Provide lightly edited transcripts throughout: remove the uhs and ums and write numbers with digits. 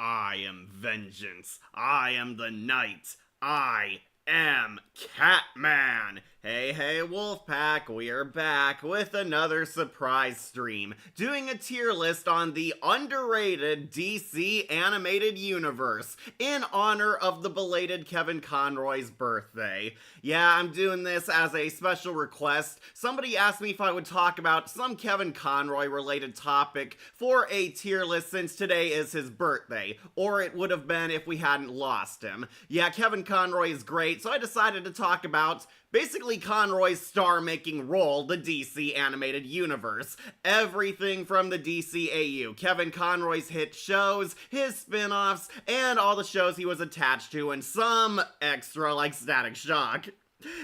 I am vengeance. I am the night. I am Catman. Hey, Wolfpack, we are back with another surprise stream, doing a tier list on the underrated DC animated universe in honor of the belated Kevin Conroy's birthday. Yeah, I'm doing this as a special request. Somebody asked me if I would talk about some Kevin Conroy related topic for a tier list since today is his birthday, or it would have been if we hadn't lost him. Yeah, Kevin Conroy is great, so I decided to talk about basically Conroy's star-making role, the DC animated universe. Everything from the DCAU, Kevin Conroy's hit shows, his spin-offs, and all the shows he was attached to, and some extra like Static Shock.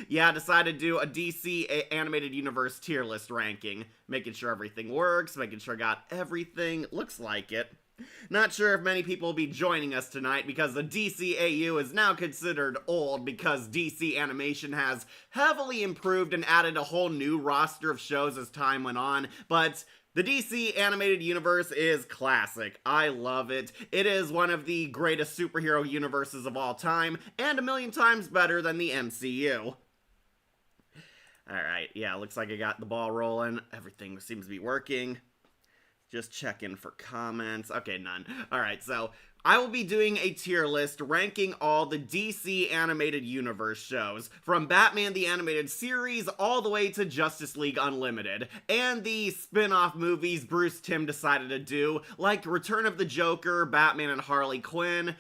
Yeah, I decided to do a DC animated universe tier list ranking, making sure everything works, making sure I got everything, looks like it. Not sure if many people will be joining us tonight because the DCAU is now considered old because DC animation has heavily improved and added a whole new roster of shows as time went on, but the DC animated universe is classic. I love it. It is one of the greatest superhero universes of all time, and a million times better than the MCU. Alright, yeah, looks like I got the ball rolling. Everything seems to be working. Just checking for comments. Okay, none. Alright, so I will be doing a tier list ranking all the DC animated universe shows, from Batman the Animated Series all the way to Justice League Unlimited, and the spin-off movies Bruce Timm decided to do, like Return of the Joker, Batman and Harley Quinn,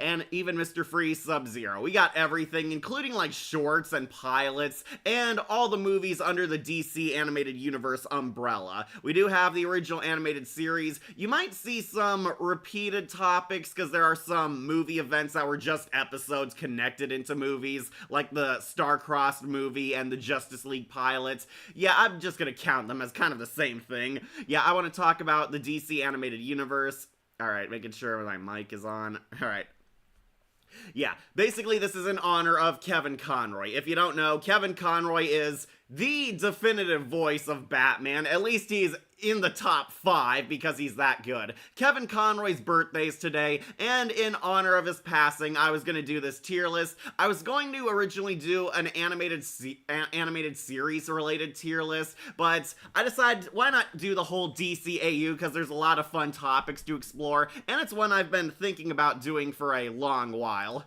and even Mr. Freeze Sub-Zero. We got everything, including like shorts and pilots, and all the movies under the DC animated universe umbrella. We do have the original animated series. You might see some repeated topics, because there are some movie events that were just episodes connected into movies, like the Star-Crossed movie and the Justice League pilots. Yeah, I'm just gonna count them as kind of the same thing. Yeah, I want to talk about the DC animated universe. Alright, making sure my mic is on. Alright. Yeah, basically this is in honor of Kevin Conroy. If you don't know, Kevin Conroy is the definitive voice of Batman. At least he's in the top 5 because he's that good. Kevin Conroy's birthday's today, and in honor of his passing, I was going to do this tier list. I was going to originally do an animated series related tier list, but I decided why not do the whole DCAU because there's a lot of fun topics to explore, and it's one I've been thinking about doing for a long while.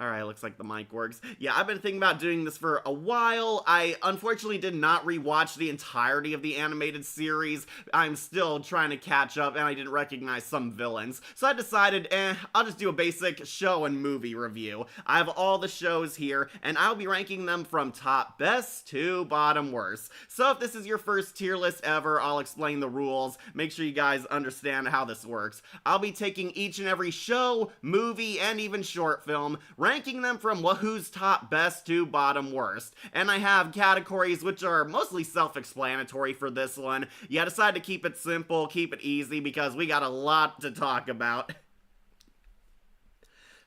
Alright, looks like the mic works. Yeah, I've been thinking about doing this for a while. I unfortunately did not rewatch the entirety of the animated series. I'm still trying to catch up, and I didn't recognize some villains. So I decided, I'll just do a basic show and movie review. I have all the shows here, and I'll be ranking them from top best to bottom worst. So if this is your first tier list ever, I'll explain the rules. Make sure you guys understand how this works. I'll be taking each and every show, movie, and even short film, ranking them from who's top best to bottom worst. And I have categories which are mostly self-explanatory for this one. Yeah, I decided to keep it simple, keep it easy, because we got a lot to talk about.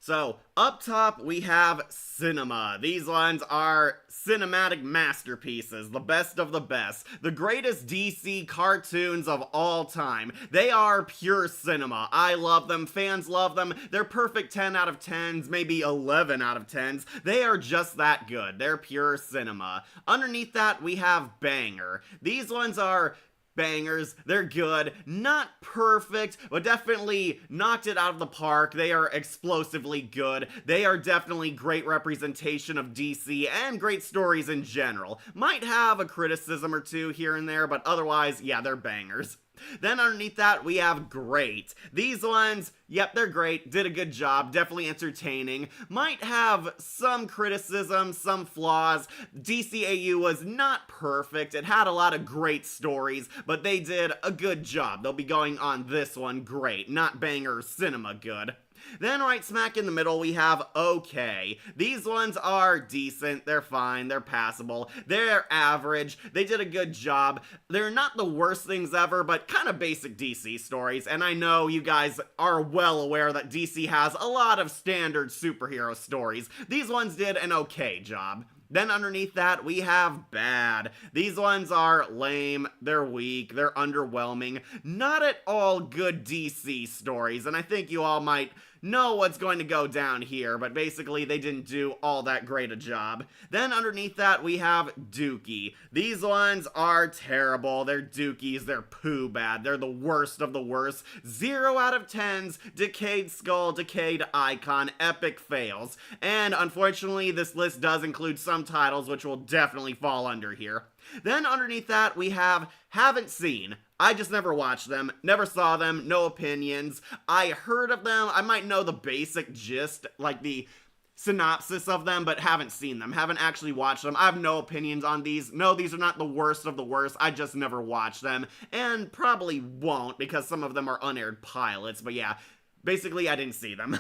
So, up top, we have cinema. These ones are cinematic masterpieces, the best of the best, the greatest DC cartoons of all time. They are pure cinema. I love them, fans love them. They're perfect 10 out of 10s, maybe 11 out of 10s. They are just that good. They're pure cinema. Underneath that, we have banger. These ones are bangers. They're good. Not perfect, but definitely knocked it out of the park. They are explosively good. They are definitely great representation of DC and great stories in general. Might have a criticism or two here and there, but otherwise, yeah, they're bangers. Then underneath that, we have great. These ones, yep, they're great, did a good job, definitely entertaining. Might have some criticism, some flaws. DCAU was not perfect, it had a lot of great stories, but they did a good job. They'll be going on this one great, not banger cinema good. Then right smack in the middle we have okay. These ones are decent, they're fine, they're passable, they're average, they did a good job. They're not the worst things ever, but kind of basic DC stories, and I know you guys are well aware that DC has a lot of standard superhero stories. These ones did an okay job. Then underneath that, we have bad. These ones are lame, they're weak, they're underwhelming, not at all good DC stories, and I think you all might know what's going to go down here, but basically they didn't do all that great a job. Then underneath that, we have Dookie. These ones are terrible, they're Dookies, they're poo bad, they're the worst of the worst. 0 out of 10s, Decayed Skull, Decayed Icon, epic fails. And unfortunately, this list does include some titles which will definitely fall under here. Then underneath that, we have Haven't Seen. I just never watched them, never saw them, no opinions. I heard of them, I might know the basic gist, like the synopsis of them, but haven't seen them, haven't actually watched them. I have no opinions on these. No, these are not the worst of the worst. I just never watched them, and probably won't because some of them are unaired pilots, but yeah, basically I didn't see them.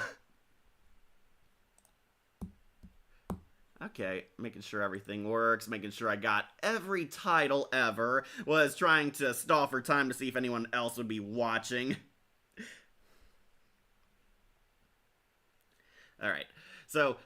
Okay, making sure everything works, making sure I got every title ever. Was trying to stall for time to see if anyone else would be watching. Alright, so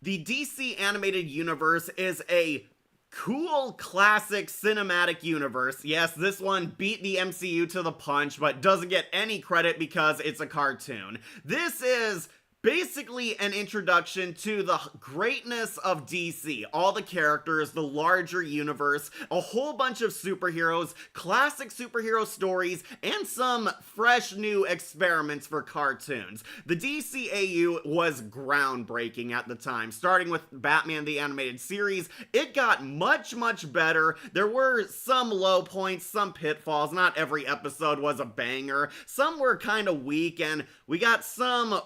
the DC animated universe is a cool, classic cinematic universe. Yes, this one beat the MCU to the punch, but doesn't get any credit because it's a cartoon. This is basically an introduction to the greatness of DC. All the characters, the larger universe, a whole bunch of superheroes, classic superhero stories, and some fresh new experiments for cartoons. The DCAU was groundbreaking at the time. Starting with Batman the Animated Series, it got much, much better. There were some low points, some pitfalls. Not every episode was a banger. Some were kind of weak, and we got some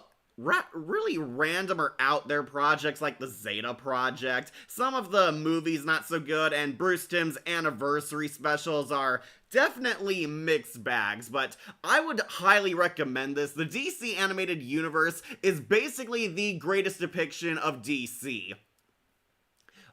really random or out there projects like the Zeta Project. Some of the movies not so good, and Bruce Timm's anniversary specials are definitely mixed bags, but I would highly recommend this. The DC animated universe is basically the greatest depiction of DC.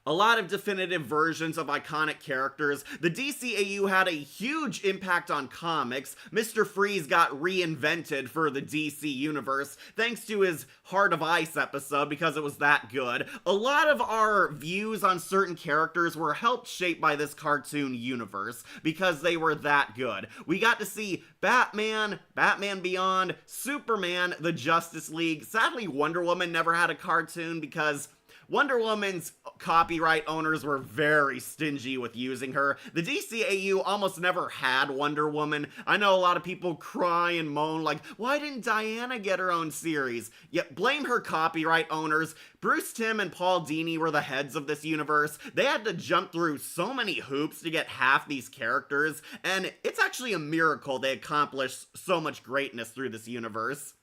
A lot of definitive versions of iconic characters. The DCAU had a huge impact on comics. Mr. Freeze got reinvented for the DC universe thanks to his Heart of Ice episode because it was that good. A lot of our views on certain characters were helped shape by this cartoon universe because they were that good. We got to see Batman, Batman Beyond, Superman, the Justice League. Sadly, Wonder Woman never had a cartoon because Wonder Woman's copyright owners were very stingy with using her. The DCAU almost never had Wonder Woman. I know a lot of people cry and moan like, why didn't Diana get her own series? Yet blame her copyright owners. Bruce Timm and Paul Dini were the heads of this universe. They had to jump through so many hoops to get half these characters, and it's actually a miracle they accomplished so much greatness through this universe.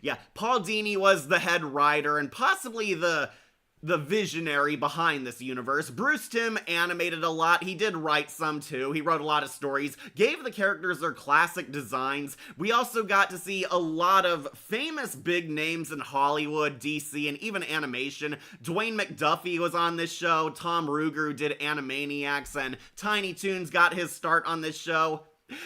Yeah, Paul Dini was the head writer and possibly the visionary behind this universe. Bruce Timm animated a lot. He did write some too. He wrote a lot of stories, gave the characters their classic designs. We also got to see a lot of famous big names in Hollywood, DC, and even animation. Dwayne McDuffie was on this show. Tom Ruger did Animaniacs, and Tiny Toons got his start on this show.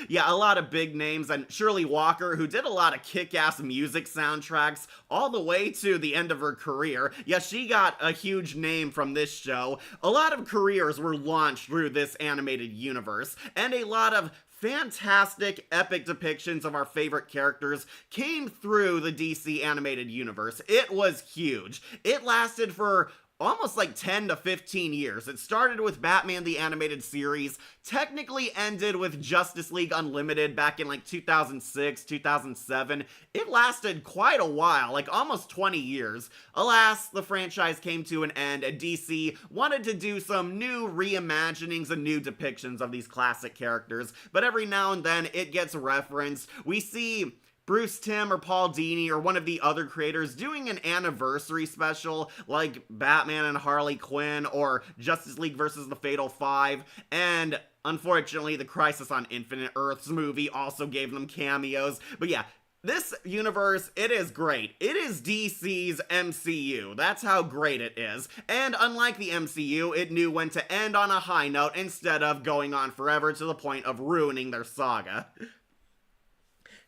Yeah, a lot of big names, and Shirley Walker, who did a lot of kick-ass music soundtracks all the way to the end of her career. Yeah, she got a huge name from this show. A lot of careers were launched through this animated universe, and a lot of fantastic, epic depictions of our favorite characters came through the DC animated universe. It was huge. It lasted for almost like 10 to 15 years. It started with Batman the Animated Series, technically ended with Justice League Unlimited back in like 2006, 2007. It lasted quite a while, like almost 20 years. Alas, the franchise came to an end, and DC wanted to do some new reimaginings and new depictions of these classic characters, but every now and then it gets referenced. We see Bruce Timm or Paul Dini or one of the other creators doing an anniversary special like Batman and Harley Quinn or Justice League versus the Fatal Five, and unfortunately the Crisis on Infinite Earths movie also gave them cameos. But yeah, this universe, it is great. It is DC's MCU. That's how great it is. And unlike the MCU, it knew when to end on a high note instead of going on forever to the point of ruining their saga.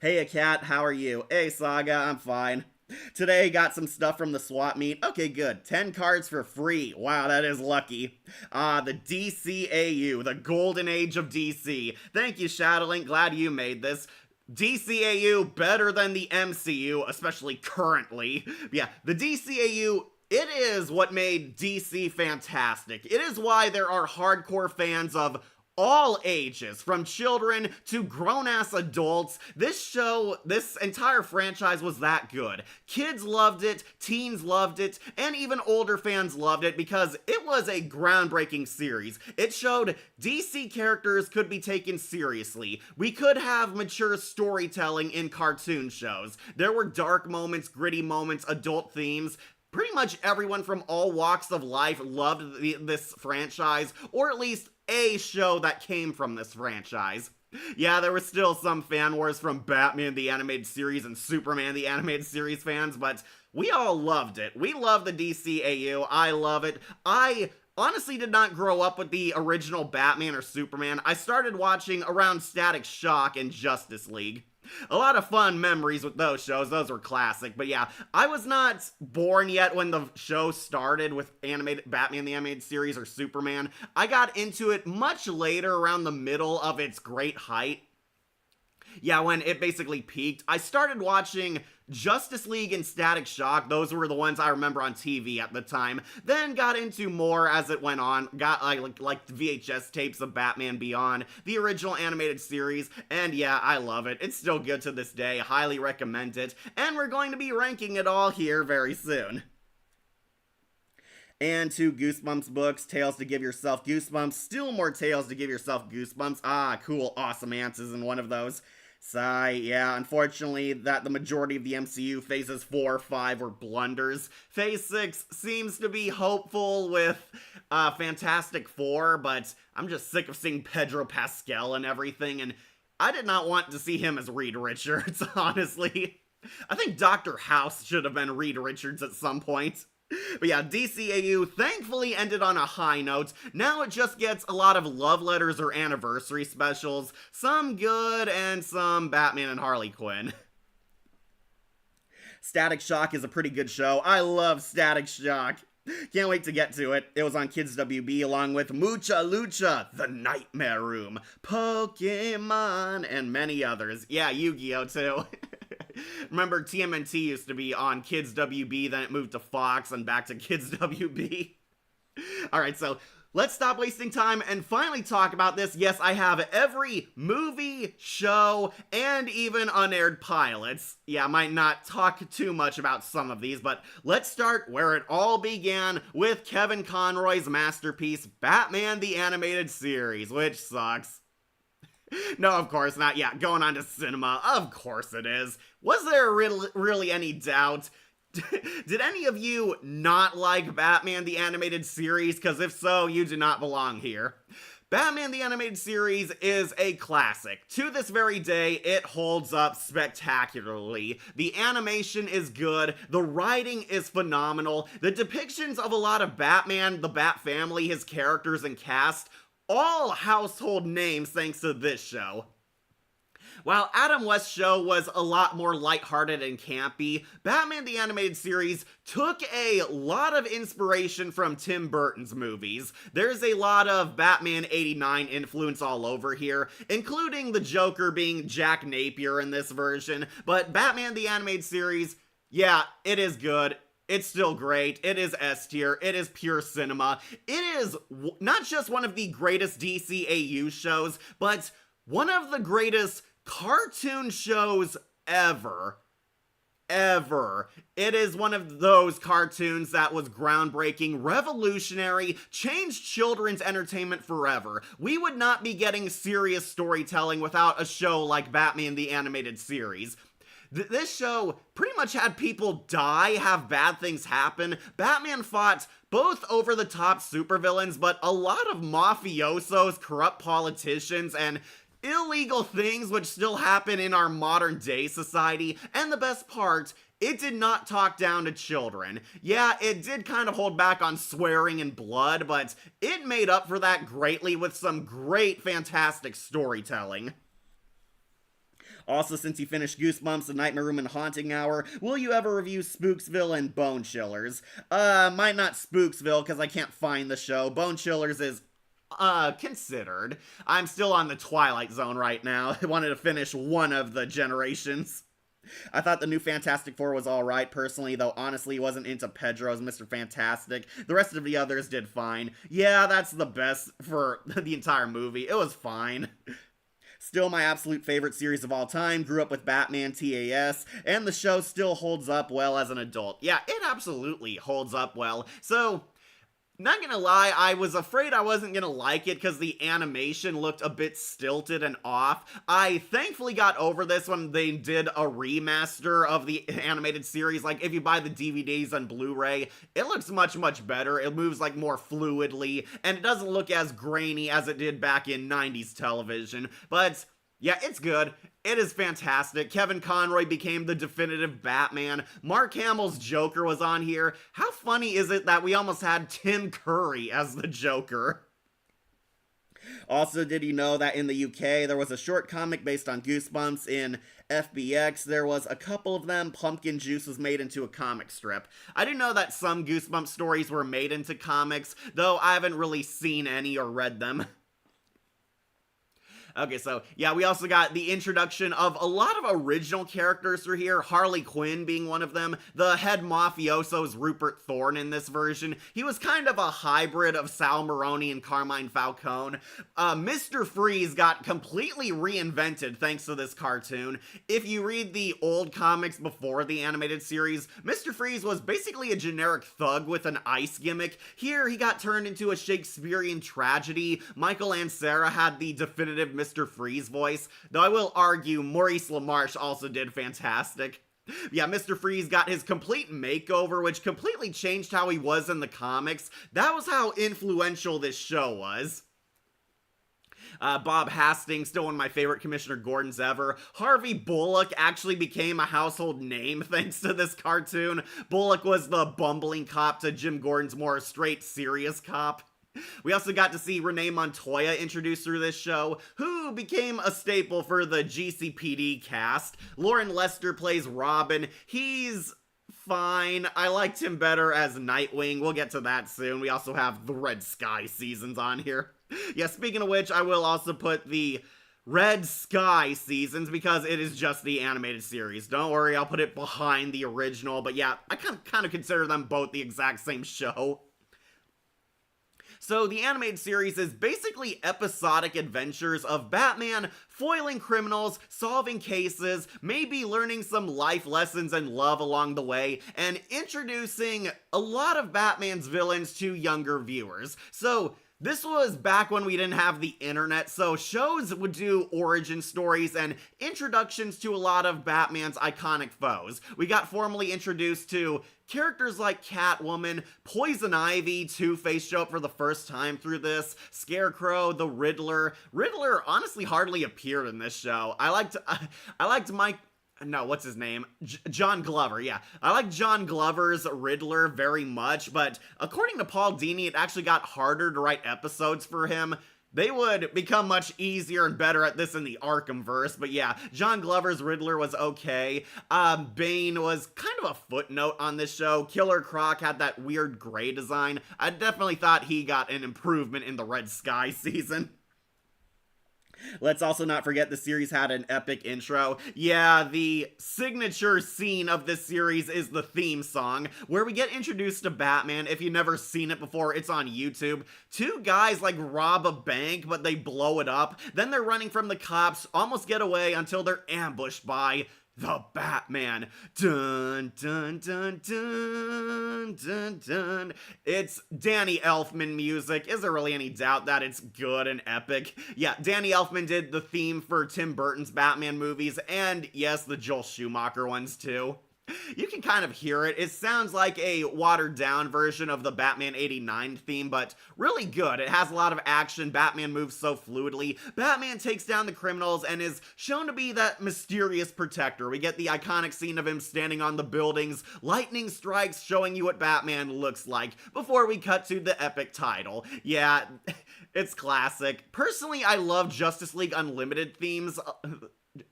Hey, Cat, how are you? Hey, Saga, I'm fine. Today, got some stuff from the swap meet. Okay, good. 10 cards for free. Wow, that is lucky. The DCAU, the golden age of DC. Thank you, Shadowlink. Glad you made this. DCAU better than the MCU, especially currently. Yeah, the DCAU, it is what made DC fantastic. It is why there are hardcore fans of all ages, from children to grown-ass adults. This entire franchise was that good. Kids loved it, teens loved it, and even older fans loved it because it was a groundbreaking series. It showed DC characters could be taken seriously. We could have mature storytelling in cartoon shows. There were dark moments, gritty moments, adult themes. Pretty much everyone from all walks of life loved this franchise, or at least a show that came from this franchise. Yeah, there were still some fan wars from Batman the Animated Series and Superman the Animated Series fans, but we all loved it. We love the DCAU. I love it. I honestly did not grow up with the original Batman or Superman. I started watching around Static Shock and Justice League. A lot of fun memories with those shows. Those were classic. But yeah, I was not born yet when the show started with Batman the Animated Series or Superman. I got into it much later, around the middle of its great height. Yeah, when it basically peaked. I started watching Justice League and Static Shock. Those were the ones I remember on TV at the time. Then got into more as it went on. Got like VHS tapes of Batman Beyond, the original animated series, and yeah, I love it. It's still good to this day. Highly recommend it. And we're going to be ranking it all here very soon. And 2 Goosebumps books, Tales to Give Yourself Goosebumps, still more Tales to Give Yourself Goosebumps. Ah, cool, awesome answers in one of those. Sigh, yeah, unfortunately, that the majority of the MCU phases 4, 5 were blunders. Phase 6 seems to be hopeful with Fantastic Four, but I'm just sick of seeing Pedro Pascal and everything, and I did not want to see him as Reed Richards, honestly. I think Dr. House should have been Reed Richards at some point. But yeah, DCAU thankfully ended on a high note. Now it just gets a lot of love letters or anniversary specials, some good and some Batman and Harley Quinn. Static Shock is a pretty good show. I love Static Shock. Can't wait to get to it. It was on Kids WB along with Mucha Lucha, The Nightmare Room, Pokemon, and many others. Yeah, Yu-Gi-Oh! Too. Remember, TMNT used to be on Kids WB, then it moved to Fox and back to Kids WB. Alright, so let's stop wasting time and finally talk about this. Yes, I have every movie, show, and even unaired pilots. Yeah, I might not talk too much about some of these, but let's start where it all began with Kevin Conroy's masterpiece, Batman the Animated Series, which sucks. No, of course not. Yeah, going on to cinema. Of course it is. Was there really any doubt? Did any of you not like Batman the Animated Series? Because if so, you do not belong here. Batman the Animated Series is a classic. To this very day, it holds up spectacularly. The animation is good, the writing is phenomenal, the depictions of a lot of Batman, the Bat family, his characters and cast, all household names thanks to this show. While Adam West's show was a lot more lighthearted and campy, Batman the Animated Series took a lot of inspiration from Tim Burton's movies. There's a lot of Batman '89 influence all over here, including the Joker being Jack Napier in this version, but Batman the Animated Series, yeah, it is good. It's still great. It is S tier. It is pure cinema. It is not just one of the greatest DCAU shows, but one of the greatest cartoon shows ever. Ever. It is one of those cartoons that was groundbreaking, revolutionary, changed children's entertainment forever. We would not be getting serious storytelling without a show like Batman the Animated Series. This show pretty much had people die, have bad things happen. Batman fought both over-the-top supervillains, but a lot of mafiosos, corrupt politicians, and illegal things which still happen in our modern-day society. And the best part, it did not talk down to children. Yeah, it did kind of hold back on swearing and blood, but it made up for that greatly with some great, fantastic storytelling. Also, since you finished Goosebumps, The Nightmare Room, and Haunting Hour, will you ever review Spooksville and Bone Chillers? Might not Spooksville, because I can't find the show. Bone Chillers is considered. I'm still on the Twilight Zone right now. I wanted to finish one of the generations. I thought the new Fantastic Four was alright personally, though honestly wasn't into Pedro's Mr. Fantastic. The rest of the others did fine. Yeah, that's the best for the entire movie. It was fine. Still my absolute favorite series of all time, grew up with Batman TAS, and the show still holds up well as an adult. Yeah, it absolutely holds up well. So, not gonna lie, I was afraid I wasn't gonna like it because the animation looked a bit stilted and off. I thankfully got over this when they did a remaster of the animated series. Like, if you buy the DVDs on Blu-ray, it looks much, much better. It moves, like, more fluidly, and it doesn't look as grainy as it did back in 90s television. But yeah, it's good. It is fantastic. Kevin Conroy became the definitive Batman. Mark Hamill's Joker was on here. How funny is it that we almost had Tim Curry as the Joker? Also, did you know that in the UK, there was a short comic based on Goosebumps in FBX? There was a couple of them. Pumpkin Juice was made into a comic strip. I didn't know that some Goosebumps stories were made into comics, though I haven't really seen any or read them. Okay, so, yeah, we also got the introduction of a lot of original characters through here, Harley Quinn being one of them. The head mafioso is Rupert Thorne in this version. He was kind of a hybrid of Sal Maroni and Carmine Falcone. Mr. Freeze got completely reinvented thanks to this cartoon. If you read the old comics before the animated series, Mr. Freeze was basically a generic thug with an ice gimmick. Here, he got turned into a Shakespearean tragedy. Michael Ansara had the definitive Mr. Freeze voice, though I will argue Maurice LaMarche also did fantastic. Yeah, Mr. Freeze got his complete makeover, which completely changed how he was in the comics. That was how influential this show was. Bob Hastings, still one of my favorite Commissioner Gordons ever. Harvey Bullock actually became a household name thanks to this cartoon. Bullock was the bumbling cop to Jim Gordon's more straight, serious cop. We also got to see Renee Montoya introduced through this show, who became a staple for the GCPD cast. Lauren Lester plays Robin. He's fine. I liked him better as Nightwing. We'll get to that soon. We also have the Red Sky seasons on here. Yeah, speaking of which, I will also put the Red Sky seasons because it is just the animated series. Don't worry, I'll put it behind the original. But yeah, I kind of consider them both the exact same show. So the animated series is basically episodic adventures of Batman foiling criminals, solving cases, maybe learning some life lessons and love along the way, and introducing a lot of Batman's villains to younger viewers. So this was back when we didn't have the internet, so shows would do origin stories and introductions to a lot of Batman's iconic foes. We got formally introduced to characters like Catwoman, Poison Ivy, Two-Face show up for the first time through this, Scarecrow, the Riddler. Riddler honestly hardly appeared in this show. I liked Mike... No, what's his name? John Glover, yeah. I like John Glover's Riddler very much, but according to Paul Dini, it actually got harder to write episodes for him. They would become much easier and better at this in the Arkhamverse, but yeah, John Glover's Riddler was okay. Bane was kind of a footnote on this show. Killer Croc had that weird gray design. I definitely thought he got an improvement in the Red Sky season. Let's also not forget the series had an epic intro. Yeah, the signature scene of this series is the theme song, where we get introduced to Batman. If you've never seen it before, it's on YouTube. Two guys, like, rob a bank, but they blow it up. Then they're running from the cops, almost get away until they're ambushed by the Batman. Dun, dun, dun, dun, dun, dun. It's Danny Elfman music. Is there really any doubt that it's good and epic? Yeah, Danny Elfman did the theme for Tim Burton's Batman movies, and yes, the Joel Schumacher ones too. You can kind of hear it. It sounds like a watered-down version of the Batman '89 theme, but really good. It has a lot of action. Batman moves so fluidly. Batman takes down the criminals and is shown to be that mysterious protector. We get the iconic scene of him standing on the buildings, lightning strikes, showing you what Batman looks like, before we cut to the epic title. Yeah, it's classic. Personally, I love Justice League Unlimited themes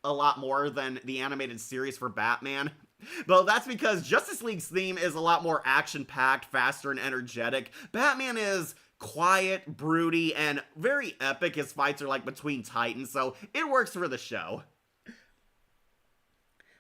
a lot more than the animated series for Batman. Well, that's because Justice League's theme is a lot more action-packed, faster, and energetic. Batman is quiet, broody, and very epic. His fights are like between titans, so it works for the show.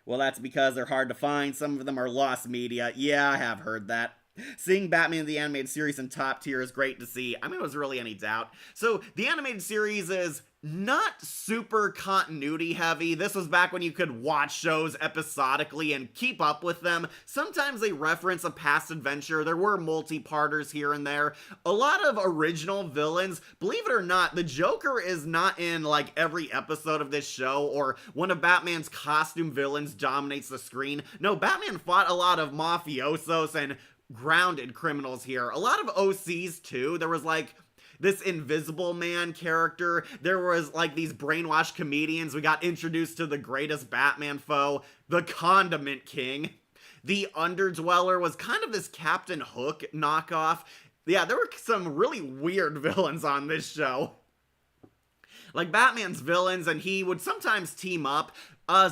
Well, that's because they're hard to find. Some of them are lost media. Yeah, I have heard that. Seeing Batman the Animated Series in top tier is great to see. I mean, it was really any doubt. So, the animated series is not super continuity heavy. This was back when you could watch shows episodically and keep up with them. Sometimes they reference a past adventure. There were multi-parters here and there. A lot of original villains. Believe it or not, the Joker is not in like every episode of this show, or one of Batman's costume villains dominates the screen. No, Batman fought a lot of mafiosos and grounded criminals here. A lot of OCs too. There was like this Invisible Man character. There was like these brainwashed comedians. We got introduced to the greatest Batman foe, the Condiment King. The Underdweller was kind of this Captain Hook knockoff. Yeah, there were some really weird villains on this show. Like Batman's villains, and he would sometimes team up.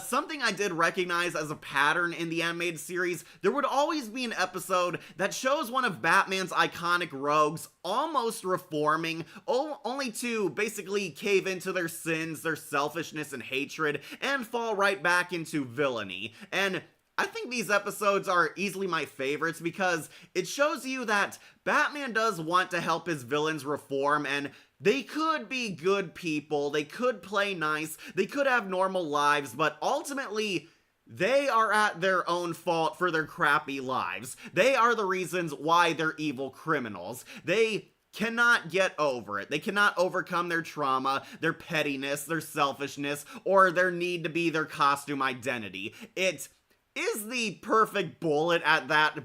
Something I did recognize as a pattern in the animated series, there would always be an episode that shows one of Batman's iconic rogues almost reforming, only to basically cave into their sins, their selfishness and hatred, and fall right back into villainy. And I think these episodes are easily my favorites because it shows you that Batman does want to help his villains reform, and they could be good people, they could play nice, they could have normal lives, but ultimately, they are at their own fault for their crappy lives. They are the reasons why they're evil criminals. They cannot get over it. They cannot overcome their trauma, their pettiness, their selfishness, or their need to be their costume identity. It is the perfect bullet at that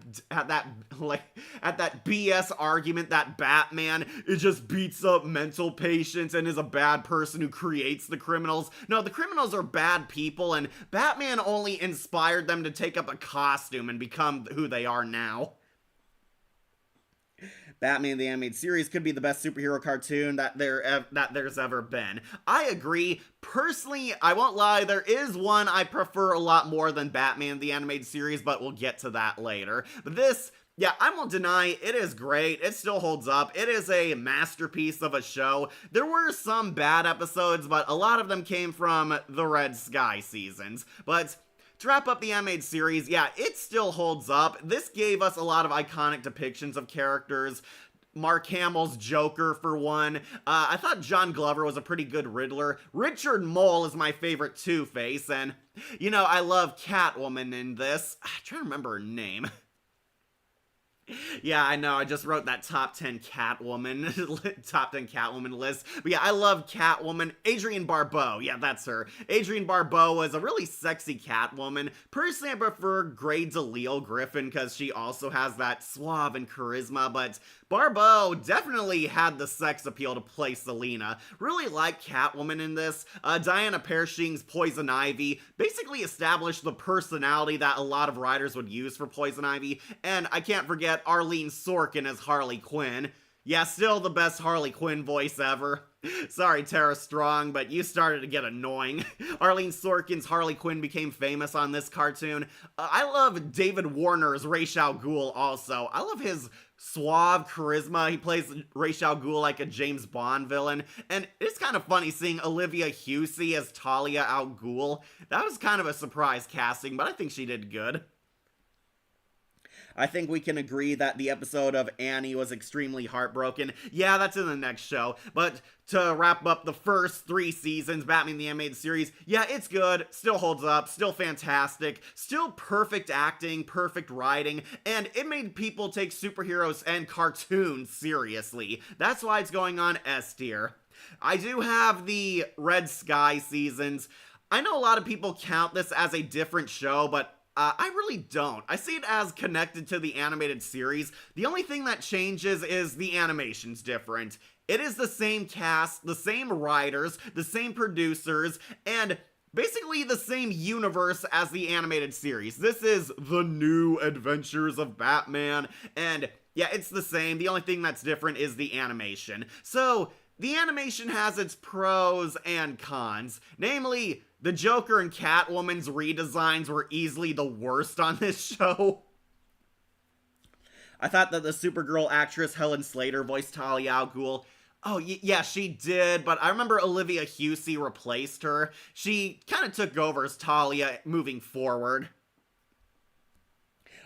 BS argument that Batman just beats up mental patients and is a bad person who creates the criminals. No, the criminals are bad people, and Batman only inspired them to take up a costume and become who they are now. Batman the Animated Series could be the best superhero cartoon that there's ever been. I agree. Personally, I won't lie, there is one I prefer a lot more than Batman the Animated Series, but we'll get to that later. But this, yeah, I won't deny, it is great. It still holds up. It is a masterpiece of a show. There were some bad episodes, but a lot of them came from the Red Sky seasons. But to wrap up the animated series, yeah, it still holds up. This gave us a lot of iconic depictions of characters. Mark Hamill's Joker, for one. I thought John Glover was a pretty good Riddler. Richard Mole is my favorite Two-Face, and, you know, I love Catwoman in this. I'm trying to remember her name. Yeah, I know, I just wrote that top 10 Catwoman list. But yeah, I love Catwoman. Adrienne Barbeau, yeah, that's her. Adrienne Barbeau was a really sexy Catwoman. Personally, I prefer Grey DeLisle Griffin because she also has that suave and charisma, but Barbeau definitely had the sex appeal to play Selina. Really like Catwoman in this. Diana Pershing's Poison Ivy basically established the personality that a lot of writers would use for Poison Ivy, and I can't forget Arlene Sorkin as Harley Quinn. Yeah, still the best Harley Quinn voice ever. Sorry, Tara Strong, but you started to get annoying. Arlene Sorkin's Harley Quinn became famous on this cartoon. I love David Warner's Ra's al Ghul also. I love his suave charisma. He plays Ra's al Ghul like a James Bond villain. And it's kind of funny seeing Olivia Hussey as Talia al Ghul. That was kind of a surprise casting, but I think she did good. I think we can agree that the episode of Annie was extremely heartbroken. Yeah, that's in the next show. But to wrap up the first 3 seasons, Batman the Animated Series, yeah, it's good, still holds up, still fantastic, still perfect acting, perfect writing, and it made people take superheroes and cartoons seriously. That's why it's going on S tier. I do have the Red Sky seasons. I know a lot of people count this as a different show, but I really don't. I see it as connected to the animated series. The only thing that changes is the animation's different. It is the same cast, the same writers, the same producers, and basically the same universe as the animated series. This is the new adventures of Batman, and yeah, it's the same. The only thing that's different is the animation. So the animation has its pros and cons. Namely, the Joker and Catwoman's redesigns were easily the worst on this show. I thought that the Supergirl actress Helen Slater voiced Talia al Ghul. Oh, yeah, she did, but I remember Olivia Hussey replaced her. She kind of took over as Talia moving forward.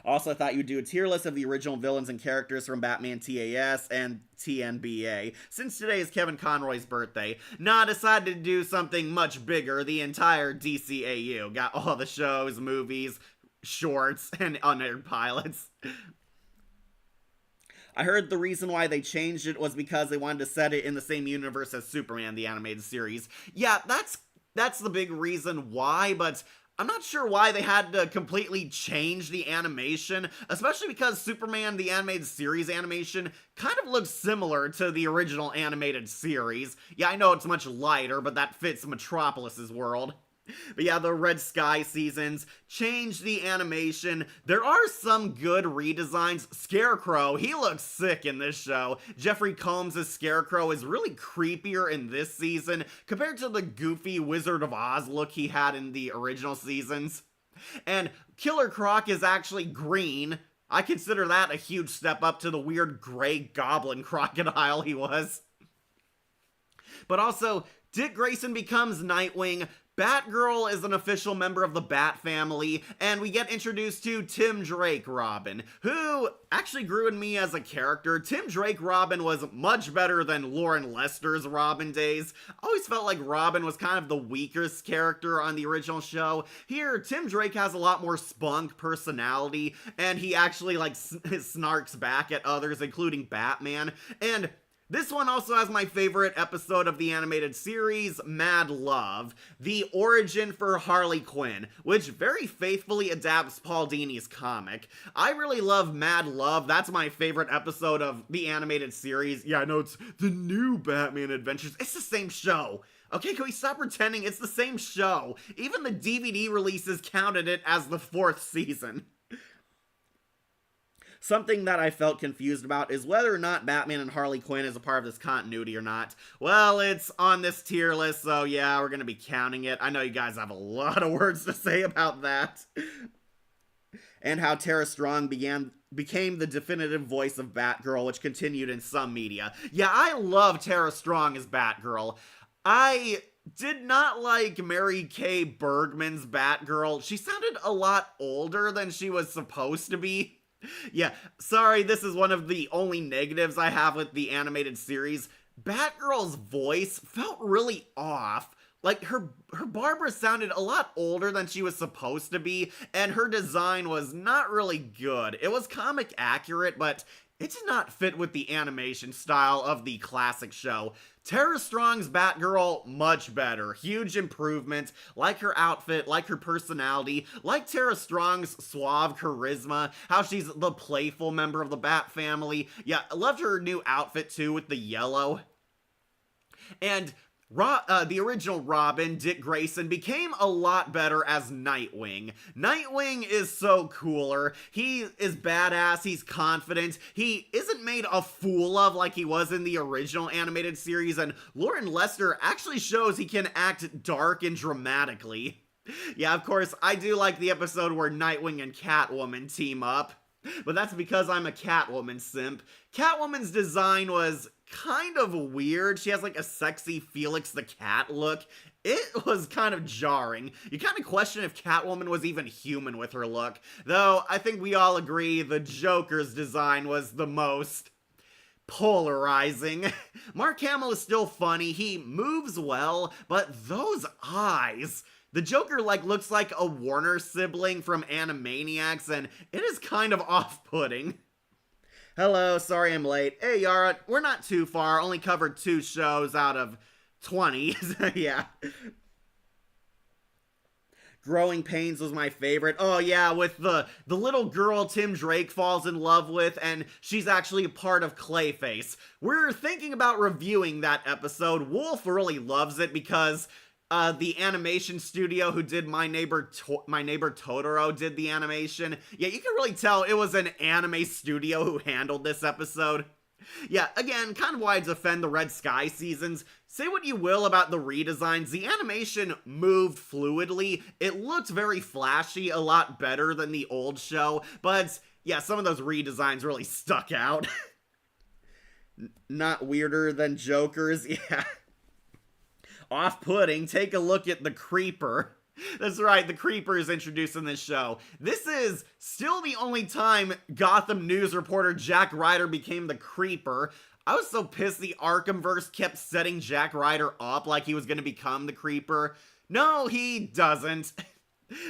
Also, I thought you'd do a tier list of the original villains and characters from Batman TAS and TNBA. Since today is Kevin Conroy's birthday, I decided to do something much bigger, the entire DCAU. Got all the shows, movies, shorts, and unaired pilots. I heard the reason why they changed it was because they wanted to set it in the same universe as Superman, the animated series. Yeah, that's the big reason why, but I'm not sure why they had to completely change the animation, especially because Superman, the animated series animation, kind of looks similar to the original animated series. Yeah, I know it's much lighter, but that fits Metropolis's world. But yeah, the Red Sky seasons changed the animation. There are some good redesigns. Scarecrow, he looks sick in this show. Jeffrey Combs' Scarecrow is really creepier in this season compared to the goofy Wizard of Oz look he had in the original seasons. And Killer Croc is actually green. I consider that a huge step up to the weird gray goblin crocodile he was. But also, Dick Grayson becomes Nightwing. Batgirl is an official member of the Bat family, and we get introduced to Tim Drake Robin, who actually grew in me as a character. Tim Drake Robin was much better than Lauren Lester's Robin days. I always felt like Robin was kind of the weakest character on the original show. Here, Tim Drake has a lot more spunk personality, and he actually snarks back at others, including Batman, and this one also has my favorite episode of the animated series, Mad Love, the origin for Harley Quinn, which very faithfully adapts Paul Dini's comic. I really love Mad Love. That's my favorite episode of the animated series. Yeah, I know it's the new Batman Adventures. It's the same show. Okay, can we stop pretending it's the same show? Even the DVD releases counted it as the 4th season. Something that I felt confused about is whether or not Batman and Harley Quinn is a part of this continuity or not. Well, it's on this tier list, so yeah, we're gonna be counting it. I know you guys have a lot of words to say about that. And how Tara Strong became the definitive voice of Batgirl, which continued in some media. Yeah, I love Tara Strong as Batgirl. I did not like Mary Kay Bergman's Batgirl. She sounded a lot older than she was supposed to be. Yeah, sorry, this is one of the only negatives I have with the animated series. Batgirl's voice felt really off. Like, her Barbara sounded a lot older than she was supposed to be, and her design was not really good. It was comic accurate, but it did not fit with the animation style of the classic show. Tara Strong's Batgirl, much better. Huge improvement. Like her outfit, like her personality, like Tara Strong's suave charisma, how she's the playful member of the Bat family. Yeah, I loved her new outfit too with the yellow. And the original Robin, Dick Grayson, became a lot better as Nightwing. Nightwing is so cooler. He is badass, he's confident, he isn't made a fool of like he was in the original animated series, and Lauren Lester actually shows he can act dark and dramatically. Yeah, of course, I do like the episode where Nightwing and Catwoman team up, but that's because I'm a Catwoman simp. Catwoman's design was kind of weird. She has like a sexy Felix the Cat look. It was kind of jarring. You kind of question if Catwoman was even human with her look. Though, I think we all agree the Joker's design was the most polarizing. Mark Hamill is still funny. He moves well, but those eyes... The Joker, looks like a Warner sibling from Animaniacs, and it is kind of off-putting. Hello, sorry I'm late. Hey, Yara, we're not too far. Only covered 2 shows out of 20. Yeah. Growing Pains was my favorite. Oh yeah, with the little girl Tim Drake falls in love with, and she's actually a part of Clayface. We're thinking about reviewing that episode. Wolf really loves it because... the animation studio who did My Neighbor Totoro did the animation. Yeah, you can really tell it was an anime studio who handled this episode. Yeah, again, kind of why I defend the Red Sky seasons. Say what you will about the redesigns, the animation moved fluidly. It looked very flashy, a lot better than the old show, but yeah, some of those redesigns really stuck out. Not weirder than Joker's, yeah. Off-putting, take a look at the Creeper. That's right, the Creeper is introduced in this show. This is still the only time Gotham News reporter Jack Ryder became the Creeper. I was so pissed the Arkhamverse kept setting Jack Ryder up like he was going to become the Creeper. No, he doesn't.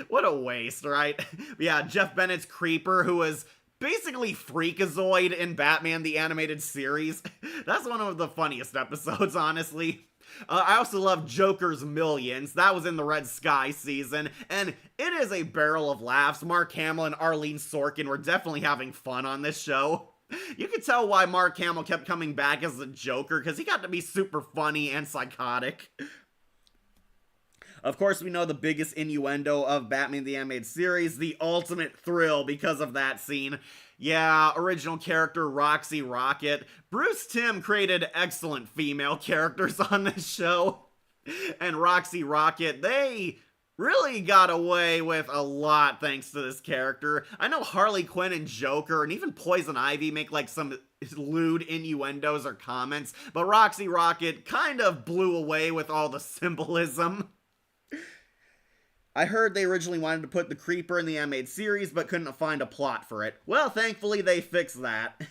What a waste, right? Yeah, Jeff Bennett's Creeper, who was basically Freakazoid in Batman the Animated Series. That's one of the funniest episodes, honestly. I also love Joker's Millions. That was in the Red Sky season, and it is a barrel of laughs. Mark Hamill and Arlene Sorkin were definitely having fun on this show. You could tell why Mark Hamill kept coming back as the Joker, because he got to be super funny and psychotic. Of course, we know the biggest innuendo of Batman the Animated Series, the ultimate thrill because of that scene. Yeah, original character Roxy Rocket. Bruce Timm created excellent female characters on this show. And Roxy Rocket, they really got away with a lot thanks to this character. I know Harley Quinn and Joker and even Poison Ivy make like some lewd innuendos or comments, but Roxy Rocket kind of blew away with all the symbolism. I heard they originally wanted to put the Creeper in the animated series, but couldn't find a plot for it. Well, thankfully they fixed that.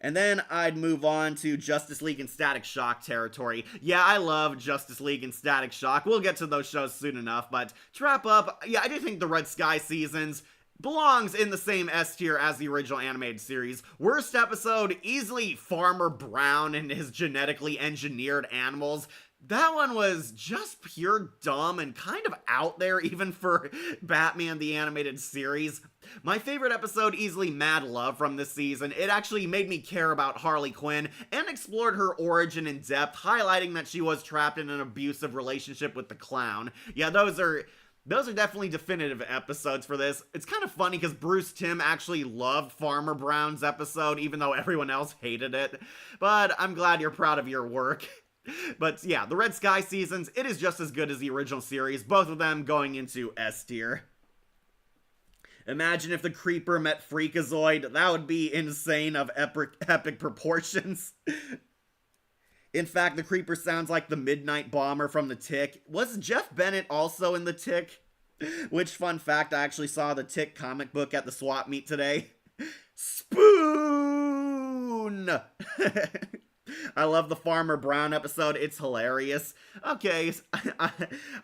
And then I'd move on to Justice League and Static Shock territory. Yeah, I love Justice League and Static Shock. We'll get to those shows soon enough, but to wrap up, yeah, I do think the Red Sky seasons belongs in the same S tier as the original animated series. Worst episode, easily Farmer Brown and his genetically engineered animals. That one was just pure dumb and kind of out there even for Batman the Animated Series. My favorite episode, easily Mad Love from this season. It actually made me care about Harley Quinn and explored her origin in depth, highlighting that she was trapped in an abusive relationship with the Clown. Yeah, those are definitely definitive episodes for this. It's kind of funny because Bruce Timm actually loved Farmer Brown's episode, even though everyone else hated it. But I'm glad you're proud of your work. But yeah, the Red Sky seasons, it is just as good as the original series, both of them going into S tier. Imagine if the Creeper met Freakazoid, that would be insane of epic proportions. In fact, the Creeper sounds like the Midnight Bomber from The Tick. Was Jeff Bennett also in The Tick? Which, fun fact, I actually saw the Tick comic book at the swap meet today. Spoon! I love the Farmer Brown episode. It's hilarious. Okay,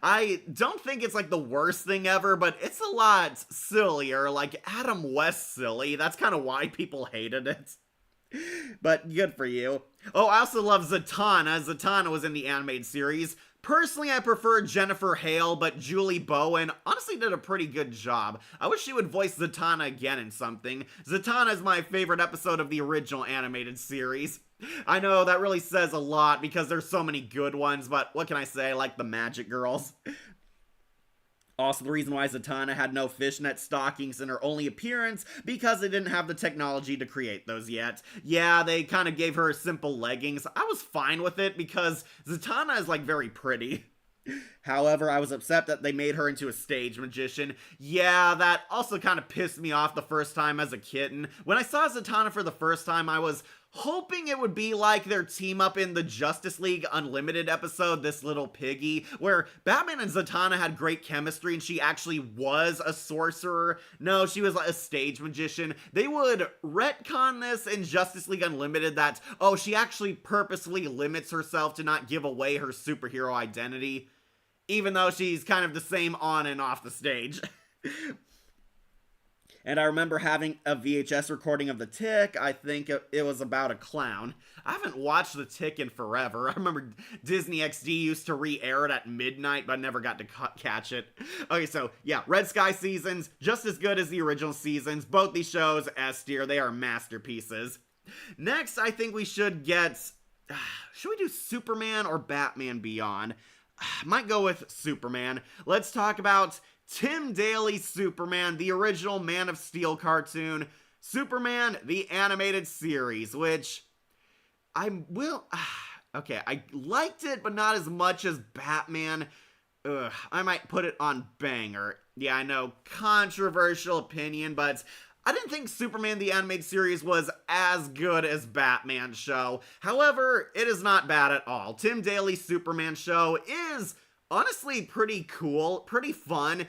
I don't think it's like the worst thing ever, but it's a lot sillier, like Adam West silly. That's kind of why people hated it. But good for you. Oh, I also love Zatanna. Zatanna was in the animated series. Personally, I prefer Jennifer Hale, but Julie Bowen honestly did a pretty good job. I wish she would voice Zatanna again in something. Zatanna is my favorite episode of the original animated series. I know that really says a lot because there's so many good ones, but what can I say? I like the Magic Girls. Also, the reason why Zatanna had no fishnet stockings in her only appearance, because they didn't have the technology to create those yet. Yeah, they kind of gave her simple leggings. I was fine with it because Zatanna is like very pretty. However, I was upset that they made her into a stage magician. Yeah, that also kind of pissed me off the first time as a kitten. When I saw Zatanna for the first time, I was hoping it would be like their team up in the Justice League Unlimited episode, This Little Piggy, where Batman and Zatanna had great chemistry and she actually was a sorcerer. No, she was like a stage magician. They would retcon this in Justice League Unlimited that, oh, she actually purposely limits herself to not give away her superhero identity, even though she's kind of the same on and off the stage. And I remember having a VHS recording of The Tick. I think it was about a clown. I haven't watched The Tick in forever. I remember Disney XD used to re-air it at midnight, but I never got to catch it. Okay, so yeah, Red Sky seasons, just as good as the original seasons. Both these shows, S tier, they are masterpieces. Next, I think we should get... should we do Superman or Batman Beyond? Might go with Superman. Let's talk about Tim Daly's Superman, the original Man of Steel cartoon. Superman the Animated Series, which I will... Okay, I liked it, but not as much as Batman. I might put it on banger. Yeah, I know, controversial opinion, but I didn't think Superman the Animated Series was as good as Batman show. However, it is not bad at all. Tim Daly's Superman show is honestly pretty cool, pretty fun.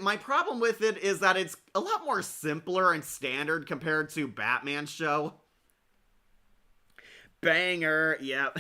My problem with it is that it's a lot more simpler and standard compared to Batman's show. Banger, yep.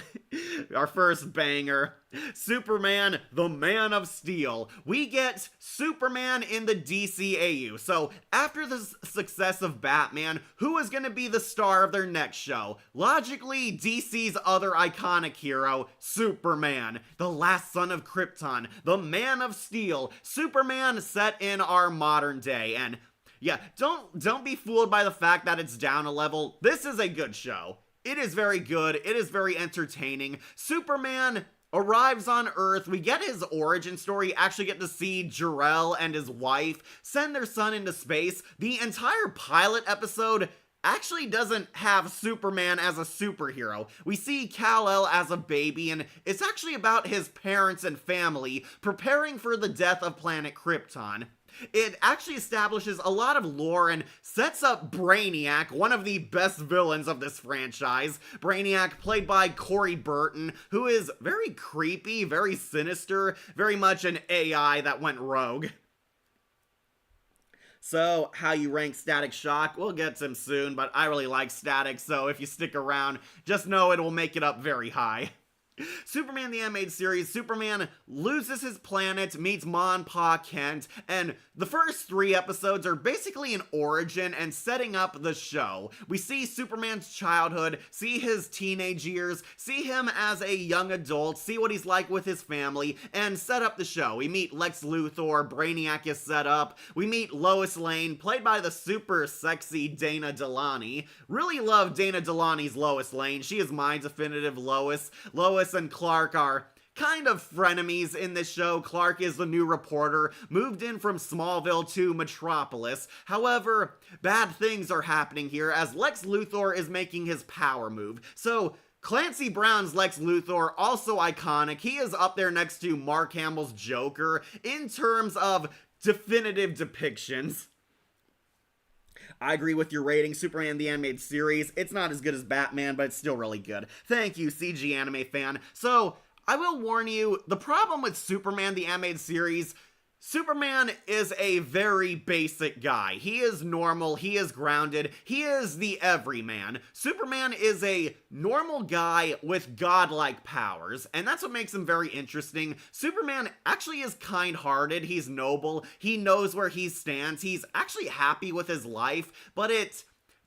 Our first banger. Superman, the Man of Steel. We get Superman in the DCAU. So, after the success of Batman, who is going to be the star of their next show? Logically, DC's other iconic hero, Superman, the last son of Krypton, the Man of Steel. Superman set in our modern day, and yeah, don't be fooled by the fact that it's down a level. This is a good show. It is very good. It is very entertaining. Superman arrives on Earth. We get his origin story. Actually get to see Jor-El and his wife send their son into space. The entire pilot episode actually doesn't have Superman as a superhero. We see Kal-El as a baby, and it's actually about his parents and family preparing for the death of planet Krypton. It actually establishes a lot of lore and sets up Brainiac, one of the best villains of this franchise. Brainiac, played by Corey Burton, who is very creepy, very sinister, very much an AI that went rogue. So, how you rank Static Shock? We'll get to him soon, but I really like Static, so if you stick around, just know it will make it up very high. Superman the Animated Series, Superman loses his planet, meets Ma and Pa Kent, and the first 3 episodes are basically an origin and setting up the show. We see Superman's childhood, see his teenage years, see him as a young adult, see what he's like with his family, and set up the show. We meet Lex Luthor, Brainiac is set up, we meet Lois Lane, played by the super sexy Dana Delany. Really love Dana Delany's Lois Lane, she is my definitive Lois. Lois and Clark are kind of frenemies in this show. Clark is the new reporter, moved in from Smallville to Metropolis. However, bad things are happening here as Lex Luthor is making his power move. So, Clancy Brown's Lex Luthor, also iconic. He is up there next to Mark Hamill's Joker in terms of definitive depictions. I agree with your rating. Superman the Animated Series, it's not as good as Batman, but it's still really good. Thank you, CG Anime fan. So, I will warn you, the problem with Superman the Animated Series, Superman is a very basic guy. He is normal, he is grounded, he is the everyman. Superman is a normal guy with godlike powers, and that's what makes him very interesting. Superman actually is kind-hearted, he's noble, he knows where he stands, he's actually happy with his life, but it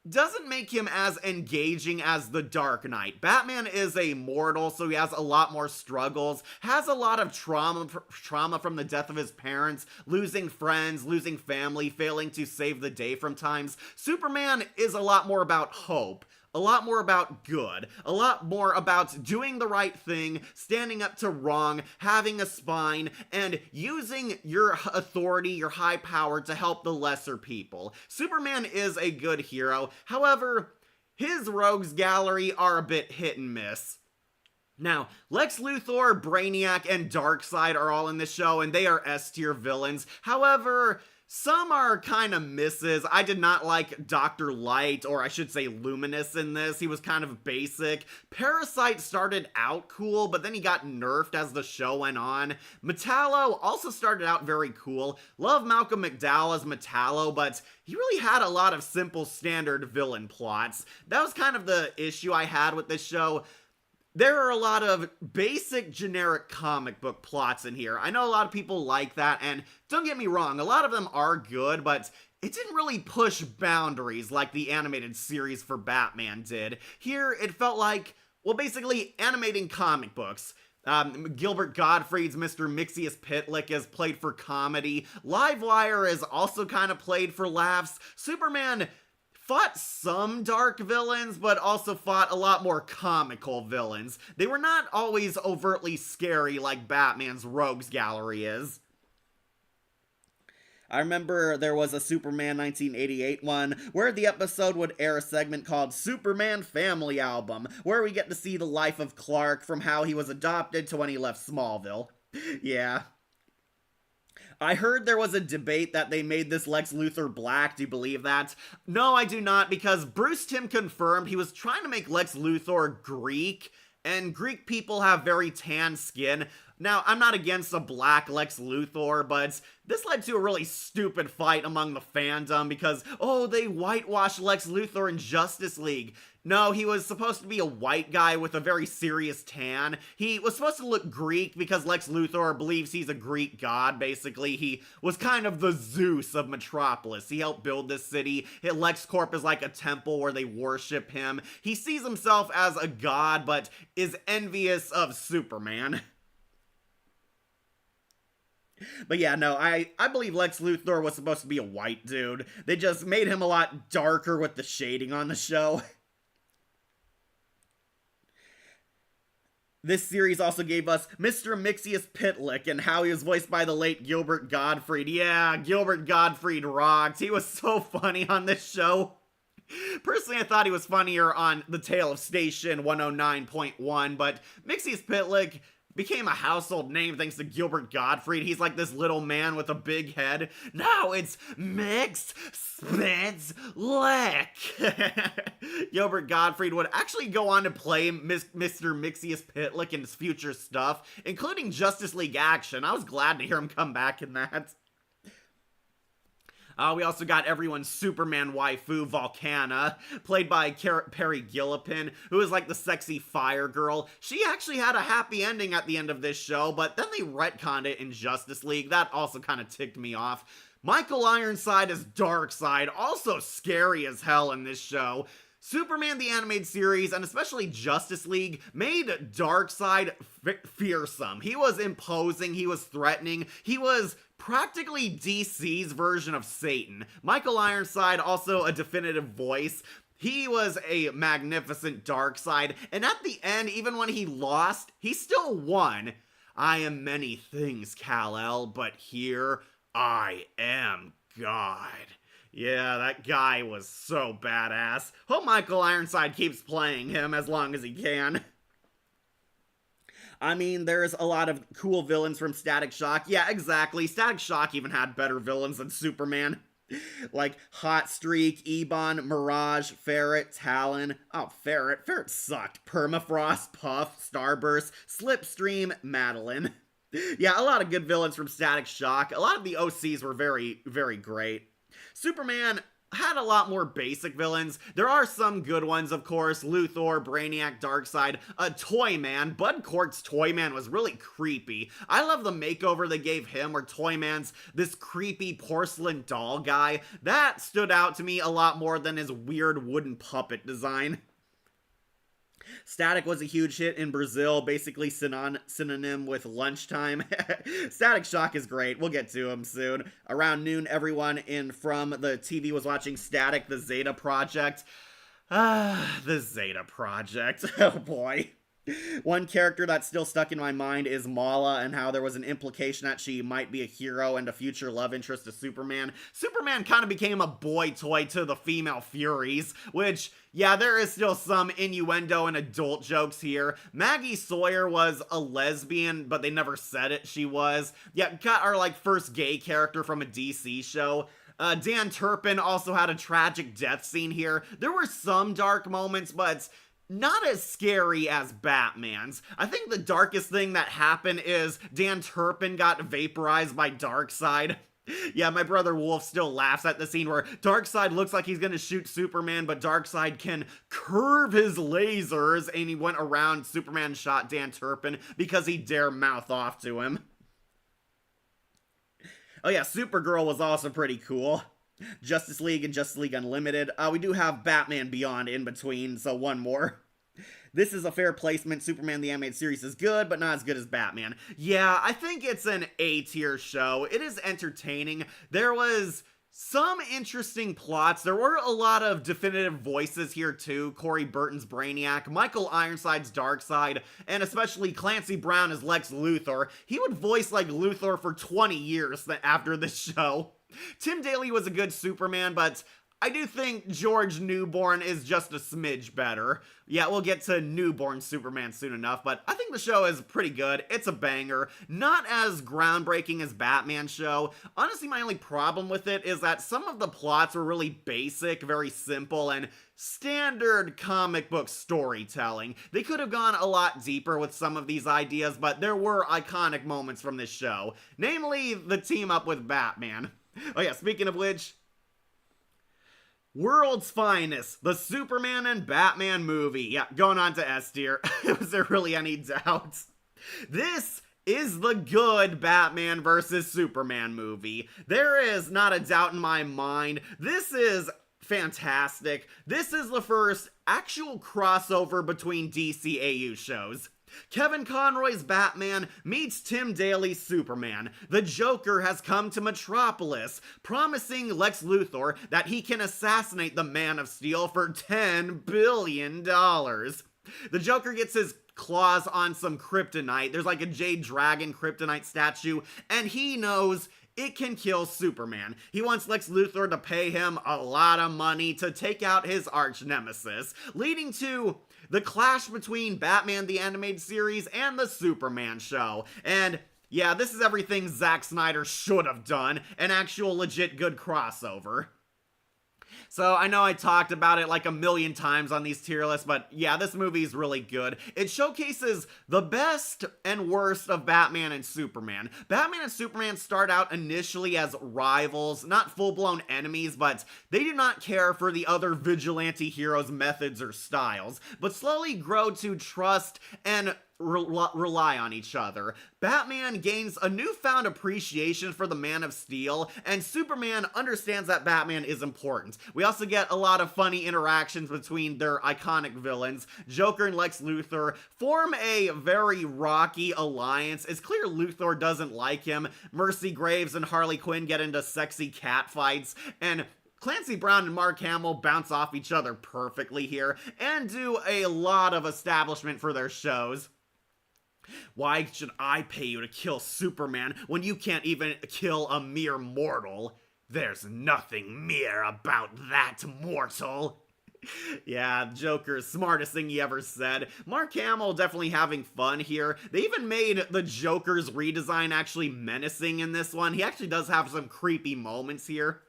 doesn't make him as engaging as the Dark Knight. Batman is a mortal, so he has a lot more struggles, has a lot of trauma from the death of his parents, losing friends, losing family, failing to save the day from times. Superman is a lot more about hope, a lot more about good, a lot more about doing the right thing, standing up to wrong, having a spine, and using your authority, your high power to help the lesser people. Superman is a good hero, however, his rogues gallery are a bit hit and miss. Now, Lex Luthor, Brainiac, and Darkseid are all in this show, and they are S-tier villains. However, some are kind of misses. I did not like Dr. Light, or I should say Luminous in this. He was kind of basic. Parasite started out cool, but then he got nerfed as the show went on. Metallo also started out very cool. Love Malcolm McDowell as Metallo, but he really had a lot of simple standard villain plots. That was kind of the issue I had with this show. There are a lot of basic, generic comic book plots in here. I know a lot of people like that, and don't get me wrong, a lot of them are good, but it didn't really push boundaries like the animated series for Batman did. Here, it felt like, well, basically animating comic books. Gilbert Gottfried's Mr. Mixius Pitlick is played for comedy. Livewire is also kind of played for laughs. Superman fought some dark villains, but also fought a lot more comical villains. They were not always overtly scary like Batman's rogues gallery is. I remember there was a Superman 1988 one where the episode would air a segment called Superman Family Album, where we get to see the life of Clark from how he was adopted to when he left Smallville. Yeah. I heard there was a debate that they made this Lex Luthor black. Do you believe that? No, I do not, because Bruce Timm confirmed he was trying to make Lex Luthor Greek, and Greek people have very tan skin. Now, I'm not against a black Lex Luthor, but this led to a really stupid fight among the fandom because, oh, they whitewashed Lex Luthor in Justice League. No, he was supposed to be a white guy with a very serious tan. He was supposed to look Greek because Lex Luthor believes he's a Greek god, basically. He was kind of the Zeus of Metropolis. He helped build this city. LexCorp is like a temple where they worship him. He sees himself as a god, but is envious of Superman. But yeah, no, I believe Lex Luthor was supposed to be a white dude. They just made him a lot darker with the shading on the show. This series also gave us Mr. Mixius Pitlick and how he was voiced by the late Gilbert Gottfried. Yeah, Gilbert Gottfried rocked. He was so funny on this show. Personally, I thought he was funnier on The Tale of Station 109.1, but Mixius Pitlick became a household name thanks to Gilbert Gottfried. He's like this little man with a big head. Now it's Mixed Spitz Lick. Gilbert Gottfried would actually go on to play Mr. Mixius Pitlick in his future stuff, including Justice League Action. I was glad to hear him come back in that. We also got everyone's Superman waifu, Volcana, played by Perry Gillipan, who is like the sexy fire girl. She actually had a happy ending at the end of this show, but then they retconned it in Justice League. That also kind of ticked me off. Michael Ironside as Darkseid, also scary as hell in this show. Superman the Animated Series, and especially Justice League, made Darkseid fearsome. He was imposing, he was threatening, he was practically DC's version of Satan. Michael Ironside, also a definitive voice. He was a magnificent Darkseid, and at the end, even when he lost, he still won. I am many things, Kal-El, but here I am God. Yeah, that guy was so badass. Hope Michael Ironside keeps playing him as long as he can. I mean, there's a lot of cool villains from Static Shock. Yeah, exactly. Static Shock even had better villains than Superman. Like Hot Streak, Ebon, Mirage, Ferret, Talon. Oh, Ferret. Ferret sucked. Permafrost, Puff, Starburst, Slipstream, Madeline. Yeah, a lot of good villains from Static Shock. A lot of the OCs were very, very great. Superman had a lot more basic villains. There are some good ones, of course. Luthor, Brainiac, Darkseid, Toyman. Bud Cork's Toyman was really creepy. I love the makeover they gave him where Toyman's this creepy porcelain doll guy. That stood out to me a lot more than his weird wooden puppet design. Static was a huge hit in Brazil, basically synonym with lunchtime. Static Shock is great. We'll get to him soon. Around noon, everyone from the TV was watching Static, the Zeta Project. The Zeta Project. Oh boy. One character that's still stuck in my mind is Mala, and how there was an implication that she might be a hero and a future love interest to Superman. Superman kind of became a boy toy to the female Furies, which, yeah, there is still some innuendo and adult jokes here. Maggie Sawyer was a lesbian, but they never said it, she was. Yeah, got our, first gay character from a DC show. Dan Turpin also had a tragic death scene here. There were some dark moments, but not as scary as Batman's. I think the darkest thing that happened is Dan Turpin got vaporized by Darkseid. Yeah, my brother Wolf still laughs at the scene where Darkseid looks like he's gonna shoot Superman, but Darkseid can curve his lasers, and he went around Superman shot Dan Turpin because he dare mouth off to him. Oh yeah, Supergirl was also pretty cool. Justice League and Justice League Unlimited. We do have Batman Beyond in between, so one more. This is a fair placement. Superman the Animated Series is good, but not as good as Batman. Yeah, I think it's an A-tier show. It is entertaining. There was some interesting plots. There were a lot of definitive voices here too. Corey Burton's Brainiac, Michael Ironside's Darkseid, and especially Clancy Brown as Lex Luthor. He would voice Luthor for 20 years after this show. Tim Daly was a good Superman, but I do think George Newborn is just a smidge better. Yeah, we'll get to Newborn Superman soon enough, but I think the show is pretty good. It's a banger. Not as groundbreaking as Batman's show. Honestly, my only problem with it is that some of the plots were really basic, very simple, and standard comic book storytelling. They could have gone a lot deeper with some of these ideas, but there were iconic moments from this show. Namely, the team up with Batman. Oh yeah, speaking of which, World's Finest, the Superman and Batman movie. Yeah, going on to S tier. Was there really any doubt? This is the good Batman versus Superman movie. There is not a doubt in my mind. This is fantastic. This is the first actual crossover between DCAU shows. Kevin Conroy's Batman meets Tim Daly's Superman. The Joker has come to Metropolis, promising Lex Luthor that he can assassinate the Man of Steel for $10 billion. The Joker gets his claws on some kryptonite. There's like a Jade Dragon kryptonite statue, and he knows it can kill Superman. He wants Lex Luthor to pay him a lot of money to take out his arch nemesis, leading to the clash between Batman the Animated Series and the Superman show. And yeah, this is everything Zack Snyder should have done, an actual legit good crossover. So I know I talked about it like a million times on these tier lists, but yeah, this movie is really good. It showcases the best and worst of Batman and Superman. Batman and Superman start out initially as rivals, not full-blown enemies, but they do not care for the other vigilante heroes' methods or styles, but slowly grow to trust and rely on each other. Batman gains a newfound appreciation for the Man of Steel, and Superman understands that Batman is important. We also get a lot of funny interactions between their iconic villains. Joker and Lex Luthor form a very rocky alliance. It's clear Luthor doesn't like him. Mercy Graves and Harley Quinn get into sexy cat fights, and Clancy Brown and Mark Hamill bounce off each other perfectly here, and do a lot of establishment for their shows. Why should I pay you to kill Superman when you can't even kill a mere mortal? There's nothing mere about that, mortal. Yeah, Joker's smartest thing he ever said. Mark Hamill definitely having fun here. They even made the Joker's redesign actually menacing in this one. He actually does have some creepy moments here.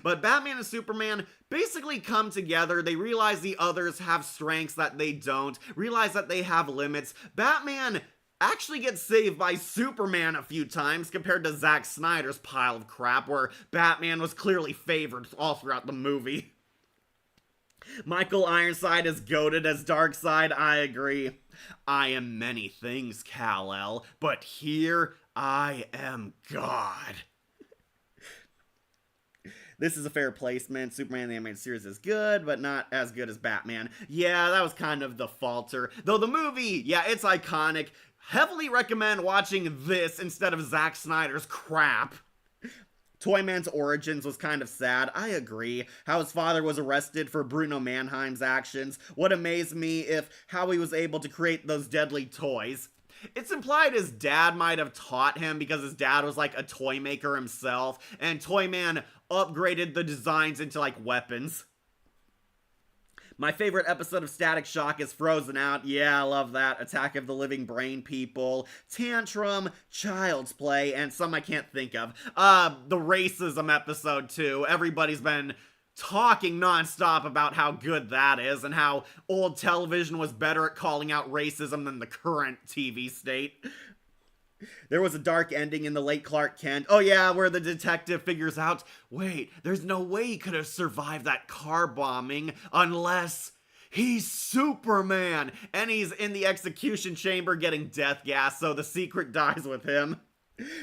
But Batman and Superman basically come together. They realize the others have strengths that they don't, realize that they have limits. Batman actually gets saved by Superman a few times compared to Zack Snyder's pile of crap where Batman was clearly favored all throughout the movie. Michael Ironside is goated as Darkseid, I agree. I am many things, Kal-El, but here I am God. This is a fair placement. Superman the Animated Series is good, but not as good as Batman. Yeah, that was kind of the falter. Though the movie, yeah, it's iconic. Heavily recommend watching this instead of Zack Snyder's crap. Toyman's origins was kind of sad, I agree. How his father was arrested for Bruno Mannheim's actions. What amazed me if how he was able to create those deadly toys. It's implied his dad might have taught him because his dad was like a toy maker himself, and Toyman upgraded the designs into like weapons. My favorite episode of Static Shock is Frozen Out. Yeah, I love that. Attack of the Living Brain People, Tantrum, Child's Play, and some I can't think of. The racism episode too. Everybody's been talking nonstop about how good that is and how old television was better at calling out racism than the current TV state. There was a dark ending in the late Clark Kent. Oh yeah, where the detective figures out, wait, there's no way he could have survived that car bombing unless he's Superman. And he's in the execution chamber getting death gas, so the secret dies with him.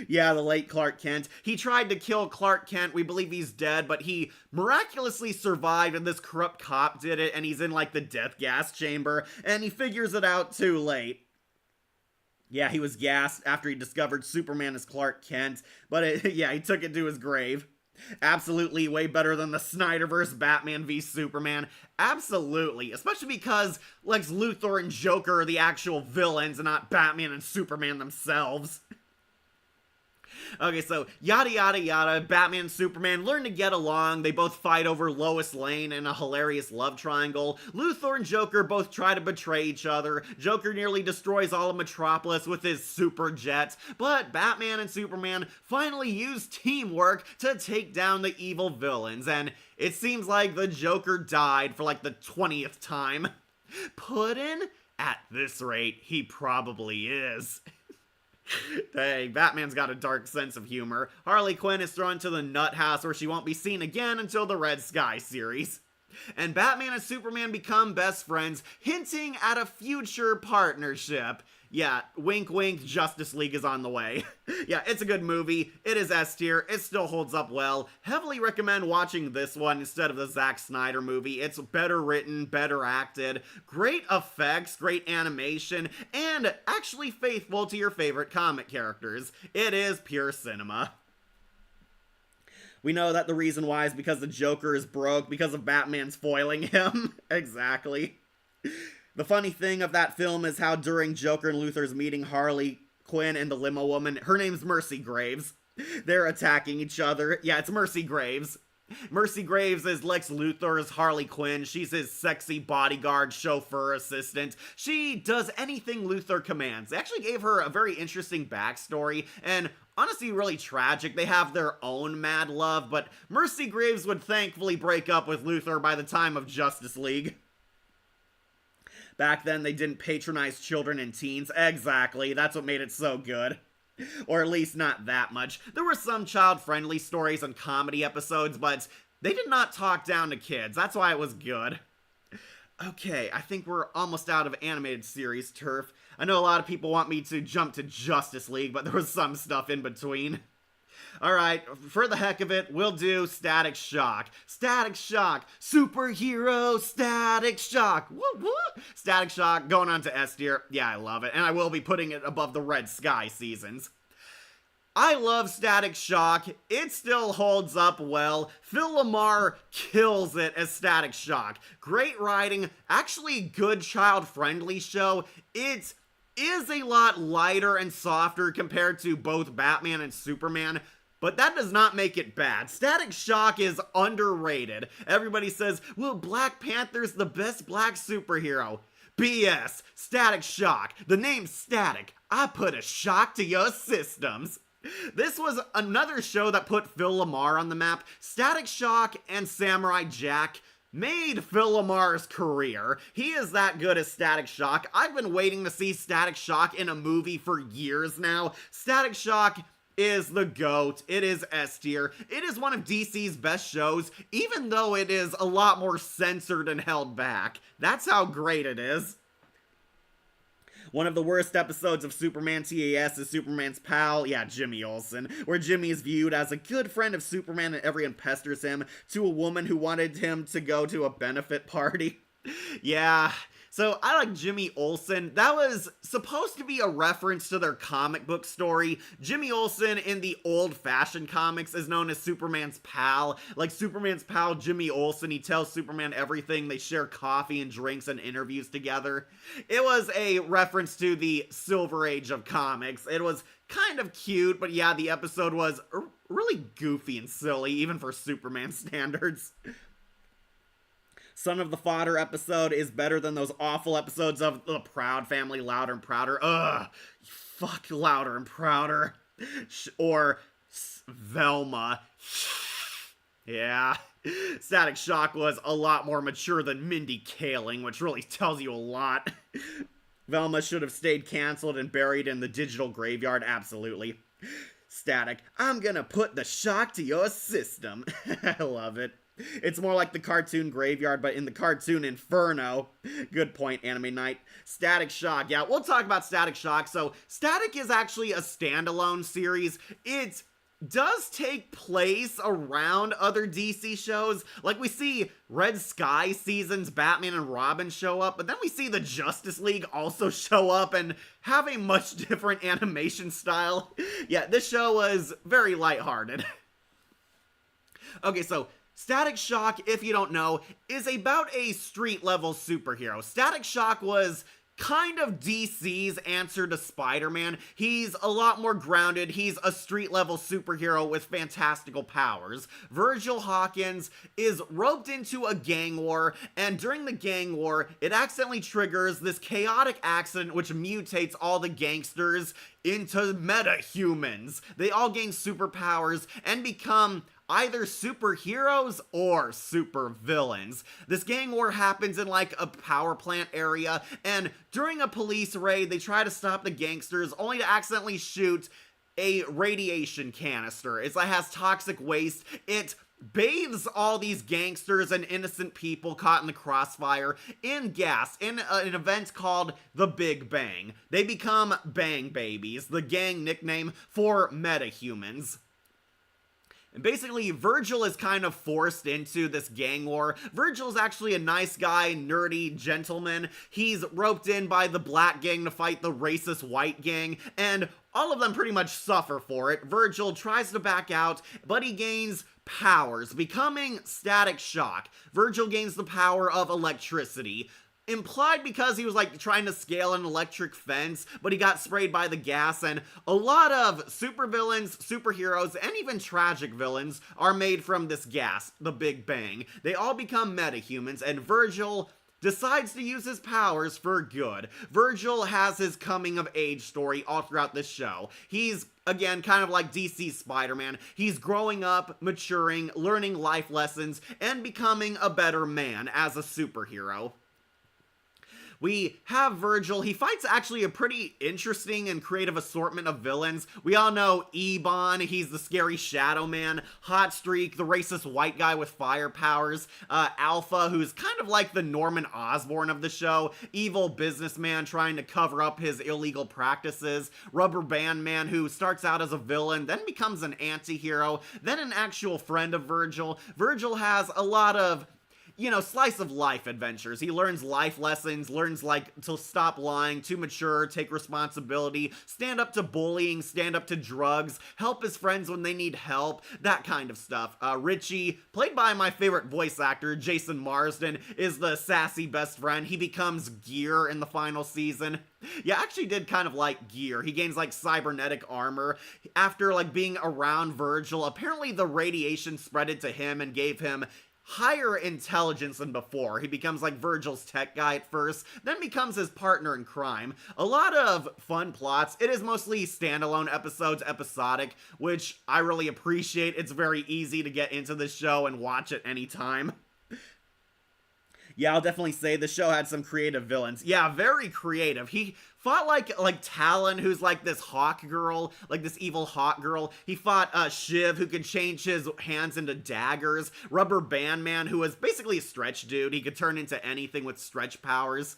Yeah, the late Clark Kent. He tried to kill Clark Kent. We believe he's dead, but he miraculously survived, and this corrupt cop did it, and he's in like the death gas chamber, and he figures it out too late. Yeah, he was gassed after he discovered Superman as Clark Kent, but yeah, he took it to his grave. Absolutely way better than the Snyderverse Batman v Superman. Absolutely, especially because Lex Luthor and Joker are the actual villains and not Batman and Superman themselves. Okay, so yada yada yada, Batman and Superman learn to get along, they both fight over Lois Lane in a hilarious love triangle, Luthor and Joker both try to betray each other, Joker nearly destroys all of Metropolis with his super jet, but Batman and Superman finally use teamwork to take down the evil villains, and it seems like the Joker died for like the 20th time. Puddin'? At this rate, he probably is. Dang, Batman's got a dark sense of humor. Harley Quinn is thrown to the nut house where she won't be seen again until the Red Sky series. And Batman and Superman become best friends, hinting at a future partnership. Yeah, wink wink, Justice League is on the way. Yeah, it's a good movie. It is S tier. It still holds up well. Heavily recommend watching this one instead of the Zack Snyder movie. It's better written, better acted, great effects, great animation, and actually faithful to your favorite comic characters. It is pure cinema. We know that the reason why is because the Joker is broke because of Batman's foiling him. Exactly. The funny thing of that film is how during Joker and Luthor's meeting, Harley Quinn and the limo woman, her name's Mercy Graves, they're attacking each other. Yeah, it's Mercy Graves. Mercy Graves is Lex Luthor's Harley Quinn. She's his sexy bodyguard, chauffeur, assistant. She does anything Luthor commands. They actually gave her a very interesting backstory, and honestly really tragic. They have their own mad love, but Mercy Graves would thankfully break up with Luthor by the time of Justice League. Back then, they didn't patronize children and teens. Exactly, that's what made it so good. Or at least not that much. There were some child-friendly stories and comedy episodes, but they did not talk down to kids. That's why it was good. Okay, I think we're almost out of animated series turf. I know a lot of people want me to jump to Justice League, but there was some stuff in between. Alright, for the heck of it, we'll do Static Shock. Static Shock, superhero Static Shock. Woo woo! Static Shock, going on to S tier. Yeah, I love it, and I will be putting it above the Red Sky seasons. I love Static Shock. It still holds up well. Phil LaMarr kills it as Static Shock. Great writing, actually good child-friendly show. It is a lot lighter and softer compared to both Batman and Superman, but that does not make it bad. Static Shock is underrated. Everybody says, well, Black Panther's the best black superhero. BS. Static Shock. The name's Static. I put a shock to your systems. This was another show that put Phil LaMarr on the map. Static Shock and Samurai Jack made Phil LaMarr's career. He is that good as Static Shock. I've been waiting to see Static Shock in a movie for years now. Static Shock is the GOAT. It is S tier. It is one of DC's best shows, even though it is a lot more censored and held back. That's how great it is. One of the worst episodes of Superman TAS is Superman's pal, yeah, Jimmy Olsen, where Jimmy is viewed as a good friend of Superman and everyone pesters him to a woman who wanted him to go to a benefit party. Yeah, so I like Jimmy Olsen. That was supposed to be a reference to their comic book story. Jimmy Olsen in the old-fashioned comics is known as Superman's pal. Like Superman's pal, Jimmy Olsen, he tells Superman everything. They share coffee and drinks and interviews together. It was a reference to the Silver Age of comics. It was kind of cute, but yeah, the episode was really goofy and silly, even for Superman standards. Son of the Fodder episode is better than those awful episodes of The Proud Family, Louder and Prouder. Ugh, fuck Louder and Prouder. Or Velma. Yeah. Static Shock was a lot more mature than Mindy Kaling, which really tells you a lot. Velma should have stayed canceled and buried in the digital graveyard, absolutely. Static, I'm gonna put the shock to your system. I love it. It's more like the cartoon graveyard, but in the cartoon Inferno. Good point, Anime Night. Static Shock. Yeah, we'll talk about Static Shock. So, Static is actually a standalone series. It does take place around other DC shows. Like, we see Red Sky seasons, Batman and Robin show up, but then we see the Justice League also show up and have a much different animation style. Yeah, this show was very lighthearted. Okay, so Static Shock, if you don't know, is about a street-level superhero. Static Shock was kind of DC's answer to Spider-Man. He's a lot more grounded. He's a street-level superhero with fantastical powers. Virgil Hawkins is roped into a gang war, and during the gang war, it accidentally triggers this chaotic accident which mutates all the gangsters into meta-humans. They all gain superpowers and become either superheroes or supervillains. This gang war happens in like a power plant area, and during a police raid, they try to stop the gangsters only to accidentally shoot a radiation canister. It has toxic waste. It bathes all these gangsters and innocent people caught in the crossfire in gas in an event called the Big Bang. They become Bang Babies, the gang nickname for metahumans. And basically, Virgil is kind of forced into this gang war. Virgil's actually a nice guy, nerdy gentleman. He's roped in by the black gang to fight the racist white gang, and all of them pretty much suffer for it. Virgil tries to back out, but he gains powers, becoming Static Shock. Virgil gains the power of electricity. Implied because he was like trying to scale an electric fence, but he got sprayed by the gas, and a lot of supervillains, superheroes, and even tragic villains are made from this gas, the Big Bang. They all become metahumans, and Virgil decides to use his powers for good. Virgil has his coming of age story all throughout this show. He's, again, kind of like DC's Spider-Man. He's growing up, maturing, learning life lessons, and becoming a better man as a superhero. We have Virgil. He fights actually a pretty interesting and creative assortment of villains. We all know Ebon, he's the scary Shadow Man. Hot Streak, the racist white guy with fire powers. Alpha, who's kind of like the Norman Osborn of the show. Evil businessman trying to cover up his illegal practices. Rubber Band Man, who starts out as a villain, then becomes an anti-hero, then an actual friend of Virgil. Virgil has a lot of slice of life adventures. He learns life lessons, learns like to stop lying, to mature, take responsibility, stand up to bullying, stand up to drugs, help his friends when they need help, that kind of stuff. Richie, played by my favorite voice actor, Jason Marsden, is the sassy best friend. He becomes Gear in the final season. Yeah, I actually did kind of like Gear. He gains like cybernetic armor. After like being around Virgil, apparently the radiation spreaded to him and gave him higher intelligence than before. He becomes like Virgil's tech guy at first, then becomes his partner in crime. A lot of fun plots. It is mostly standalone episodes, episodic, which I really appreciate. It's very easy to get into the show and watch it anytime. Yeah, I'll definitely say the show had some creative villains. Yeah, very creative. He fought like Talon, who's like this hawk girl, like this evil hawk girl. He fought Shiv, who could change his hands into daggers. Rubber Band Man, who was basically a stretch dude. He could turn into anything with stretch powers.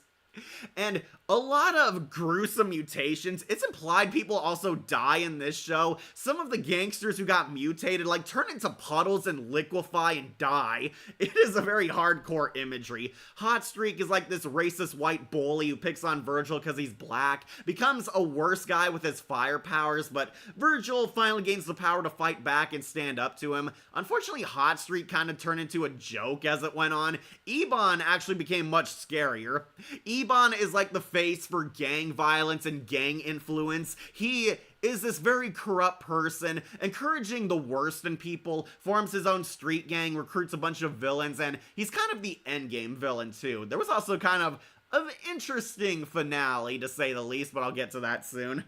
And a lot of gruesome mutations. It's implied people also die in this show. Some of the gangsters who got mutated like turn into puddles and liquefy and die. It is a very hardcore imagery. Hot Streak is like this racist white bully who picks on Virgil because he's black, becomes a worse guy with his fire powers, but Virgil finally gains the power to fight back and stand up to him. Unfortunately, Hot Streak kind of turned into a joke as it went on. Ebon actually became much scarier. Ebon is like the face for gang violence and gang influence. He is this very corrupt person, encouraging the worst in people, forms his own street gang, recruits a bunch of villains, and he's kind of the endgame villain too. There was also kind of an interesting finale, to say the least, but I'll get to that soon.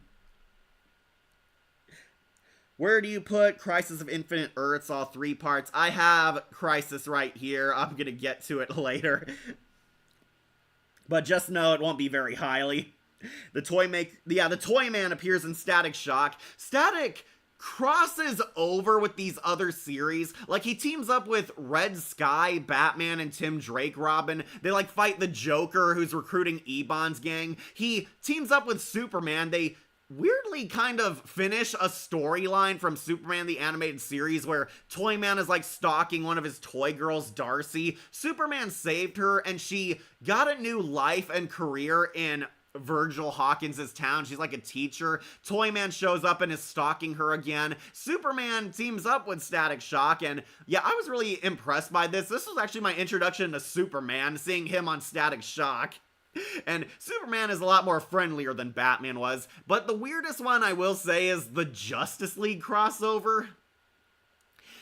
Where do you put Crisis of Infinite Earths, all 3 parts? I have Crisis right here. I'm gonna get to it later. But just know it won't be very highly. The Toy Man appears in Static Shock. Static crosses over with these other series. Like, he teams up with Red Sky, Batman, and Tim Drake Robin. They, like, fight the Joker, who's recruiting Ebon's gang. He teams up with Superman. They weirdly kind of finish a storyline from Superman the Animated Series where Toyman is like stalking one of his toy girls, Darcy. Superman saved her and she got a new life and career in Virgil Hawkins' town. She's like a teacher. Toyman shows up and is stalking her again. Superman teams up with Static Shock, and yeah, I was really impressed by this. This was actually my introduction to Superman, seeing him on Static Shock. And Superman is a lot more friendlier than Batman was. But the weirdest one I will say is the Justice League crossover.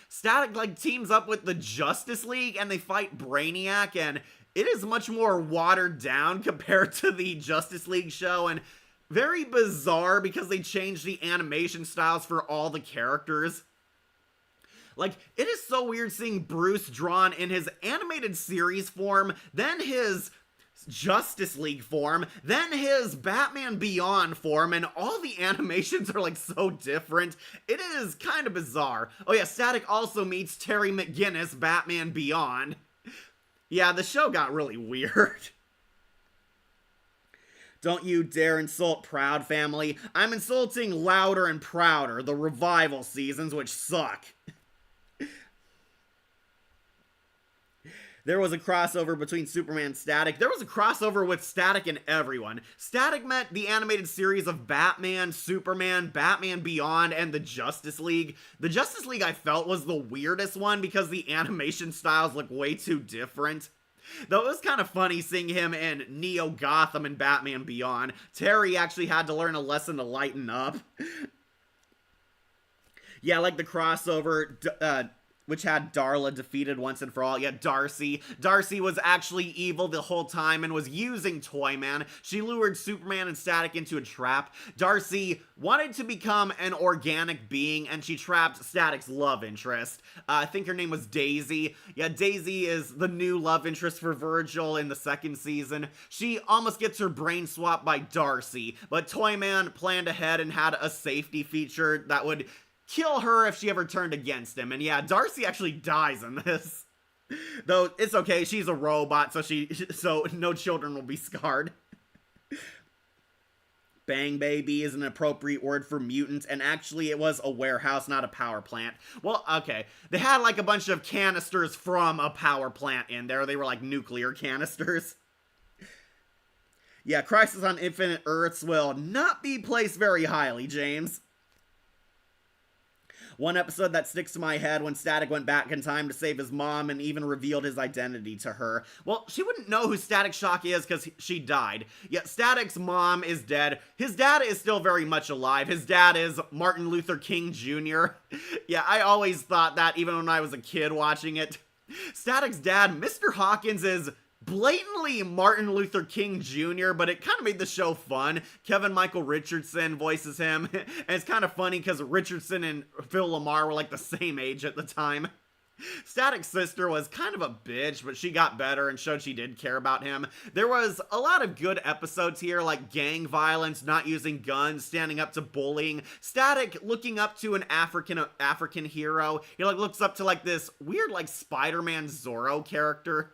Static like teams up with the Justice League and they fight Brainiac, and it is much more watered down compared to the Justice League show, and very bizarre because they changed the animation styles for all the characters. Like, it is so weird seeing Bruce drawn in his animated series form, then his Justice League form, then his Batman Beyond form, and all the animations are like so different. It is kind of bizarre. Oh yeah, Static also meets Terry McGinnis, Batman Beyond. Yeah, the show got really weird. Don't you dare insult Proud Family. I'm insulting Louder and Prouder, the revival seasons, which suck. There was a crossover between Superman and Static. There was a crossover with Static and everyone. Static met the animated series of Batman, Superman, Batman Beyond, and the Justice League. The Justice League I felt was the weirdest one because the animation styles look way too different. Though it was kind of funny seeing him in Neo Gotham and Batman Beyond. Terry actually had to learn a lesson to lighten up. Yeah, like the crossover, which had Darla defeated once and for all. Yeah, Darcy. Darcy was actually evil the whole time and was using Toyman. She lured Superman and Static into a trap. Darcy wanted to become an organic being, and she trapped Static's love interest. I think her name was Daisy. Yeah, Daisy is the new love interest for Virgil in the second season. She almost gets her brain swapped by Darcy, but Toyman planned ahead and had a safety feature that would kill her if she ever turned against him. And yeah, Darcy actually dies in this. Though, it's okay, she's a robot, so no children will be scarred. Bang baby is an appropriate word for mutant, and actually it was a warehouse, not a power plant. Well, okay, they had like a bunch of canisters from a power plant in there. They were like nuclear canisters. Yeah, Crisis on Infinite Earths will not be placed very highly, James. One episode that sticks to my head when Static went back in time to save his mom and even revealed his identity to her. Well, she wouldn't know who Static Shock is because she died. Yet Static's mom is dead. His dad is still very much alive. His dad is Martin Luther King Jr. Yeah, I always thought that even when I was a kid watching it. Static's dad, Mr. Hawkins, is blatantly Martin Luther King Jr., but it kind of made the show fun. Kevin Michael Richardson voices him, and it's kind of funny because Richardson and Phil Lamar were like the same age at the time. Static's sister was kind of a bitch, but she got better and showed she did care about him. There was a lot of good episodes here, like gang violence, not using guns, standing up to bullying, Static looking up to an African hero. He like looks up to like this weird like Spider-Man Zorro character.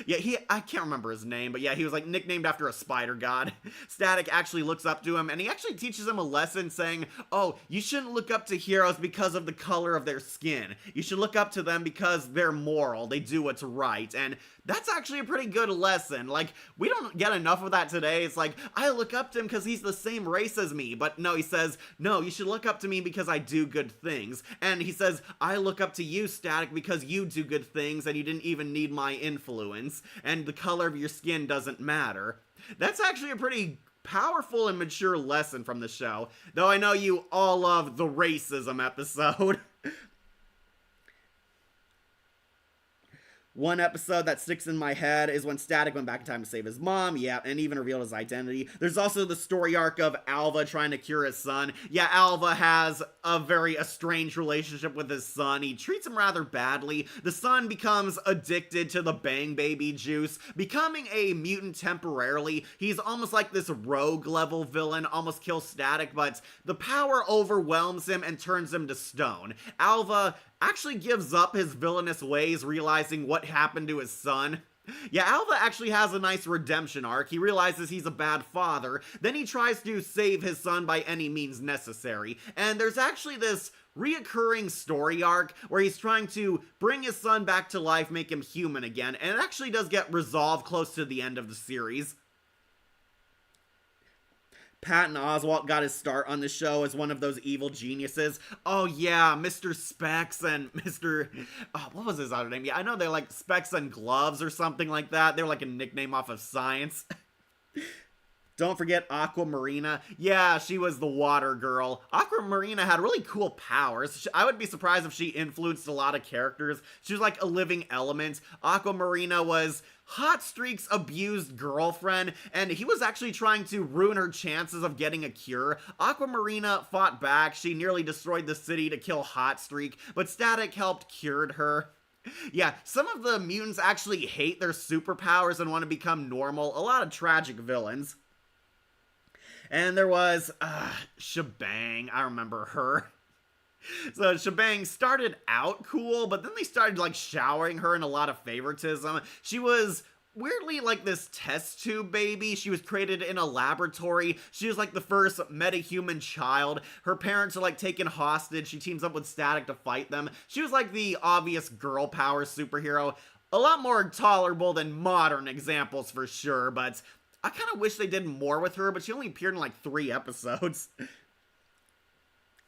Yeah, I can't remember his name, but yeah, he was like nicknamed after a spider god. Static actually looks up to him, and he actually teaches him a lesson saying, oh, you shouldn't look up to heroes because of the color of their skin. You should look up to them because they're moral, they do what's right, and that's actually a pretty good lesson. Like, we don't get enough of that today. It's like, I look up to him because he's the same race as me, but no, he says, no, you should look up to me because I do good things. And he says, I look up to you, Static, because you do good things and you didn't even need my influence, and the color of your skin doesn't matter. That's actually a pretty powerful and mature lesson from the show, though I know you all love the racism episode. One episode that sticks in my head is when Static went back in time to save his mom, yeah, and even revealed his identity. There's also the story arc of Alva trying to cure his son. Yeah, Alva has a very estranged relationship with his son. He treats him rather badly. The son becomes addicted to the Bang Baby juice, becoming a mutant temporarily. He's almost like this rogue level villain, almost kills Static, but the power overwhelms him and turns him to stone. Alva actually gives up his villainous ways, realizing what happened to his son. Yeah, Alva actually has a nice redemption arc. He realizes he's a bad father, then he tries to save his son by any means necessary. And there's actually this reoccurring story arc where he's trying to bring his son back to life, make him human again, and it actually does get resolved close to the end of the series. Patton Oswalt got his start on the show as one of those evil geniuses. Oh yeah, Mr. Specs and Mr. What was his other name? Yeah, I know they're like Specs and Gloves or something like that. They're like a nickname off of Science. Don't forget Aquamarina. Yeah, she was the water girl. Aquamarina had really cool powers. I would be surprised if she influenced a lot of characters. She was like a living element. Aquamarina was Hot Streak's abused girlfriend, and he was actually trying to ruin her chances of getting a cure. Aquamarina fought back. She nearly destroyed the city to kill Hot Streak, but Static helped cured her. Yeah, some of the mutants actually hate their superpowers and want to become normal. A lot of tragic villains. And there was, Shebang. I remember her. So Shebang started out cool, but then they started, like, showering her in a lot of favoritism. She was weirdly like this test tube baby. She was created in a laboratory. She was like the first metahuman child. Her parents are like taken hostage. She teams up with Static to fight them. She was like the obvious girl power superhero. A lot more tolerable than modern examples for sure, but I kind of wish they did more with her, but she only appeared in like 3 episodes.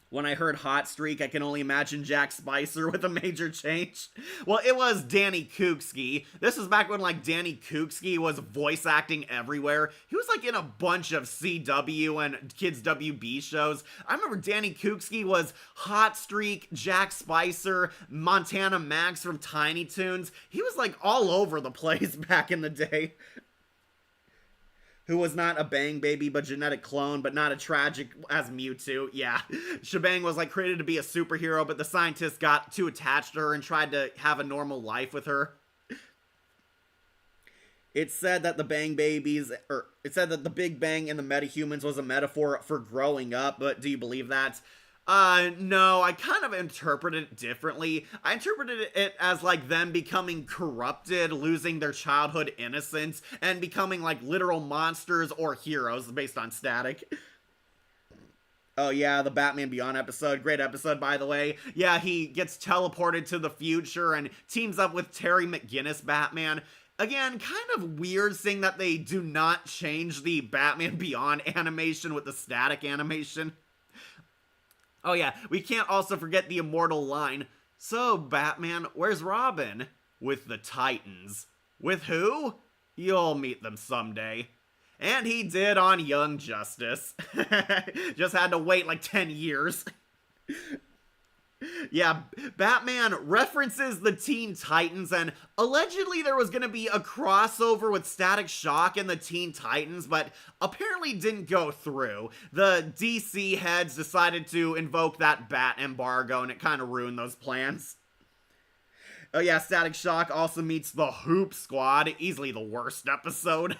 When I heard Hot Streak, I can only imagine Jack Spicer with a major change. Well, it was Danny Kuchsky. This was back when, like, Danny Kuchsky was voice acting everywhere. He was, like, in a bunch of CW and Kids WB shows. I remember Danny Kuchsky was Hot Streak, Jack Spicer, Montana Max from Tiny Toons. He was, like, all over the place back in the day. Who was not a Bang baby, but genetic clone, but not a tragic as Mewtwo. Yeah, Shebang was like created to be a superhero, but the scientists got too attached to her and tried to have a normal life with her. It said that the Bang babies, or it said that the Big Bang in the metahumans was a metaphor for growing up, but do you believe that? No, I kind of interpreted it differently. I interpreted it as, like, them becoming corrupted, losing their childhood innocence, and becoming, like, literal monsters or heroes based on Static. Oh yeah, the Batman Beyond episode. Great episode, by the way. Yeah, he gets teleported to the future and teams up with Terry McGinnis Batman. Again, kind of weird seeing that they do not change the Batman Beyond animation with the Static animation. Oh yeah, we can't also forget the immortal line, "So, Batman, where's Robin?" "With the Titans." "With who?" "You'll meet them someday." And he did on Young Justice. Just had to wait like 10 years. Yeah, Batman references the Teen Titans, and allegedly there was going to be a crossover with Static Shock and the Teen Titans, but apparently didn't go through. The DC heads decided to invoke that Bat embargo, and it kind of ruined those plans. Oh yeah, Static Shock also meets the Hoop Squad, easily the worst episode.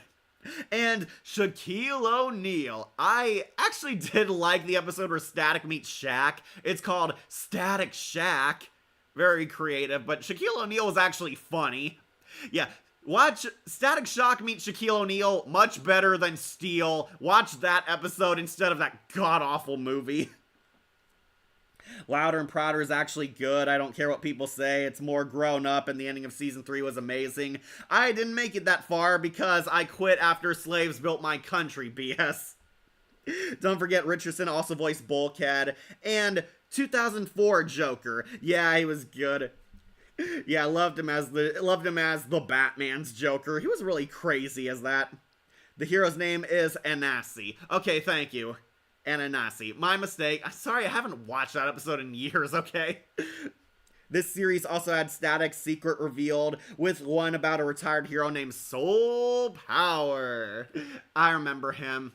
And Shaquille O'Neal. I actually did like the episode where Static meets Shaq. It's called Static Shaq. Very creative, but Shaquille O'Neal was actually funny. Yeah, watch Static Shock meet Shaquille O'Neal, much better than Steel. Watch that episode instead of that god-awful movie. Louder and Prouder is actually good. I don't care what people say. It's more grown up, and the ending of season 3 was amazing. I didn't make it that far because I quit after Slaves Built My Country, BS. Don't forget Richardson also voiced Bulkhead, and 2004 Joker. Yeah, he was good. Yeah, I loved him as the Batman's Joker. He was really crazy as that. The hero's name is Anansi. Okay, thank you. Anansi. My mistake. I'm sorry, I haven't watched that episode in years, okay? This series also had Static's secret revealed, with one about a retired hero named Soul Power. I remember him.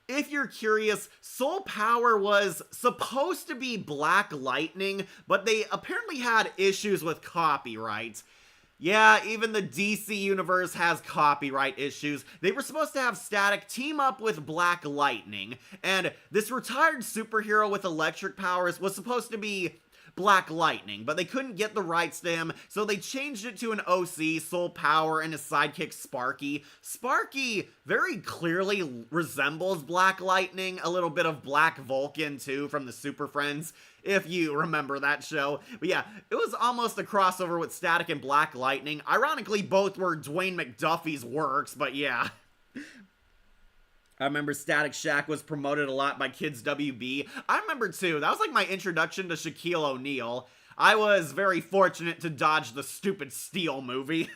If you're curious, Soul Power was supposed to be Black Lightning, but they apparently had issues with copyright. Yeah, even the DC universe has copyright issues. They were supposed to have Static team up with Black Lightning, and this retired superhero with electric powers was supposed to be Black Lightning, but they couldn't get the rights to him, so they changed it to an OC, Soul Power, and his sidekick Sparky. Sparky very clearly resembles Black Lightning, a little bit of Black Vulcan too from the Super Friends, if you remember that show. But yeah, it was almost a crossover with Static and Black Lightning. Ironically, both were Dwayne McDuffie's works, but yeah. I remember Static Shack was promoted a lot by Kids WB. I remember too, that was like my introduction to Shaquille O'Neal. I was very fortunate to dodge the stupid Steel movie.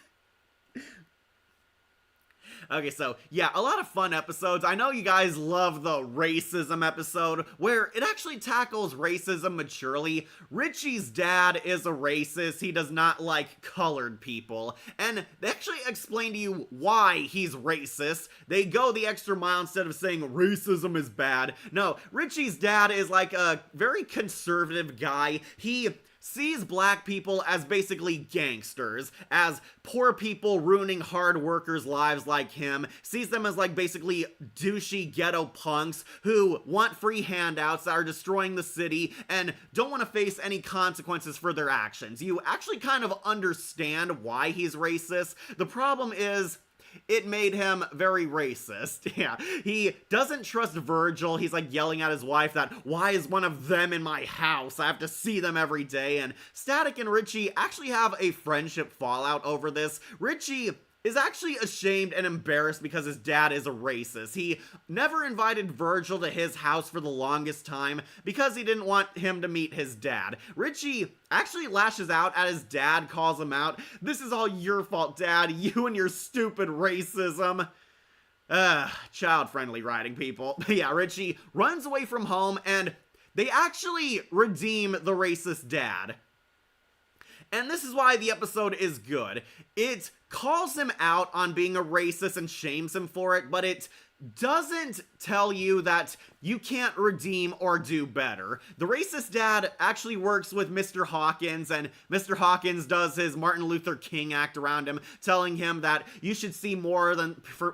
Okay, so yeah, a lot of fun episodes. I know you guys love the racism episode, where it actually tackles racism maturely. Richie's dad is a racist. He does not like colored people. And they actually explain to you why he's racist. They go the extra mile instead of saying racism is bad. No, Richie's dad is like a very conservative guy. He sees black people as basically gangsters, as poor people ruining hard workers' lives like him, sees them as like basically douchey ghetto punks who want free handouts that are destroying the city and don't want to face any consequences for their actions. You actually kind of understand why he's racist. The problem is, it made him very racist. Yeah, he doesn't trust Virgil. He's like yelling at his wife that, why is one of them in my house? I have to see them every day. And Static and Richie actually have a friendship fallout over this. Richie is actually ashamed and embarrassed because his dad is a racist. He never invited Virgil to his house for the longest time because he didn't want him to meet his dad. Richie actually lashes out at his dad, calls him out. This is all your fault, Dad. You and your stupid racism. Child-friendly writing, people. But yeah, Richie runs away from home and they actually redeem the racist dad. And this is why the episode is good. It calls him out on being a racist and shames him for it, but it doesn't tell you that you can't redeem or do better. The racist dad actually works with Mr. Hawkins, and Mr. Hawkins does his Martin Luther King act around him, telling him that you should see more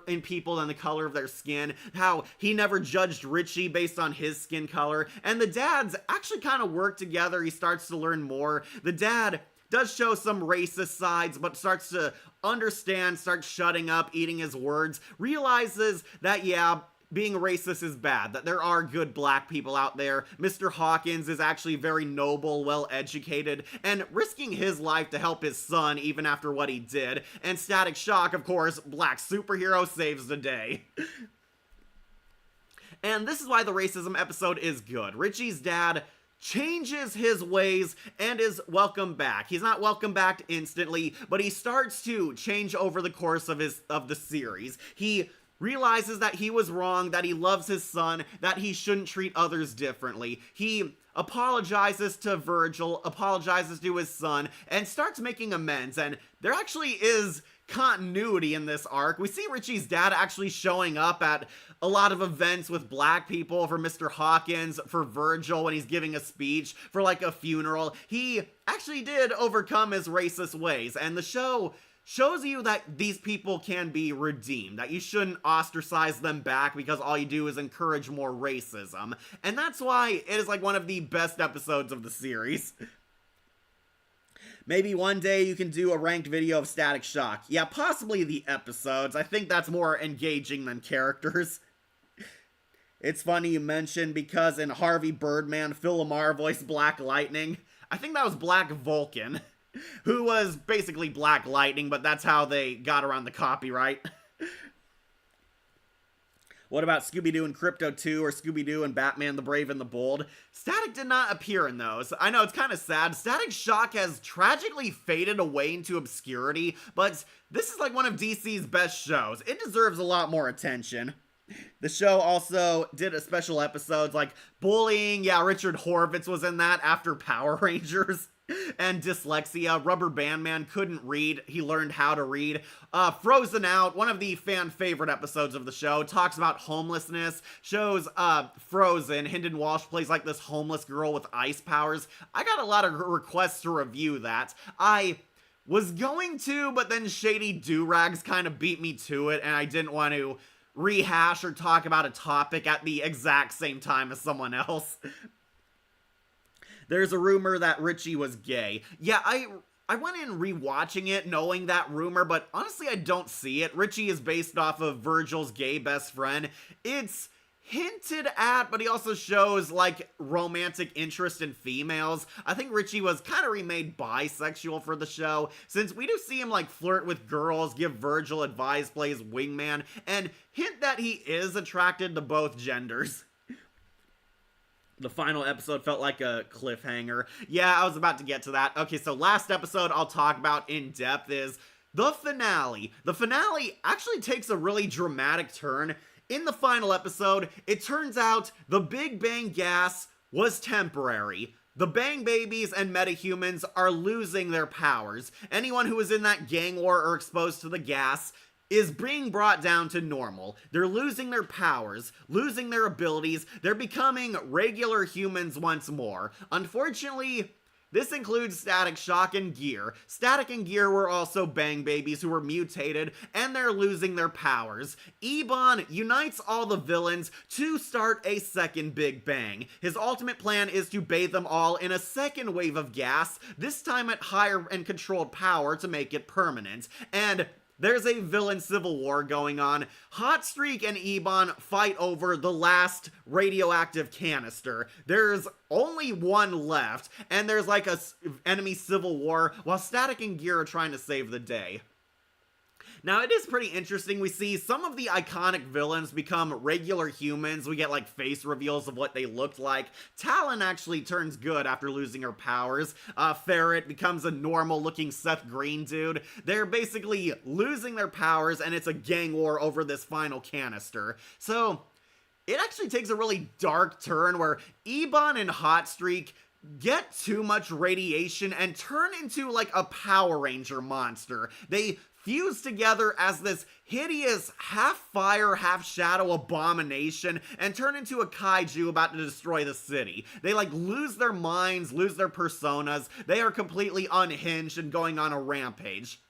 in people than the color of their skin, how he never judged Richie based on his skin color, and the dads actually kind of work together. He starts to learn more. The dad does show some racist sides, but starts to understand, starts shutting up, eating his words, realizes that, yeah, being racist is bad, that there are good black people out there. Mr. Hawkins is actually very noble, well-educated, and risking his life to help his son even after what he did. And Static Shock, of course, black superhero, saves the day. And this is why the racism episode is good. Richie's dad changes his ways and is welcome back. He's not welcome back instantly, but he starts to change over the course of the series. He realizes that he was wrong, that he loves his son, that he shouldn't treat others differently. He apologizes to Virgil, apologizes to his son, and starts making amends. And there actually is continuity in this arc. We see Richie's dad actually showing up at a lot of events with black people, for Mr. Hawkins, for Virgil when he's giving a speech, for like a funeral. He actually did overcome his racist ways, and the show shows you that these people can be redeemed, that you shouldn't ostracize them back because all you do is encourage more racism. And that's why it is like one of the best episodes of the series. Maybe one day you can do a ranked video of Static Shock. Yeah, possibly the episodes. I think that's more engaging than characters. It's funny you mentioned because in Harvey Birdman, Phil Lamar voiced Black Lightning. I think that was Black Vulcan, who was basically Black Lightning, but that's how they got around the copyright. What about Scooby-Doo and Crypto 2 or Scooby-Doo and Batman the Brave and the Bold? Static did not appear in those. I know, it's kind of sad. Static Shock has tragically faded away into obscurity, but this is like one of DC's best shows. It deserves a lot more attention. The show also did a special episodes like bullying. Yeah, Richard Horvitz was in that after Power Rangers. And dyslexia. Rubber Band Man couldn't read. He learned how to read. Frozen Out, one of the fan favorite episodes of the show, talks about homelessness. Shows Frozen. Hynden Walsh plays like this homeless girl with ice powers. I got a lot of requests to review that. I was going to, but then Shady Do-Rags kind of beat me to it, and I didn't want to rehash or talk about a topic at the exact same time as someone else. There's a rumor that Richie was gay. Yeah, I went in rewatching it knowing that rumor, but honestly I don't see it. Richie is based off of Virgil's gay best friend. It's hinted at, but he also shows like romantic interest in females. I think Richie was kind of remade bisexual for the show, since we do see him like flirt with girls, give Virgil advice, plays wingman, and hint that he is attracted to both genders. The final episode felt like a cliffhanger. Yeah, I was about to get to that. Okay, so last episode I'll talk about in depth is The finale. The finale actually takes a really dramatic turn. In the final episode, it turns out the Big Bang gas was temporary. The Bang Babies and metahumans are losing their powers. Anyone who was in that gang war or exposed to the gas is being brought down to normal. They're losing their powers, losing their abilities. They're becoming regular humans once more. Unfortunately, this includes Static Shock and Gear. Static and Gear were also Bang Babies who were mutated, and they're losing their powers. Ebon unites all the villains to start a second Big Bang. His ultimate plan is to bathe them all in a second wave of gas, this time at higher and controlled power to make it permanent. And there's a villain civil war going on. Hotstreak and Ebon fight over the last radioactive canister. There's only one left, and there's like a enemy civil war while Static and Gear are trying to save the day. Now, it is pretty interesting. We see some of the iconic villains become regular humans. We get, like, face reveals of what they looked like. Talon actually turns good after losing her powers. Ferret becomes a normal-looking Seth Green dude. They're basically losing their powers, and it's a gang war over this final canister. So, it actually takes a really dark turn where Ebon and Hotstreak get too much radiation and turn into, like, a Power Ranger monster. They fuse together as this hideous half-fire, half-shadow abomination and turn into a kaiju about to destroy the city. They, like, lose their minds, lose their personas. They are completely unhinged and going on a rampage.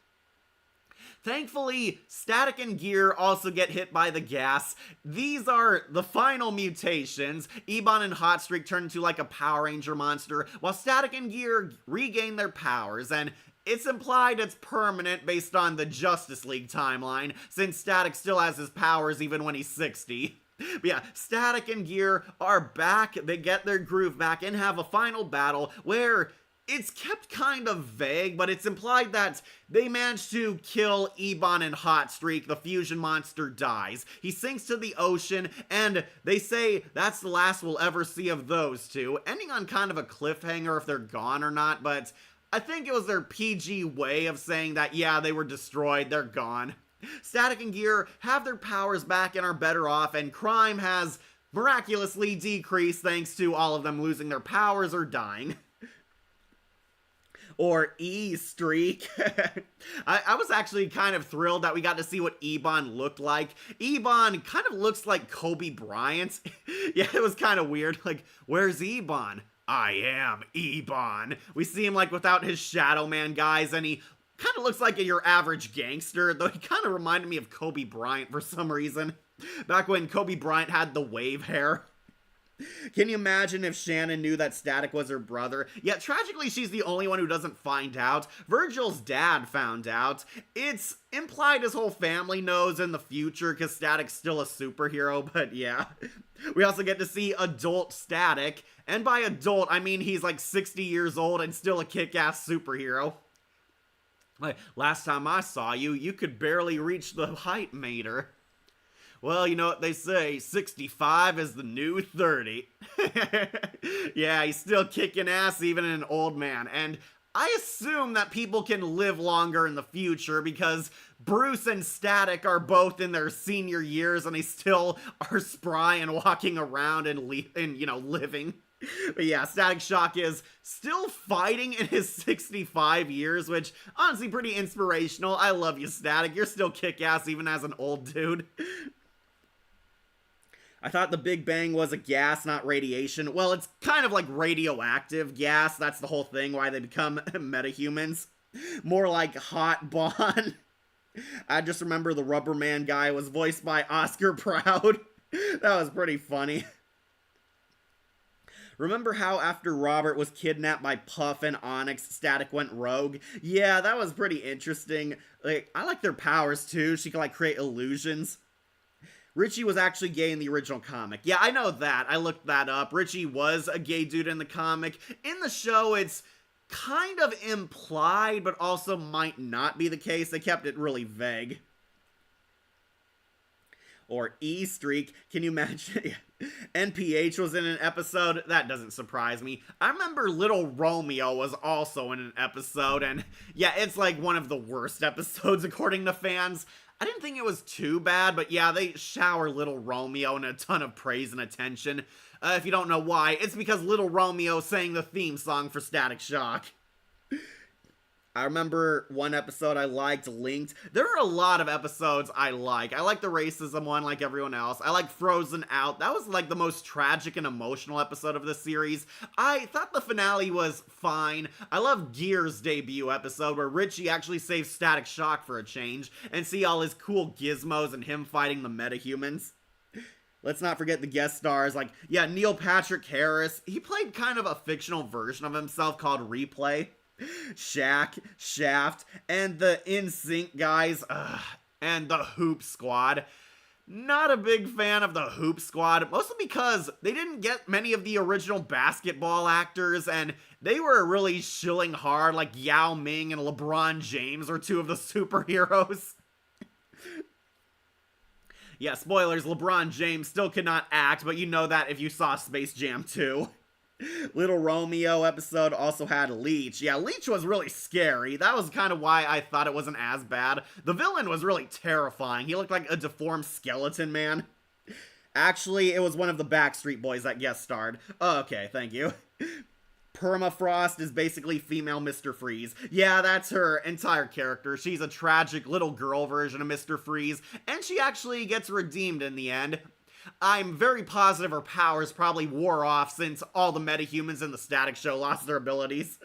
Thankfully, Static and Gear also get hit by the gas. These are the final mutations. Ebon and Hotstreak turn into like a Power Ranger monster, while Static and Gear regain their powers, and it's implied it's permanent based on the Justice League timeline, since Static still has his powers even when he's 60. But yeah, Static and Gear are back, they get their groove back, and have a final battle where it's kept kind of vague, but it's implied that they managed to kill Ebon and Hotstreak. The fusion monster dies. He sinks to the ocean, and they say that's the last we'll ever see of those two, ending on kind of a cliffhanger if they're gone or not, but I think it was their PG way of saying that, yeah, they were destroyed, they're gone. Static and Gear have their powers back and are better off, and crime has miraculously decreased thanks to all of them losing their powers or dying. Or E-Streak. I was actually kind of thrilled that we got to see what Ebon looked like. Ebon kind of looks like Kobe Bryant. Yeah, it was kind of weird. Like, where's Ebon? I am Ebon. We see him like without his Shadow Man guys, and he kind of looks like your average gangster, though he kind of reminded me of Kobe Bryant for some reason. Back when Kobe Bryant had the wave hair. Can you imagine if Shannon knew that Static was her brother? Yet tragically, she's the only one who doesn't find out. Virgil's dad found out. It's implied his whole family knows in the future because Static's still a superhero, but yeah. We also get to see adult Static, and by adult, I mean he's like 60 years old and still a kick-ass superhero. Like, last time I saw you, you could barely reach the height meter. Well, you know what they say, 65 is the new 30. Yeah, he's still kicking ass even an old man, and I assume that people can live longer in the future because Bruce and Static are both in their senior years and they still are spry and walking around and living. But yeah, Static Shock is still fighting in his 65 years, which honestly pretty inspirational. I love you, Static. You're still kick-ass even as an old dude. I thought the Big Bang was a gas, not radiation. Well, it's kind of like radioactive gas. That's the whole thing, why they become metahumans. More like Hot Bond. I just remember the Rubber Man guy was voiced by Oscar Proud. That was pretty funny. Remember how after Robert was kidnapped by Puff and Onyx, Static went rogue? Yeah, that was pretty interesting. Like, I like their powers too. She can like create illusions. Richie was actually gay in the original comic. Yeah, I know that. I looked that up. Richie was a gay dude in the comic. In the show, it's kind of implied, but also might not be the case. They kept it really vague. or E Streak. Can you imagine? NPH was in an episode. That doesn't surprise me. I remember Little Romeo was also in an episode, and yeah, it's like one of the worst episodes according to fans. I didn't think it was too bad, but yeah, they shower Little Romeo in a ton of praise and attention. If you don't know why, it's because Little Romeo sang the theme song for Static Shock. I remember one episode I liked, Linked. There are a lot of episodes I like. I like the racism one like everyone else. I like Frozen Out. That was like the most tragic and emotional episode of the series. I thought the finale was fine. I love Gear's debut episode where Richie actually saves Static Shock for a change and see all his cool gizmos and him fighting the metahumans. Let's not forget the guest stars, like, yeah, Neil Patrick Harris. He played kind of a fictional version of himself called Replay. Shaq, Shaft, and the NSYNC guys, and the Hoop Squad. Not a big fan of the Hoop Squad, mostly because they didn't get many of the original basketball actors, and they were really shilling hard, like Yao Ming and LeBron James are two of the superheroes. Yeah, spoilers, LeBron James still cannot act, but you know that if you saw Space Jam 2. Little Romeo episode also had Leech. Yeah, Leech was really scary. That was kind of why I thought it wasn't as bad. The villain was really terrifying. He looked like a deformed skeleton man. Actually, it was one of the Backstreet Boys that guest starred. Oh, okay, thank you. Permafrost is basically female Mr. Freeze. Yeah, that's her entire character. She's a tragic little girl version of Mr. Freeze, and she actually gets redeemed in the end. I'm very positive her powers probably wore off since all the metahumans in the Static Show lost their abilities.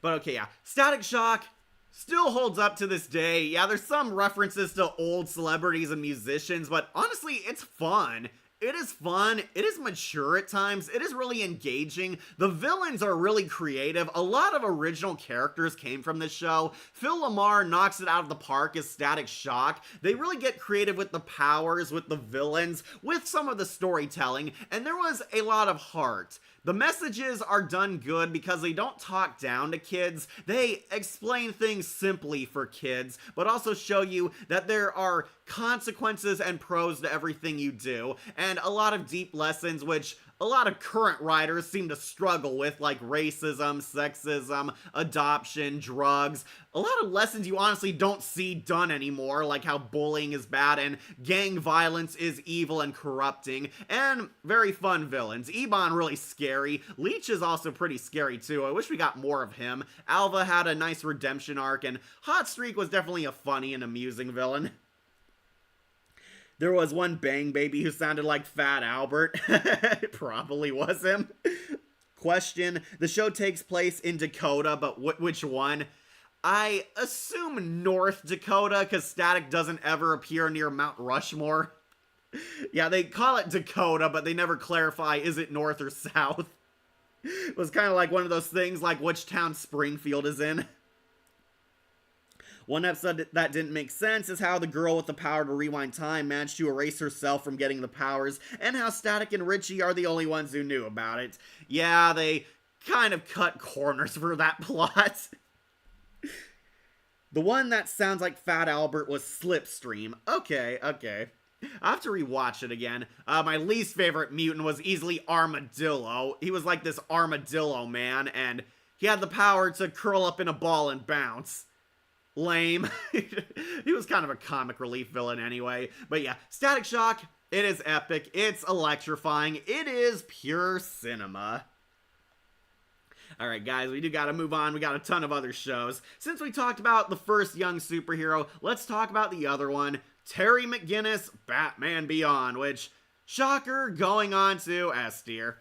But okay, yeah. Static Shock still holds up to this day. Yeah, there's some references to old celebrities and musicians, but honestly, it's fun. It is fun, it is mature at times, it is really engaging, the villains are really creative, a lot of original characters came from this show. Phil LaMarr knocks it out of the park as Static Shock. They really get creative with the powers, with the villains, with some of the storytelling, and there was a lot of heart. The messages are done good because they don't talk down to kids. They explain things simply for kids, but also show you that there are consequences and pros to everything you do, and a lot of deep lessons which a lot of current writers seem to struggle with, like racism, sexism, adoption, drugs. A lot of lessons you honestly don't see done anymore, like how bullying is bad and gang violence is evil and corrupting, and very fun villains. Ebon really scary. Leech is also pretty scary too. I wish we got more of him. Alva had a nice redemption arc, and Hot Streak was definitely a funny and amusing villain. There was one Bang Baby who sounded like Fat Albert. It probably was him. Question: the show takes place in Dakota, but which one? I assume North Dakota, because Static doesn't ever appear near Mount Rushmore. Yeah, they call it Dakota, but they never clarify, is it North or South? It was kind of like one of those things like which town Springfield is in. One episode that didn't make sense is how the girl with the power to rewind time managed to erase herself from getting the powers, and how Static and Richie are the only ones who knew about it. Yeah, they kind of cut corners for that plot. The one that sounds like Fat Albert was Slipstream. Okay. I have to rewatch it again. My least favorite mutant was easily Armadillo. He was like this armadillo man, and he had the power to curl up in a ball and bounce. Lame. He was kind of a comic relief villain anyway. But yeah, Static Shock, it is epic, it's electrifying, it is pure cinema. Alright guys, we do gotta move on, we got a ton of other shows. Since we talked about the first young superhero, let's talk about the other one, Terry McGinnis, Batman Beyond, which, shocker, going on to S tier.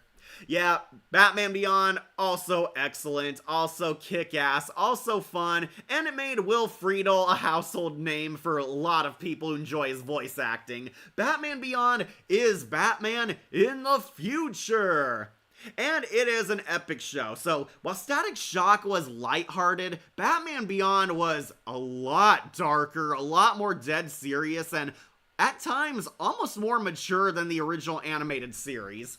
Yeah, Batman Beyond, also excellent, also kick-ass, also fun, and it made Will Friedle a household name for a lot of people who enjoy his voice acting. Batman Beyond is Batman in the future! And it is an epic show, so while Static Shock was lighthearted, Batman Beyond was a lot darker, a lot more dead serious, and at times almost more mature than the original animated series.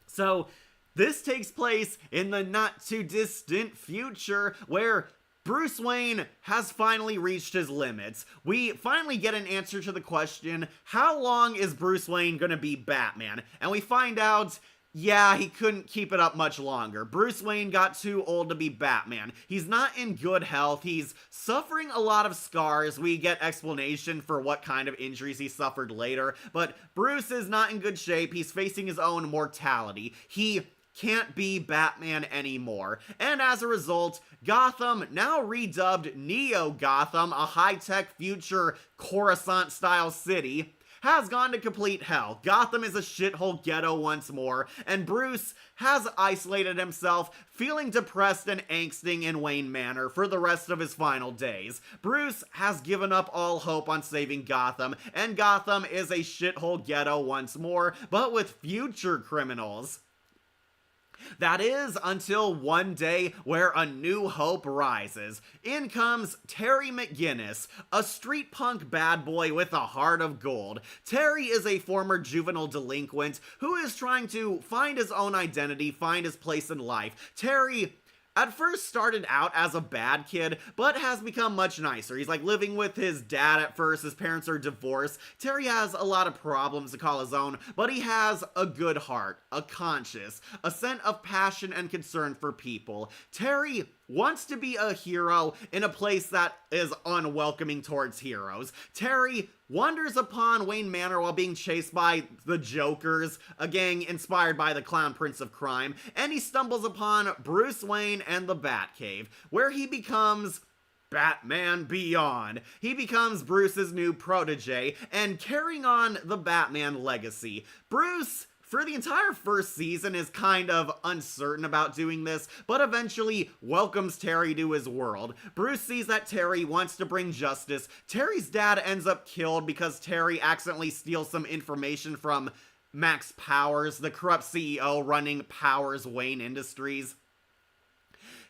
So, this takes place in the not-too-distant future, where Bruce Wayne has finally reached his limits. We finally get an answer to the question, how long is Bruce Wayne gonna be Batman? And we find out, yeah, he couldn't keep it up much longer. Bruce Wayne got too old to be Batman. He's not in good health. He's suffering a lot of scars. We get explanation for what kind of injuries he suffered later. But Bruce is not in good shape. He's facing his own mortality. He can't be Batman anymore. And as a result, Gotham, now redubbed Neo Gotham, a high-tech future Coruscant-style city, has gone to complete hell. Gotham is a shithole ghetto once more, and Bruce has isolated himself, feeling depressed and angsting in Wayne Manor for the rest of his final days. Bruce has given up all hope on saving Gotham, and Gotham is a shithole ghetto once more, but with future criminals. That is until one day where a new hope rises. In comes Terry McGinnis, a street punk bad boy with a heart of gold. Terry is a former juvenile delinquent who is trying to find his own identity, find his place in life. Terry at first started out as a bad kid, but has become much nicer. He's like living with his dad at first, his parents are divorced. Terry has a lot of problems to call his own, but he has a good heart, a conscience, a scent of passion and concern for people. Terry wants to be a hero in a place that is unwelcoming towards heroes. Terry wanders upon Wayne Manor while being chased by the Jokers, a gang inspired by the Clown Prince of Crime, and he stumbles upon Bruce Wayne and the Batcave, where he becomes Batman Beyond. He becomes Bruce's new protege and carrying on the Batman legacy. Bruce, for the entire first season, is kind of uncertain about doing this, but eventually welcomes Terry to his world. Bruce sees that Terry wants to bring justice. Terry's dad ends up killed because Terry accidentally steals some information from Max Powers, the corrupt CEO running Powers Wayne Industries.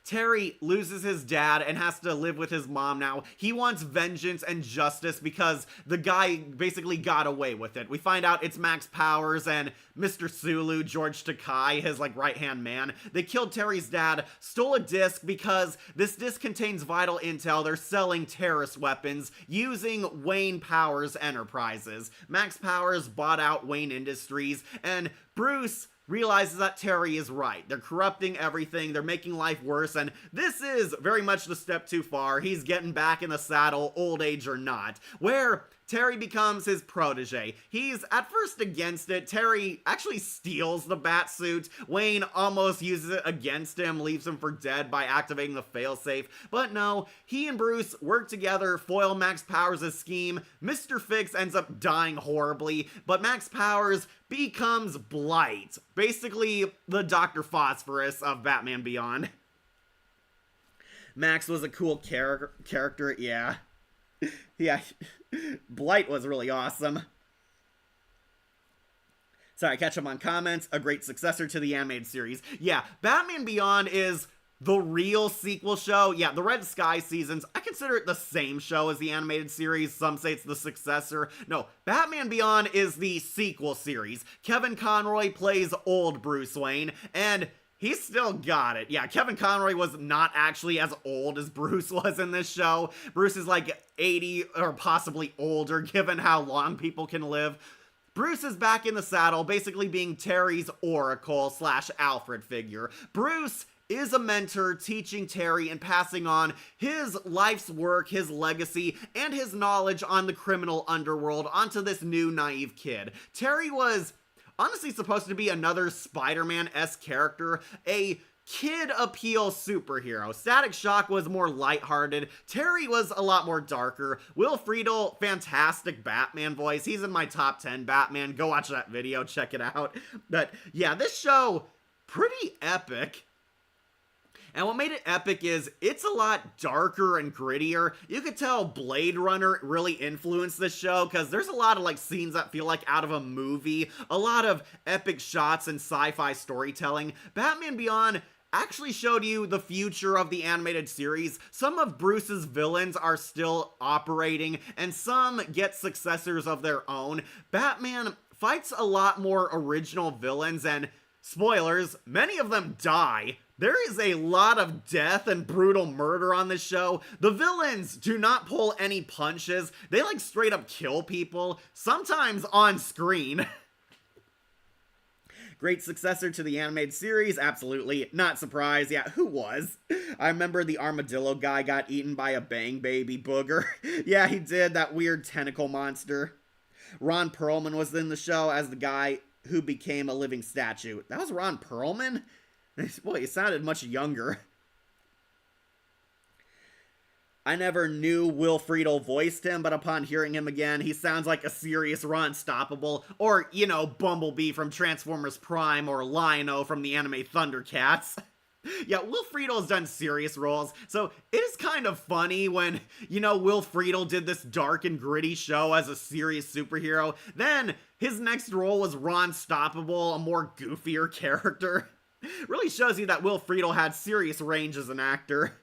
Terry loses his dad and has to live with his mom now. He wants vengeance and justice because the guy basically got away with it. We find out it's Max Powers and Mr. Sulu, George Takei, his right-hand man. They killed Terry's dad, stole a disc because this disc contains vital intel. They're selling terrorist weapons using Wayne Powers Enterprises. Max Powers bought out Wayne Industries, and Bruce realizes that Terry is right. They're corrupting everything, they're making life worse, and this is very much the step too far. He's getting back in the saddle, old age or not, where Terry becomes his protege. He's at first against it. Terry actually steals the bat suit. Wayne almost uses it against him, leaves him for dead by activating the failsafe. But no, he and Bruce work together, foil Max Powers' scheme. Mr. Fix ends up dying horribly, but Max Powers becomes Blight. Basically, the Dr. Phosphorus of Batman Beyond. Max was a cool character, yeah. Yeah, Blight was really awesome. Sorry, catch up on comments. A great successor to the animated series. Yeah, Batman Beyond is the real sequel show. Yeah, the Red Sky seasons, I consider it the same show as the animated series. Some say it's the successor. No, Batman Beyond is the sequel series. Kevin Conroy plays old Bruce Wayne, and he's still got it. Yeah, Kevin Conroy was not actually as old as Bruce was in this show. Bruce is like 80 or possibly older, given how long people can live. Bruce is back in the saddle, basically being Terry's Oracle / Alfred figure. Bruce is a mentor teaching Terry and passing on his life's work, his legacy, and his knowledge on the criminal underworld onto this new naive kid. Terry was honestly supposed to be another Spider-Man-esque character, a kid appeal superhero. Static Shock was more lighthearted. Terry was a lot more darker. Will Friedle, fantastic Batman voice. He's in my top 10 Batman. Go watch that video, check it out. But yeah, this show, pretty epic. And what made it epic is it's a lot darker and grittier. You could tell Blade Runner really influenced this show because there's a lot of scenes that feel like out of a movie, a lot of epic shots and sci-fi storytelling. Batman Beyond actually showed you the future of the animated series. Some of Bruce's villains are still operating, and some get successors of their own. Batman fights a lot more original villains, and Spoilers, many of them die. There is a lot of death and brutal murder on this show. The villains do not pull any punches. They like straight up kill people, sometimes on screen. Great successor to the animated series, absolutely. Not surprised. Yeah, who was? I remember the armadillo guy got eaten by a bang baby booger. Yeah, he did, that weird tentacle monster. Ron Perlman was in the show as the guy who became a living statue. That was Ron Perlman? Boy, he sounded much younger. I never knew Will Friedle voiced him, but upon hearing him again, he sounds like a serious Ron Stoppable, or, you know, Bumblebee from Transformers Prime, or Lion-O from the anime Thundercats. Yeah, Will Friedle has done serious roles, so it is kind of funny when, you know, Will Friedle did this dark and gritty show as a serious superhero, then his next role was Ron Stoppable, a more goofier character. Really shows you that Will Friedle had serious range as an actor.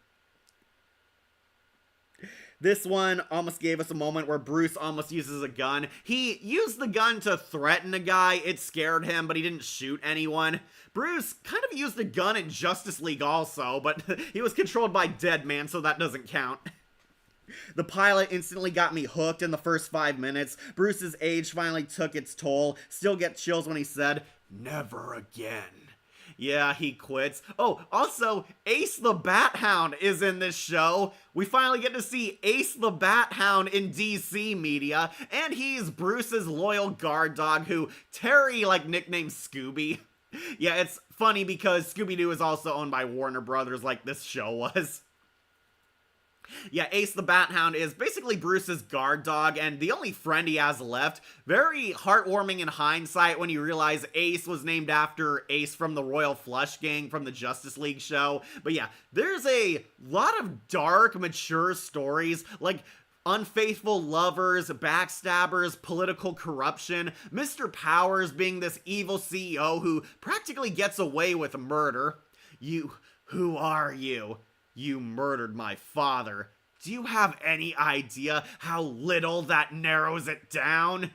This one almost gave us a moment where Bruce almost uses a gun. He used the gun to threaten a guy, it scared him, but he didn't shoot anyone. Bruce kind of used a gun in Justice League also, but he was controlled by Deadman, so that doesn't count. The pilot instantly got me hooked in the first 5 minutes. Bruce's age finally took its toll. Still get chills when he said, "Never again." Yeah, he quits. Oh, also, Ace the Bat Hound is in this show. We finally get to see Ace the Bat Hound in DC media, and he's Bruce's loyal guard dog who Terry, like, nicknamed Scooby. Yeah, it's funny because Scooby-Doo is also owned by Warner Brothers like this show was. Yeah, Ace the Bat Hound is basically Bruce's guard dog and the only friend he has left. Very heartwarming in hindsight when you realize Ace was named after Ace from the Royal Flush Gang from the Justice League show. But yeah, there's a lot of dark, mature stories like unfaithful lovers, backstabbers, political corruption, Mr. Powers being this evil CEO who practically gets away with murder. Who are you? You murdered my father. Do you have any idea how little that narrows it down?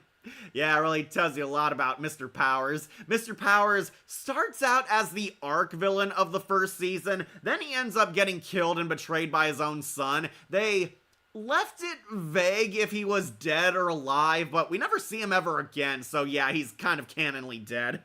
Yeah, it really tells you a lot about Mr. Powers. Mr. Powers starts out as the arch villain of the first season, then he ends up getting killed and betrayed by his own son. They left it vague if he was dead or alive, but we never see him ever again, so yeah, he's kind of canonly dead.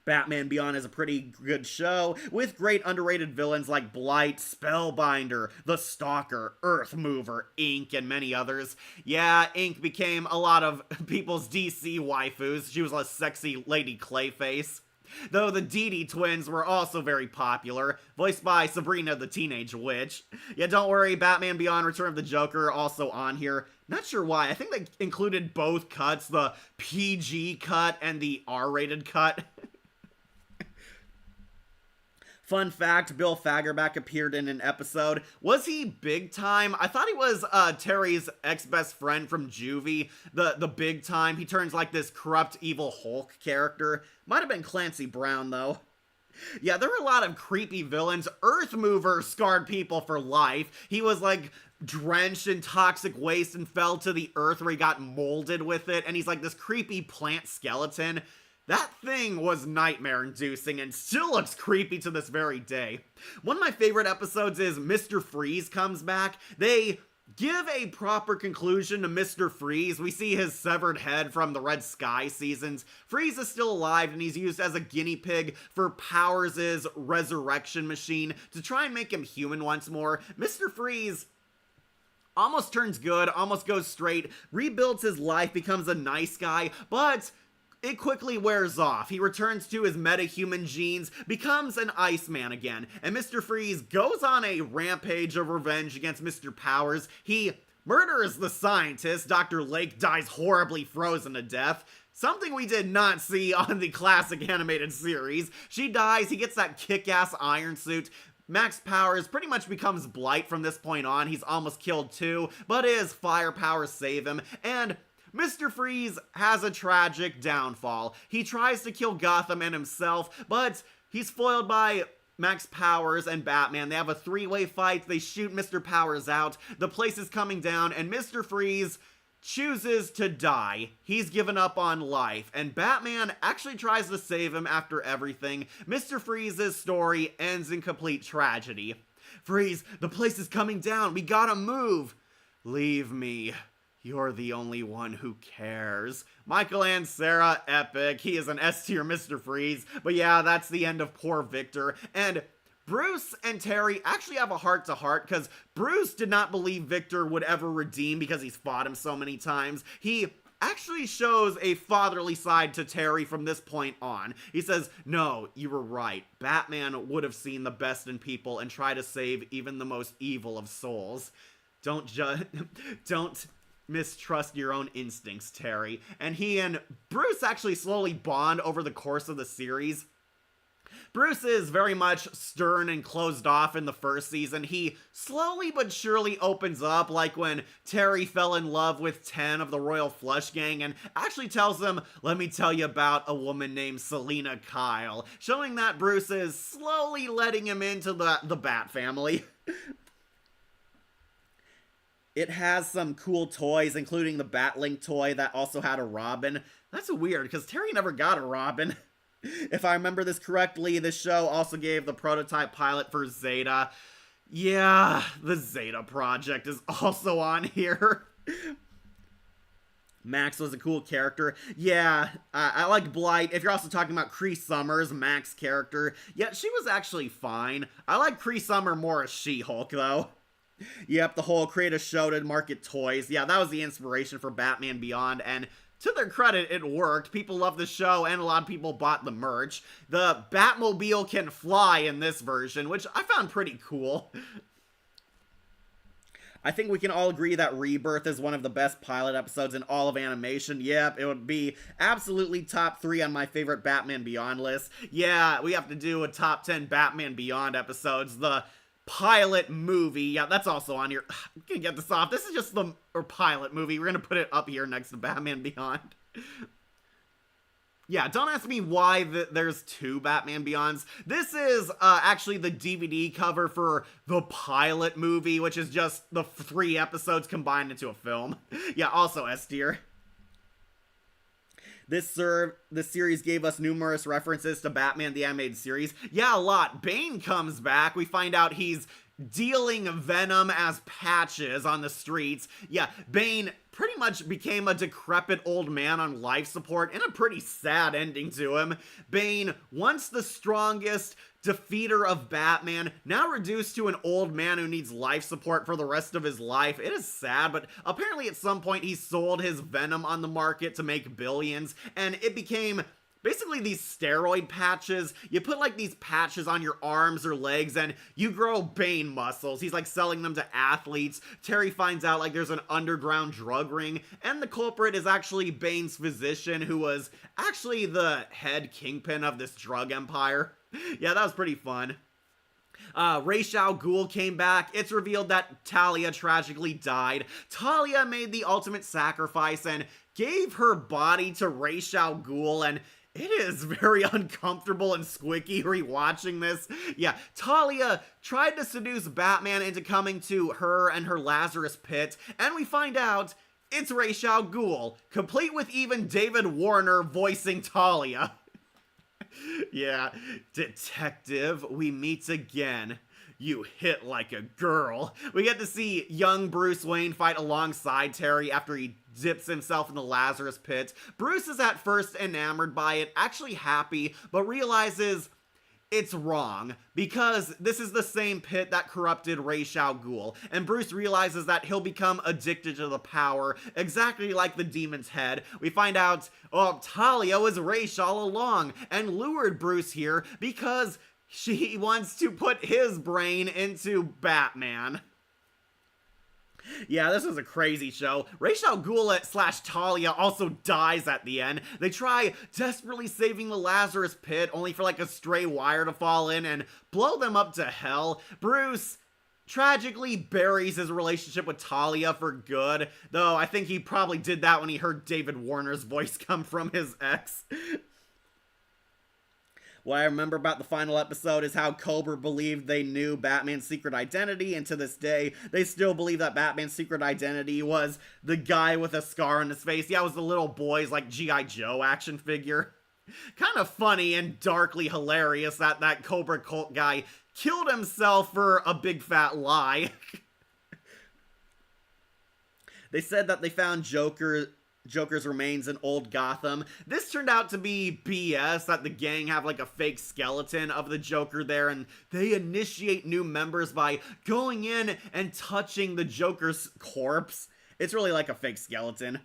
Batman Beyond is a pretty good show, with great underrated villains like Blight, Spellbinder, The Stalker, Earthmover, Ink, and many others. Yeah, Ink became a lot of people's DC waifus. She was a sexy Lady Clayface. Though the Dee twins were also very popular, voiced by Sabrina the Teenage Witch. Yeah, don't worry, Batman Beyond Return of the Joker also on here. Not sure why, I think they included both cuts, the PG cut and the R-rated cut. Fun fact, Bill Fagerback appeared in an episode. Was he big time? I thought he was Terry's ex-best friend from Juvie, the big time. He turns like this corrupt evil Hulk character. Might have been Clancy Brown though. Yeah, there were a lot of creepy villains. Earthmover scarred people for life. He was like drenched in toxic waste and fell to the earth where he got molded with it, and he's like this creepy plant skeleton. That thing was nightmare-inducing and still looks creepy to this very day. One of my favorite episodes is Mr. Freeze comes back. They give a proper conclusion to Mr. Freeze. We see his severed head from the Red Sky seasons. Freeze is still alive and he's used as a guinea pig for Powers' resurrection machine to try and make him human once more. Mr. Freeze almost turns good, almost goes straight, rebuilds his life, becomes a nice guy, but it quickly wears off. He returns to his metahuman genes, becomes an Iceman again, and Mr. Freeze goes on a rampage of revenge against Mr. Powers. He murders the scientist. Dr. Lake dies horribly frozen to death. Something we did not see on the classic animated series. She dies, he gets that kick-ass iron suit. Max Powers pretty much becomes Blight from this point on. He's almost killed too, but his fire powers save him, and Mr. Freeze has a tragic downfall. He tries to kill Gotham and himself, but he's foiled by Max Powers and Batman. They have a three-way fight. They shoot Mr. Powers out. The place is coming down, and Mr. Freeze chooses to die. He's given up on life, and Batman actually tries to save him after everything. Mr. Freeze's story ends in complete tragedy. Freeze, the place is coming down. We gotta move. Leave me. You're the only one who cares. Michael and Sarah, epic. He is an S tier Mr. Freeze. But yeah, that's the end of poor Victor. And Bruce and Terry actually have a heart-to-heart because Bruce did not believe Victor would ever redeem because he's fought him so many times. He actually shows a fatherly side to Terry from this point on. He says, no, you were right. Batman would have seen the best in people and try to save even the most evil of souls. Don't mistrust your own instincts, Terry. And he and Bruce actually slowly bond over the course of the series. Bruce is very much stern and closed off in the first season. He slowly but surely opens up, like when Terry fell in love with 10 of the Royal Flush Gang and actually tells him, let me tell you about a woman named Selina Kyle, showing that Bruce is slowly letting him into the Bat family. It has some cool toys, including the Batlink toy that also had a Robin. That's weird, because Terry never got a Robin. If I remember this correctly, this show also gave the prototype pilot for Zeta. Yeah, the Zeta Project is also on here. Max was a cool character. Yeah, I like Blight. If you're also talking about Cree Summers, Max's character, yeah, she was actually fine. I like Cree Summer more as She-Hulk, though. Yep, the whole create a show to market toys. Yeah, that was the inspiration for Batman Beyond, and to their credit, it worked. People love the show, and a lot of people bought the merch. The Batmobile can fly in this version, which I found pretty cool. I think we can all agree that Rebirth is one of the best pilot episodes in all of animation. Yep, it would be absolutely top 3 on my favorite Batman Beyond list. Yeah, we have to do a top 10 Batman Beyond episodes. The pilot movie, yeah, that's also on here. I'm gonna get this off. This is just the pilot movie. We're gonna put it up here next to Batman Beyond. Yeah, don't ask me why there's 2 Batman Beyonds. This is actually the DVD cover for the pilot movie, which is just the 3 episodes combined into a film. Yeah, also S tier. This series gave us numerous references to Batman the Animated Series. Yeah, a lot. Bane comes back. We find out he's dealing venom as patches on the streets. Yeah, Bane pretty much became a decrepit old man on life support, and a pretty sad ending to him. Bane, once the strongest defeater of Batman, now reduced to an old man who needs life support for the rest of his life. It is sad, but apparently at some point he sold his venom on the market to make billions, and it became basically these steroid patches. You put like these patches on your arms or legs and you grow Bane muscles. He's like selling them to athletes. Terry finds out like there's an underground drug ring, and the culprit is actually Bane's physician, who was actually the head kingpin of this drug empire. Yeah, that was pretty fun. Ra's al Ghul came back. It's revealed that Talia tragically died. Talia made the ultimate sacrifice and gave her body to Ra's al Ghul, and it is very uncomfortable and squicky rewatching this. Yeah, Talia tried to seduce Batman into coming to her and her Lazarus pit, and we find out it's Ra's al Ghul, complete with even David Warner voicing Talia. Yeah, detective, we meet again. You hit like a girl. We get to see young Bruce Wayne fight alongside Terry after he dips himself in the Lazarus pit. Bruce is at first enamored by it, actually happy, but realizes it's wrong, because this is the same pit that corrupted Ra's al Ghul, and Bruce realizes that he'll become addicted to the power, exactly like the demon's head. We find out, oh, Talia was Ra's all along, and lured Bruce here because she wants to put his brain into Batman. Yeah, this was a crazy show. Ra's al Ghul / Talia also dies at the end. They try desperately saving the Lazarus pit, only for like a stray wire to fall in and blow them up to hell. Bruce tragically buries his relationship with Talia for good, though I think he probably did that when he heard David Warner's voice come from his ex. What I remember about the final episode is how Cobra believed they knew Batman's secret identity, and to this day, they still believe that Batman's secret identity was the guy with a scar on his face. Yeah, it was the little boy's, like, G.I. Joe action figure. Kind of funny and darkly hilarious that that Cobra cult guy killed himself for a big fat lie. They said that they found Joker's remains in old Gotham. This turned out to be BS, that the gang have like a fake skeleton of the Joker there, and they initiate new members by going in and touching the Joker's corpse. It's really like a fake skeleton.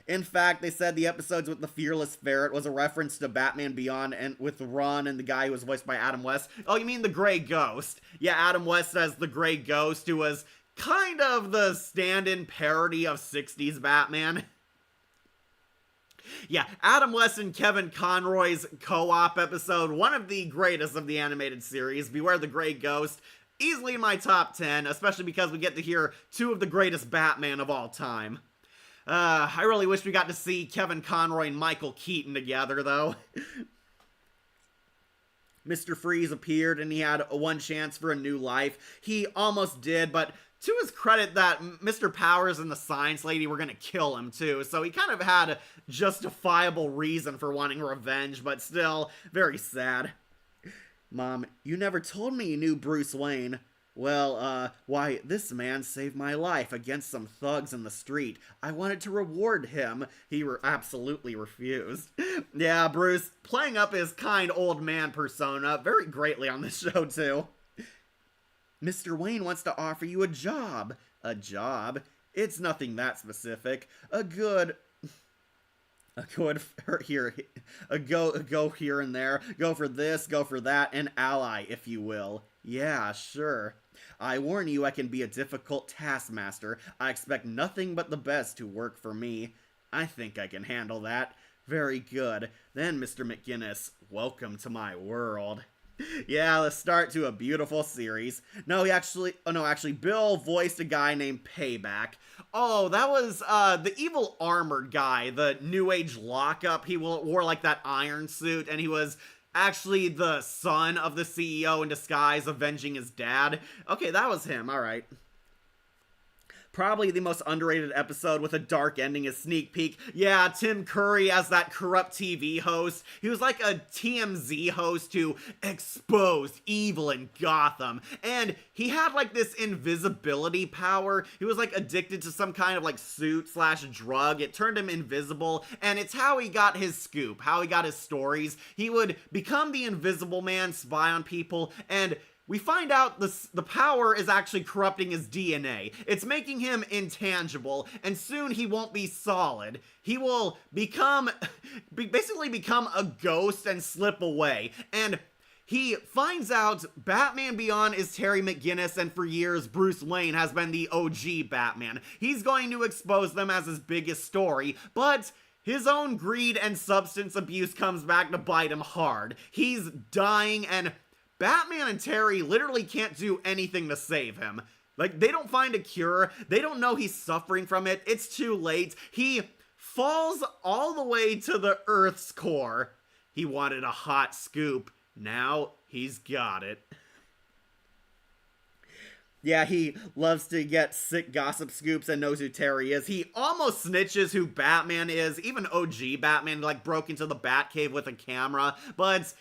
In fact, they said the episodes with the Fearless Ferret was a reference to Batman Beyond and with Ron and the guy who was voiced by Adam West. Oh, you mean the Grey Ghost? Yeah, Adam West as the Grey Ghost, who was kind of the stand-in parody of 60s Batman. Yeah, Adam West and Kevin Conroy's co-op episode, one of the greatest of the animated series, Beware the Grey Ghost, easily in my top 10, especially because we get to hear two of the greatest Batman of all time. I really wish we got to see Kevin Conroy and Michael Keaton together, though. Mr. Freeze appeared and he had one chance for a new life. He almost did, but to his credit, that Mr. Powers and the Science Lady were gonna kill him too, so he kind of had a justifiable reason for wanting revenge, but still, very sad. Mom, you never told me you knew Bruce Wayne. Well, why, this man saved my life against some thugs in the street. I wanted to reward him. He absolutely refused. Yeah, Bruce, playing up his kind old man persona very greatly on this show, too. Mr. Wayne wants to offer you a job. A job? It's nothing that specific. Go here and there, go for this, go for that, an ally, if you will. Yeah, sure. I warn you, I can be a difficult taskmaster. I expect nothing but the best to work for me. I think I can handle that. Very good. Then, Mr. McGinnis, welcome to my world. Yeah, the start to a beautiful series. Actually, Bill voiced a guy named Payback. Oh, that was, the evil armored guy, the New Age lockup. He wore, like, that iron suit, and he was actually the son of the CEO in disguise, avenging his dad. Okay, that was him, alright. Probably the most underrated episode with a dark ending is Sneak Peek. Yeah, Tim Curry as that corrupt TV host. He was like a TMZ host who exposed evil in Gotham. And he had like this invisibility power. He was like addicted to some kind of like suit/drug. It turned him invisible. And it's how he got his scoop, how he got his stories. He would become the Invisible Man, spy on people, and we find out the power is actually corrupting his DNA. It's making him intangible, and soon he won't be solid. He will basically become a ghost and slip away. And he finds out Batman Beyond is Terry McGinnis, and for years, Bruce Wayne has been the OG Batman. He's going to expose them as his biggest story, but his own greed and substance abuse comes back to bite him hard. He's dying, and Batman and Terry literally can't do anything to save him. Like, they don't find a cure. They don't know he's suffering from it. It's too late. He falls all the way to the Earth's core. He wanted a hot scoop. Now he's got it. Yeah, he loves to get sick gossip scoops and knows who Terry is. He almost snitches who Batman is. Even OG Batman, like, broke into the Batcave with a camera. But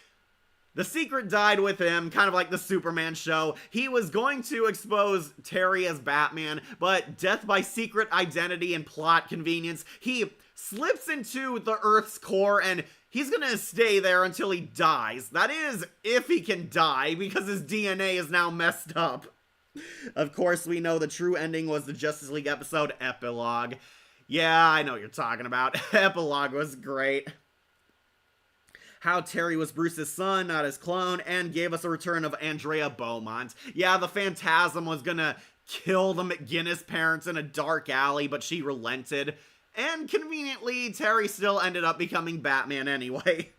the secret died with him, kind of like the Superman show. He was going to expose Terry as Batman, but death by secret identity and plot convenience, he slips into the Earth's core, and he's gonna stay there until he dies. That is, if he can die, because his DNA is now messed up. Of course, we know the true ending was the Justice League episode Epilogue. Yeah, I know what you're talking about. Epilogue was great. How Terry was Bruce's son, not his clone, and gave us a return of Andrea Beaumont. Yeah, the Phantasm was gonna kill the McGinnis parents in a dark alley, but she relented. And conveniently, Terry still ended up becoming Batman anyway.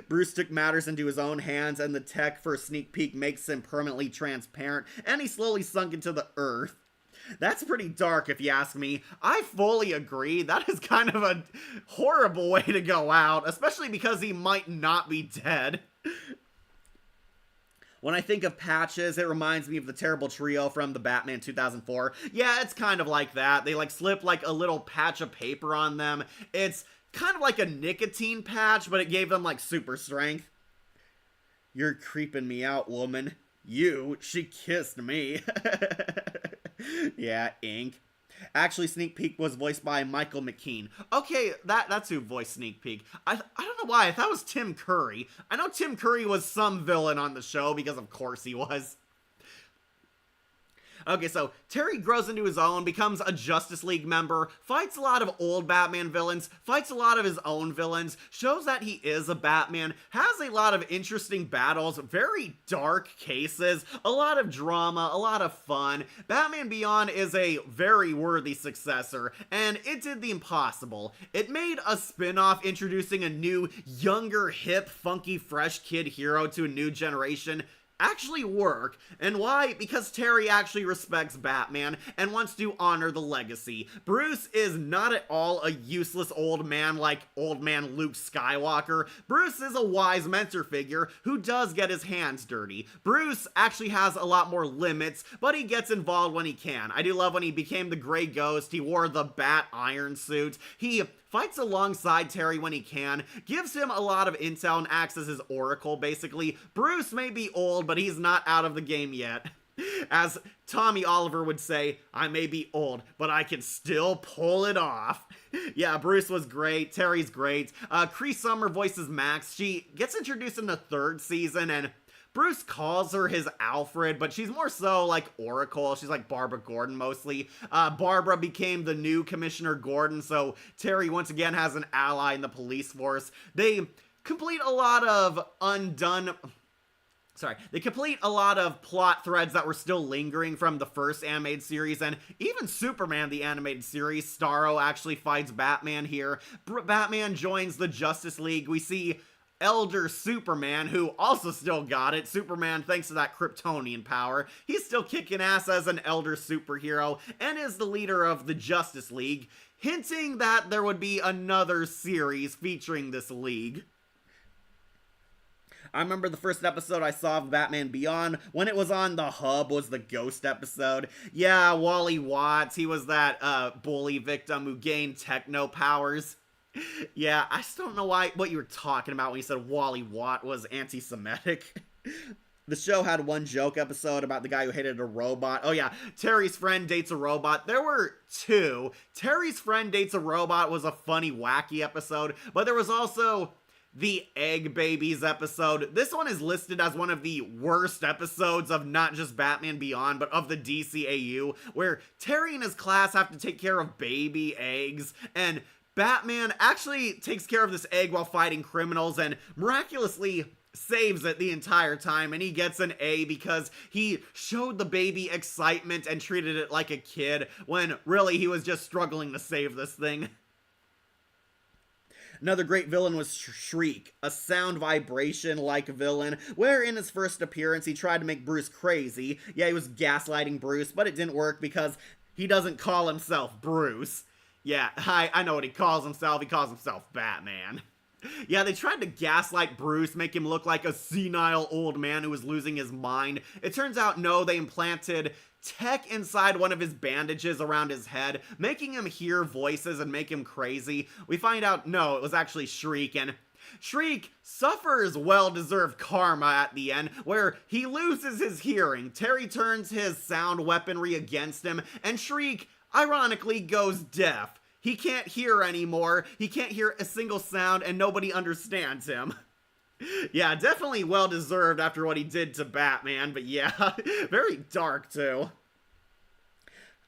Bruce took matters into his own hands, and the tech for Sneak Peek makes him permanently transparent, and he slowly sunk into the earth. That's pretty dark, if you ask me. I fully agree. That is kind of a horrible way to go out, especially because he might not be dead. When I think of patches, it reminds me of the terrible trio from the Batman 2004. Yeah, it's kind of like that. They like slip like a little patch of paper on them. It's kind of like a nicotine patch, but it gave them like super strength. You're creeping me out, woman. She kissed me. Yeah, ink. Actually, Sneak Peek was voiced by Michael McKean. Okay, that's who voiced Sneak Peek. I don't know why, I thought it was Tim Curry. I know Tim Curry was some villain on the show, because of course he was. Okay, so Terry grows into his own, becomes a Justice League member, fights a lot of old Batman villains, fights a lot of his own villains, shows that he is a Batman, has a lot of interesting battles, very dark cases, a lot of drama, a lot of fun. Batman Beyond is a very worthy successor, and it did the impossible. It made a spin-off introducing a new, younger, hip, funky, fresh kid hero to a new generation actually work. And why? Because Terry actually respects Batman and wants to honor the legacy. Bruce is not at all a useless old man like old man Luke Skywalker. Bruce is a wise mentor figure who does get his hands dirty. Bruce actually has a lot more limits, but he gets involved when he can. I do love when he became the Grey Ghost, he wore the Bat Iron suit, he fights alongside Terry when he can, gives him a lot of intel and acts as his oracle, basically. Bruce may be old, but he's not out of the game yet. As Tommy Oliver would say, I may be old, but I can still pull it off. Yeah, Bruce was great, Terry's great. Cree Summer voices Max. She gets introduced in the 3rd season, and Bruce calls her his Alfred, but she's more so like Oracle. She's like Barbara Gordon mostly. Barbara became the new Commissioner Gordon, so Terry once again has an ally in the police force. They complete a lot of They complete a lot of plot threads that were still lingering from the first animated series, and even Superman, the animated series. Starro actually fights Batman here. Batman joins the Justice League. We see Elder Superman, who also still got it. Superman, thanks to that Kryptonian power, he's still kicking ass as an elder superhero and is the leader of the Justice League, hinting that there would be another series featuring this league. I remember the first episode I saw of Batman Beyond, when it was on the Hub, was the Ghost episode. Yeah, Wally Watts, he was that bully victim who gained techno powers. Yeah, I just don't know what you were talking about when you said Wally Watt was anti-Semitic. The show had one joke episode about the guy who hated a robot. Oh yeah, Terry's friend dates a robot. There were 2. Terry's friend dates a robot was a funny, wacky episode, but there was also the Egg Babies episode. This one is listed as one of the worst episodes of not just Batman Beyond, but of the DCAU, where Terry and his class have to take care of baby eggs, and Batman actually takes care of this egg while fighting criminals and miraculously saves it the entire time, and he gets an A because he showed the baby excitement and treated it like a kid when really he was just struggling to save this thing. Another great villain was Shriek, a sound vibration-like villain, where in his first appearance he tried to make Bruce crazy. Yeah, he was gaslighting Bruce, but it didn't work because he doesn't call himself Bruce. Yeah, I know what he calls himself. He calls himself Batman. Yeah, they tried to gaslight Bruce, make him look like a senile old man who was losing his mind. It turns out, no, they implanted tech inside one of his bandages around his head, making him hear voices and make him crazy. We find out, no, it was actually Shriek, and Shriek suffers well-deserved karma at the end, where he loses his hearing. Terry turns his sound weaponry against him, and Shriek ironically goes deaf. He can't hear anymore, he can't hear a single sound, and nobody understands him. Yeah, definitely well-deserved after what he did to Batman, but yeah, very dark too.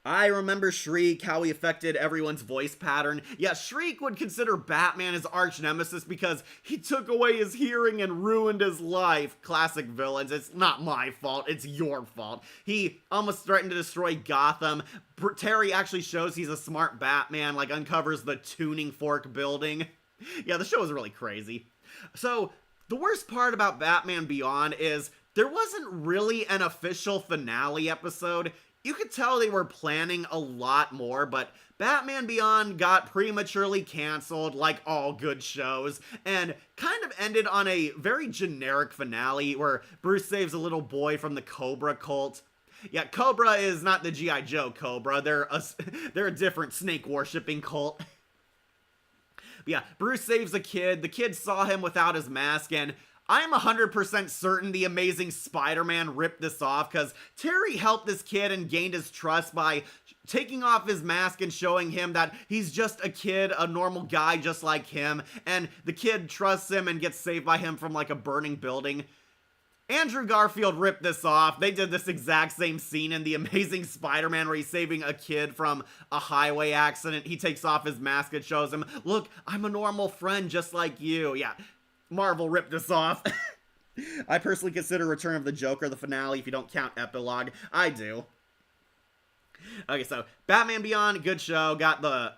I remember Shriek, how he affected everyone's voice pattern. Yeah, Shriek would consider Batman his arch nemesis because he took away his hearing and ruined his life. Classic villains. It's not my fault, it's your fault. He almost threatened to destroy Gotham. Terry actually shows he's a smart Batman, like uncovers the tuning fork building. Yeah, the show is really crazy. So, the worst part about Batman Beyond is there wasn't really an official finale episode. you could tell they were planning a lot more, but Batman Beyond got prematurely canceled, like all good shows, and kind of ended on a very generic finale where Bruce saves a little boy from the Cobra cult. Yeah, Cobra is not the G.I. Joe Cobra. They're a different snake-worshipping cult. But yeah, Bruce saves a kid. The kid saw him without his mask, and I'm 100% certain the Amazing Spider-Man ripped this off because Terry helped this kid and gained his trust by taking off his mask and showing him that he's just a kid, a normal guy just like him, and the kid trusts him and gets saved by him from like a burning building. Andrew Garfield ripped this off. They did this exact same scene in The Amazing Spider-Man where he's saving a kid from a highway accident. He takes off his mask and shows him, look, I'm a normal friend just like you. Yeah, Marvel ripped this off. I personally consider Return of the Joker the finale if you don't count Epilogue. I do. Okay, so Batman Beyond, good show. Got the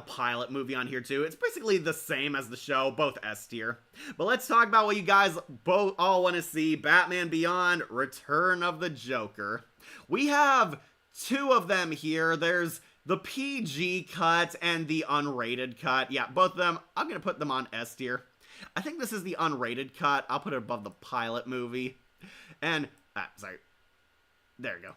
pilot movie on here too. It's basically the same as the show, both S tier. But let's talk about what you guys both all want to see. Batman Beyond, Return of the Joker. We have two of them here. There's the PG cut and the unrated cut. Yeah, both of them, I'm going to put them on S tier. I think this is the unrated cut. I'll put it above the pilot movie. And, sorry. There we go.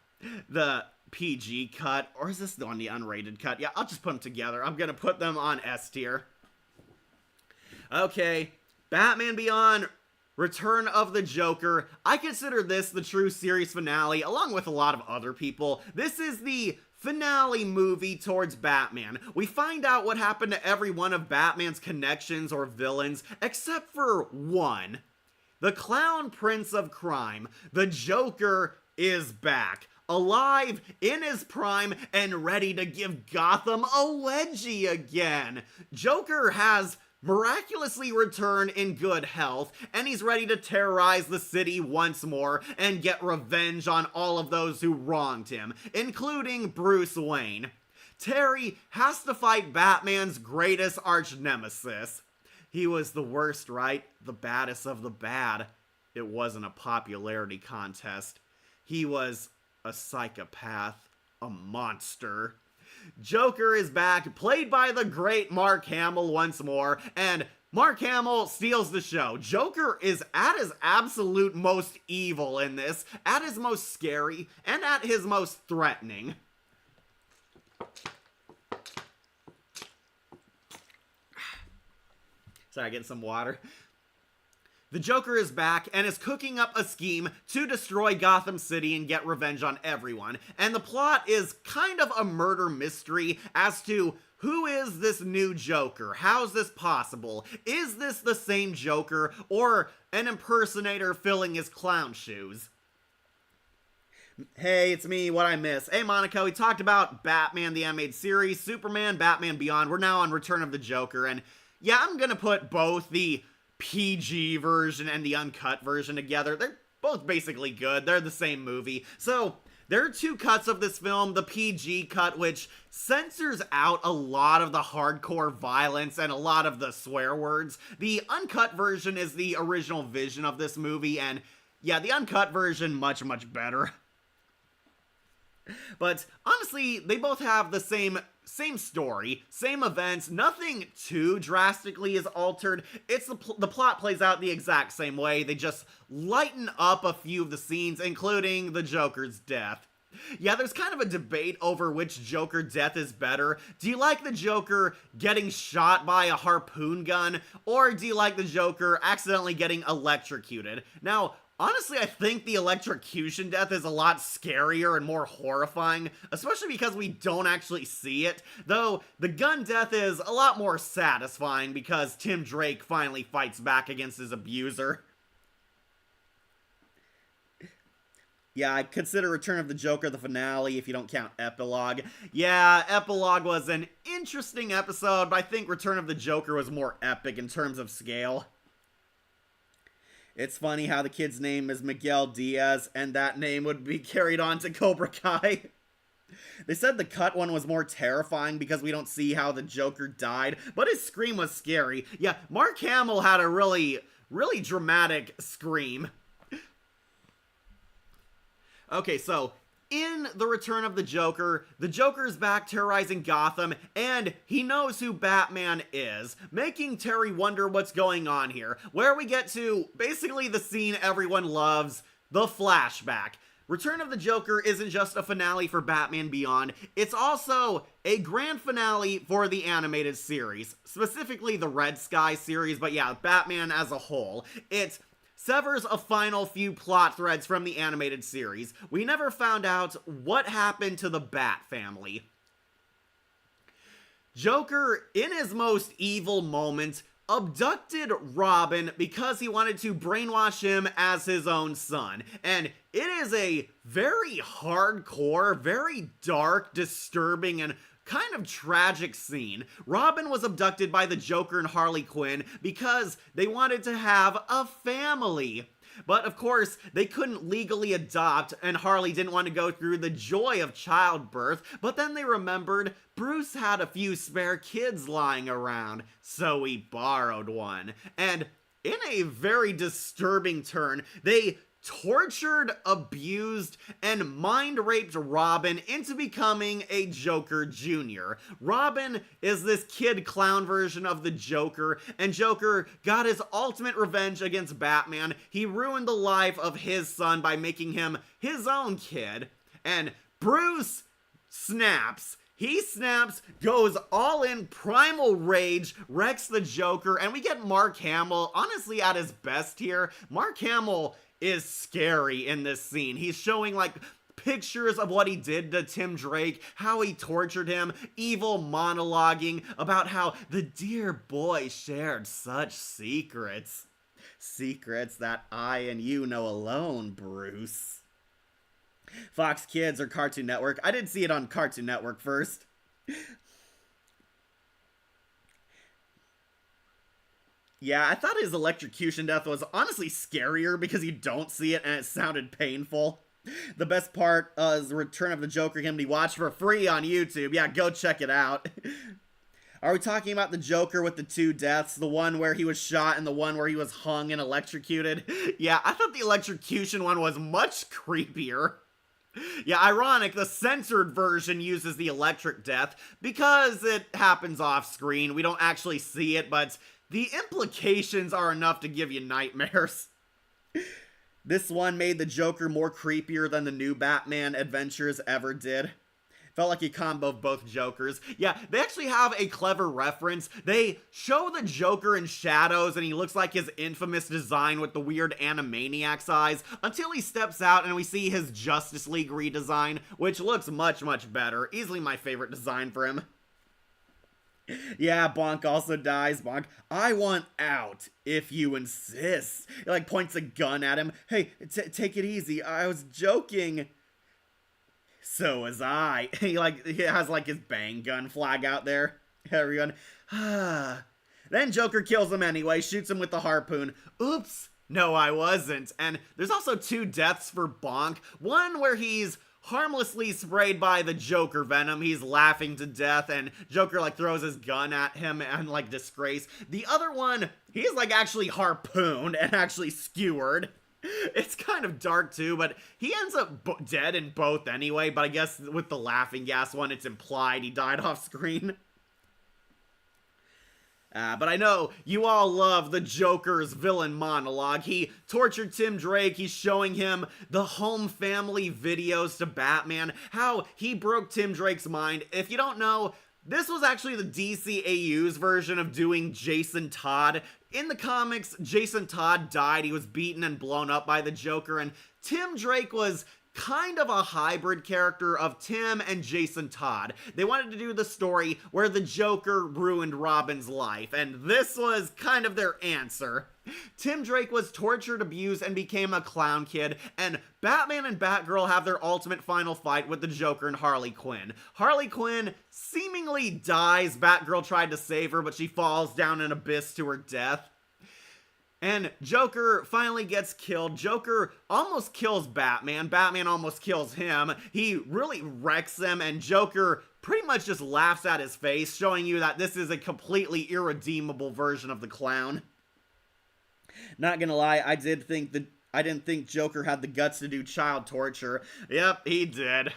The PG cut, or is this on the unrated cut? Yeah, I'll just put them together. I'm gonna put them on S tier. Okay, Batman Beyond, Return of the Joker. I consider this the true series finale, along with a lot of other people. This is the finale movie towards Batman. We find out what happened to every one of Batman's connections or villains, except for one. The Clown Prince of Crime, the Joker, is back. Alive, in his prime, and ready to give Gotham a wedgie again. Joker has miraculously returned in good health, and he's ready to terrorize the city once more and get revenge on all of those who wronged him, including Bruce Wayne. Terry has to fight Batman's greatest arch nemesis. He was the worst, right? The baddest of the bad. It wasn't a popularity contest. He was a psychopath, a monster. Joker is back, played by the great Mark Hamill once more, and Mark Hamill steals the show. Joker is at his absolute most evil in this, at his most scary, and at his most threatening. Sorry, getting some water. The Joker is back and is cooking up a scheme to destroy Gotham City and get revenge on everyone. And the plot is kind of a murder mystery as to who is this new Joker? How's this possible? Is this the same Joker or an impersonator filling his clown shoes? Hey, it's me, what I miss. Hey, Monica, we talked about Batman the Animated Series, Superman, Batman Beyond. We're now on Return of the Joker. And yeah, I'm gonna put both the PG version and the uncut version together. They're both basically good. They're the same movie. So there are two cuts of this film. The PG cut, which censors out a lot of the hardcore violence and a lot of the swear words. The uncut version is the original vision of this movie, and yeah, the uncut version, much, much better. But honestly, they both have the same story, same events, nothing too drastically is altered. It's the plot plays out the exact same way. They just lighten up a few of the scenes, including the Joker's death. Yeah, there's kind of a debate over which Joker death is better. Do you like the Joker getting shot by a harpoon gun, or do you like the Joker accidentally getting electrocuted? Now, honestly, I think the electrocution death is a lot scarier and more horrifying, especially because we don't actually see it, though the gun death is a lot more satisfying because Tim Drake finally fights back against his abuser. Yeah, I consider Return of the Joker the finale if you don't count Epilogue. Yeah, Epilogue was an interesting episode, but I think Return of the Joker was more epic in terms of scale. It's funny how the kid's name is Miguel Diaz, and that name would be carried on to Cobra Kai. They said the cut one was more terrifying because we don't see how the Joker died, but his scream was scary. Yeah, Mark Hamill had a really, really dramatic scream. Okay, so in The Return of the Joker's back terrorizing Gotham, and he knows who Batman is, making Terry wonder what's going on here, where we get to basically the scene everyone loves, the flashback. Return of the Joker isn't just a finale for Batman Beyond, it's also a grand finale for the animated series, specifically the Red Sky series, but yeah, Batman as a whole. It severs a final few plot threads from the animated series. We never found out what happened to the Bat family. Joker, in his most evil moment, abducted Robin because he wanted to brainwash him as his own son. And it is a very hardcore, very dark, disturbing, and kind of tragic scene. Robin was abducted by the Joker and Harley Quinn because they wanted to have a family. But of course, they couldn't legally adopt, and Harley didn't want to go through the joy of childbirth, but then they remembered Bruce had a few spare kids lying around, so he borrowed one. And in a very disturbing turn, they tortured, abused, and mind-raped Robin into becoming a Joker Jr. Robin is this kid clown version of the Joker, and Joker got his ultimate revenge against Batman. He ruined the life of his son by making him his own kid, and Bruce snaps. He snaps, goes all in, primal rage, wrecks the Joker, and we get Mark Hamill, honestly, at his best here. Mark Hamill is scary in this scene. He's showing, like, pictures of what he did to Tim Drake, how he tortured him, evil monologuing about how the dear boy shared such secrets. Secrets that I and you know alone, Bruce. Fox Kids or Cartoon Network. I did see it on Cartoon Network first. Yeah, I thought his electrocution death was honestly scarier because you don't see it and it sounded painful. The best part is the Return of the Joker can be watched for free on YouTube. Yeah, go check it out. Are we talking about the Joker with the two deaths? The one where he was shot and the one where he was hung and electrocuted? Yeah, I thought the electrocution one was much creepier. Yeah, ironic, the censored version uses the electric death because it happens off screen. We don't actually see it, but the implications are enough to give you nightmares. This one made the Joker more creepier than the new Batman adventures ever did. Felt like a combo of both Jokers. Yeah, they actually have a clever reference. They show the Joker in shadows and he looks like his infamous design with the weird Animaniacs eyes until he steps out and we see his Justice League redesign, which looks much, much better. Easily my favorite design for him. Yeah, Bonk also dies. Bonk, I want out if you insist. He, like, points a gun at him. Hey, take it easy. I was joking. So was I. He has like his bang gun flag out there. Everyone. Then Joker kills him anyway, shoots him with the harpoon. Oops. No, I wasn't. And there's also two deaths for Bonk. One where he's harmlessly sprayed by the Joker venom. He's laughing to death and Joker like throws his gun at him and like disgrace. The other one, he's like actually harpooned and actually skewered. It's kind of dark too, but he ends up dead in both anyway, but I guess with the laughing gas one, it's implied he died off screen. But I know you all love the Joker's villain monologue. He tortured Tim Drake. He's showing him the home family videos to Batman, how he broke Tim Drake's mind. If you don't know, this was actually the DCAU's version of doing Jason Todd. In the comics, Jason Todd died. He was beaten and blown up by the Joker, and Tim Drake was kind of a hybrid character of Tim and Jason Todd. They wanted to do the story where the Joker ruined Robin's life, and this was kind of their answer. Tim Drake was tortured, abused, and became a clown kid, and Batman and Batgirl have their ultimate final fight with the Joker and Harley Quinn. Harley Quinn seemingly dies. Batgirl tried to save her, but she falls down an abyss to her death. And Joker finally gets killed. Joker almost kills Batman. Batman almost kills him. He really wrecks him, and Joker pretty much just laughs at his face, showing you that this is a completely irredeemable version of the clown. Not gonna lie, I did think I didn't think Joker had the guts to do child torture. Yep, he did.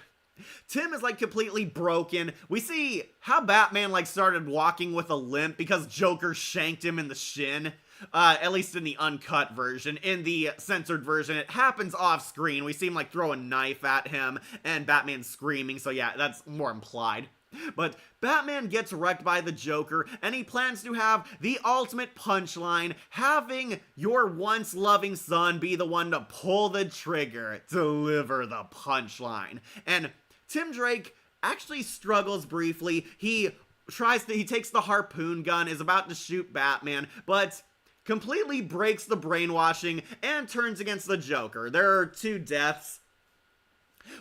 Tim is like completely broken. We see how Batman like started walking with a limp because Joker shanked him in the shin. At least in the uncut version. In the censored version, it happens off screen. We see him like throw a knife at him and Batman screaming. So yeah, that's more implied. But Batman gets wrecked by the Joker, and he plans to have the ultimate punchline, having your once loving son be the one to pull the trigger, deliver the punchline. And Tim Drake actually struggles briefly. He takes the harpoon gun, is about to shoot Batman, but completely breaks the brainwashing and turns against the Joker. There are 2 deaths.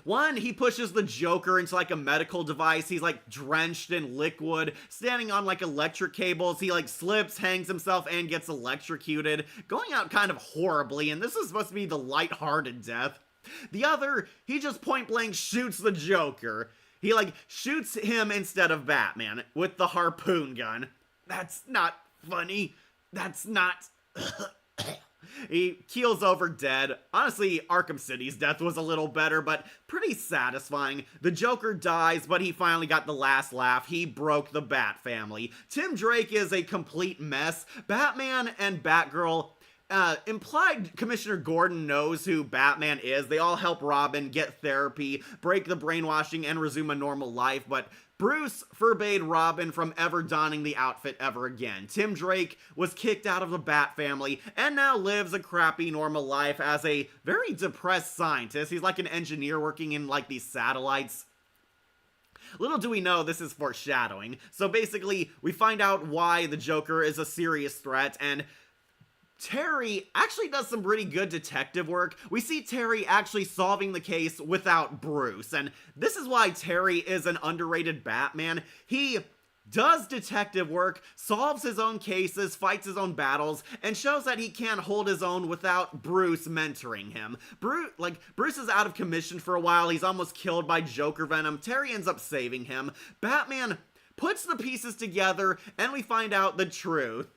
One, he pushes the Joker into like a medical device. He's like drenched in liquid, standing on like electric cables. He like slips, hangs himself, and gets electrocuted, going out kind of horribly, and this is supposed to be the lighthearted death. The other, he just point blank shoots the Joker. He like shoots him instead of Batman with the harpoon gun. That's not funny. That's not... He keels over dead. Honestly, Arkham City's death was a little better, but pretty satisfying. The Joker dies, but he finally got the last laugh. He broke the Bat family. Tim Drake is a complete mess. Batman and Batgirl... implied Commissioner Gordon knows who Batman is. They all help Robin get therapy, break the brainwashing, and resume a normal life, but Bruce forbade Robin from ever donning the outfit ever again. Tim Drake was kicked out of the Bat family and now lives a crappy normal life as a very depressed scientist. He's like an engineer working in like these satellites. Little do we know this is foreshadowing. So basically, we find out why the Joker is a serious threat, and Terry actually does some pretty good detective work. We see Terry actually solving the case without Bruce, and this is why Terry is an underrated Batman. He does detective work, solves his own cases, fights his own battles, and shows that he can hold his own without Bruce mentoring him. Bruce is out of commission for a while. He's almost killed by Joker Venom. Terry ends up saving him. Batman puts the pieces together, and we find out the truth.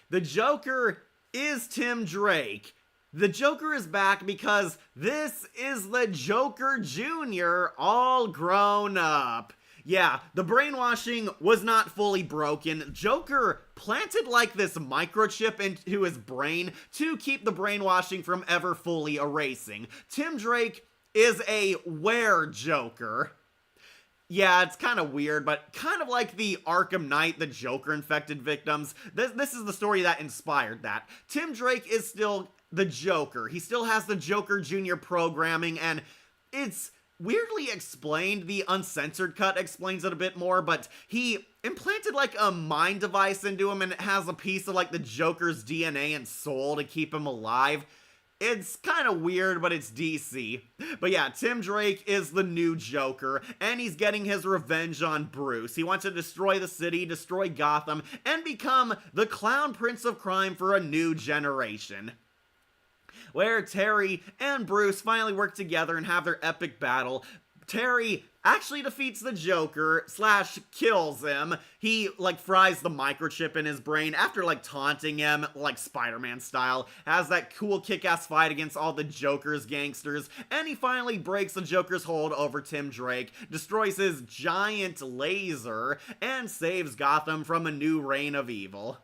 The Joker is Tim Drake. The Joker is back because this is the Joker Jr. all grown up. Yeah, the brainwashing was not fully broken. Joker planted like this microchip into his brain to keep the brainwashing from ever fully erasing. Tim Drake is a were-Joker. Yeah, it's kind of weird, but kind of like the Arkham Knight, the Joker infected victims. This is the story that inspired that. Tim Drake is still the Joker. He still has the Joker Jr. programming, and it's weirdly explained. The uncensored cut explains it a bit more, but he implanted like a mind device into him, and it has a piece of like the Joker's DNA and soul to keep him alive. It's kind of weird, but it's DC. But yeah, Tim Drake is the new Joker, and he's getting his revenge on Bruce. He wants to destroy the city, destroy Gotham, and become the Clown Prince of Crime for a new generation. Where Terry and Bruce finally work together and have their epic battle. Terry actually defeats the Joker, / kills him. He, like, fries the microchip in his brain after, like, taunting him, like Spider-Man style. Has that cool kick-ass fight against all the Joker's gangsters, and he finally breaks the Joker's hold over Tim Drake, destroys his giant laser, and saves Gotham from a new reign of evil.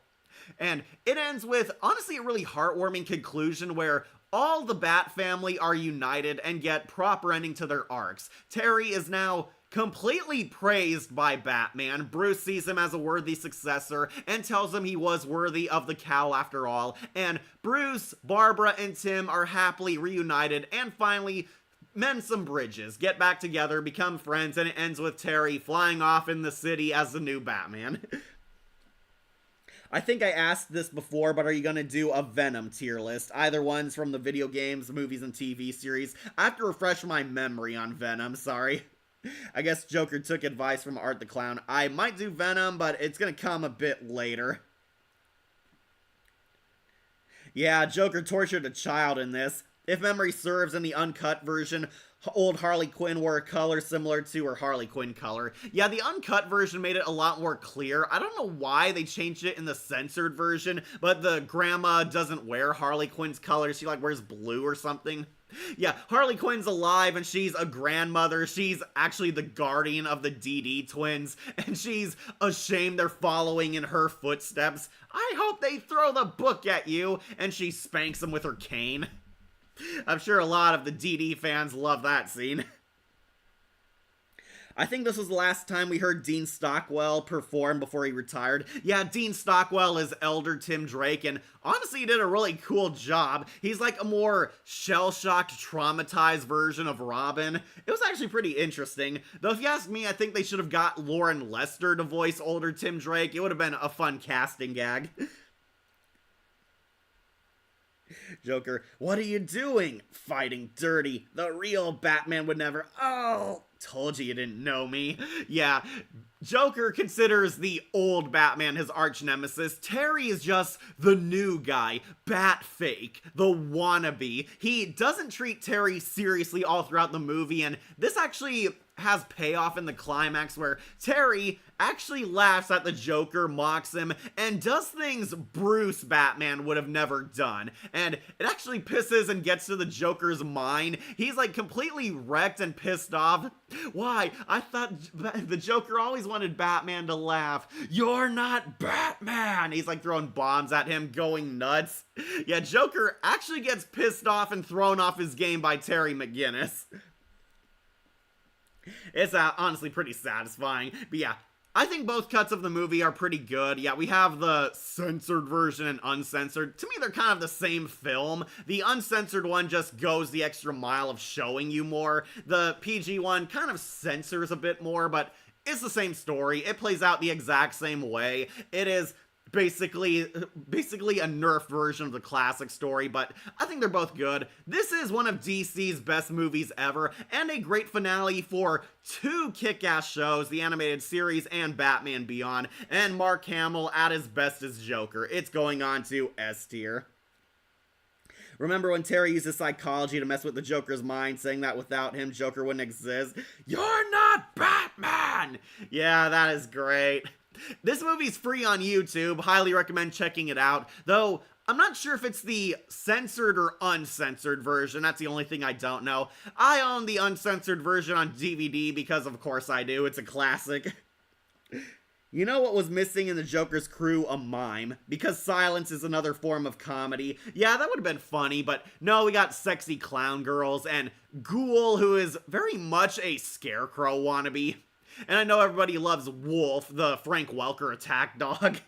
And it ends with, honestly, a really heartwarming conclusion where all the Bat family are united and get proper ending to their arcs. Terry is now completely praised by Batman. Bruce sees him as a worthy successor and tells him he was worthy of the cowl after all. And Bruce, Barbara, and Tim are happily reunited and finally mend some bridges, get back together, become friends, and it ends with Terry flying off in the city as the new Batman. I think I asked this before, but are you going to do a Venom tier list? Either one's from the video games, movies, and TV series. I have to refresh my memory on Venom, sorry. I guess Joker took advice from Art the Clown. I might do Venom, but it's going to come a bit later. Yeah, Joker tortured a child in this. If memory serves, in the uncut version, old Harley Quinn wore a color similar to her Harley Quinn color. Yeah, the uncut version made it a lot more clear. I don't know why they changed it in the censored version, but the grandma doesn't wear Harley Quinn's color. She like wears blue or something. Yeah, Harley Quinn's alive and she's a grandmother. She's actually the guardian of the DD twins, and she's ashamed they're following in her footsteps. I hope they throw the book at you, and she spanks them with her cane. I'm sure a lot of the DD fans love that scene. I think this was the last time we heard Dean Stockwell perform before he retired. Yeah, Dean Stockwell is Elder Tim Drake, and honestly, he did a really cool job. He's like a more shell-shocked, traumatized version of Robin. It was actually pretty interesting. Though if you ask me, I think they should have got Lauren Lester to voice older Tim Drake. It would have been a fun casting gag. Joker, what are you doing? Fighting dirty. The real Batman would never. Oh, told you didn't know me. Yeah, Joker considers the old Batman his arch nemesis. Terry is just the new guy, Bat Fake, the wannabe. He doesn't treat Terry seriously all throughout the movie, and this actually has payoff in the climax where Terry actually laughs at the Joker, mocks him, and does things Bruce Batman would have never done. And it actually pisses and gets to the Joker's mind. He's like completely wrecked and pissed off. Why? I thought the Joker always wanted Batman to laugh. You're not Batman! He's like throwing bombs at him, going nuts. Yeah, Joker actually gets pissed off and thrown off his game by Terry McGinnis. It's honestly pretty satisfying. But yeah, I think both cuts of the movie are pretty good. Yeah, we have the censored version and uncensored. To me, they're kind of the same film. The uncensored one just goes the extra mile of showing you more. The PG one kind of censors a bit more, but it's the same story. It plays out the exact same way. It is basically a nerfed version of the classic story, but I think they're both good. This is one of DC's best movies ever, and a great finale for two kick-ass shows, the animated series and Batman Beyond, and Mark Hamill at his best as Joker. It's going on to S tier. Remember when Terry uses psychology to mess with the Joker's mind, saying that without him, Joker wouldn't exist? You're not Batman! Yeah, that is great. This movie's free on YouTube. Highly recommend checking it out. Though, I'm not sure if it's the censored or uncensored version. That's the only thing I don't know. I own the uncensored version on DVD because, of course, I do. It's a classic. You know what was missing in the Joker's crew? A mime. Because silence is another form of comedy. Yeah, that would have been funny, but no, we got sexy clown girls and Ghoul, who is very much a Scarecrow wannabe. And I know everybody loves Wolf, the Frank Welker attack dog.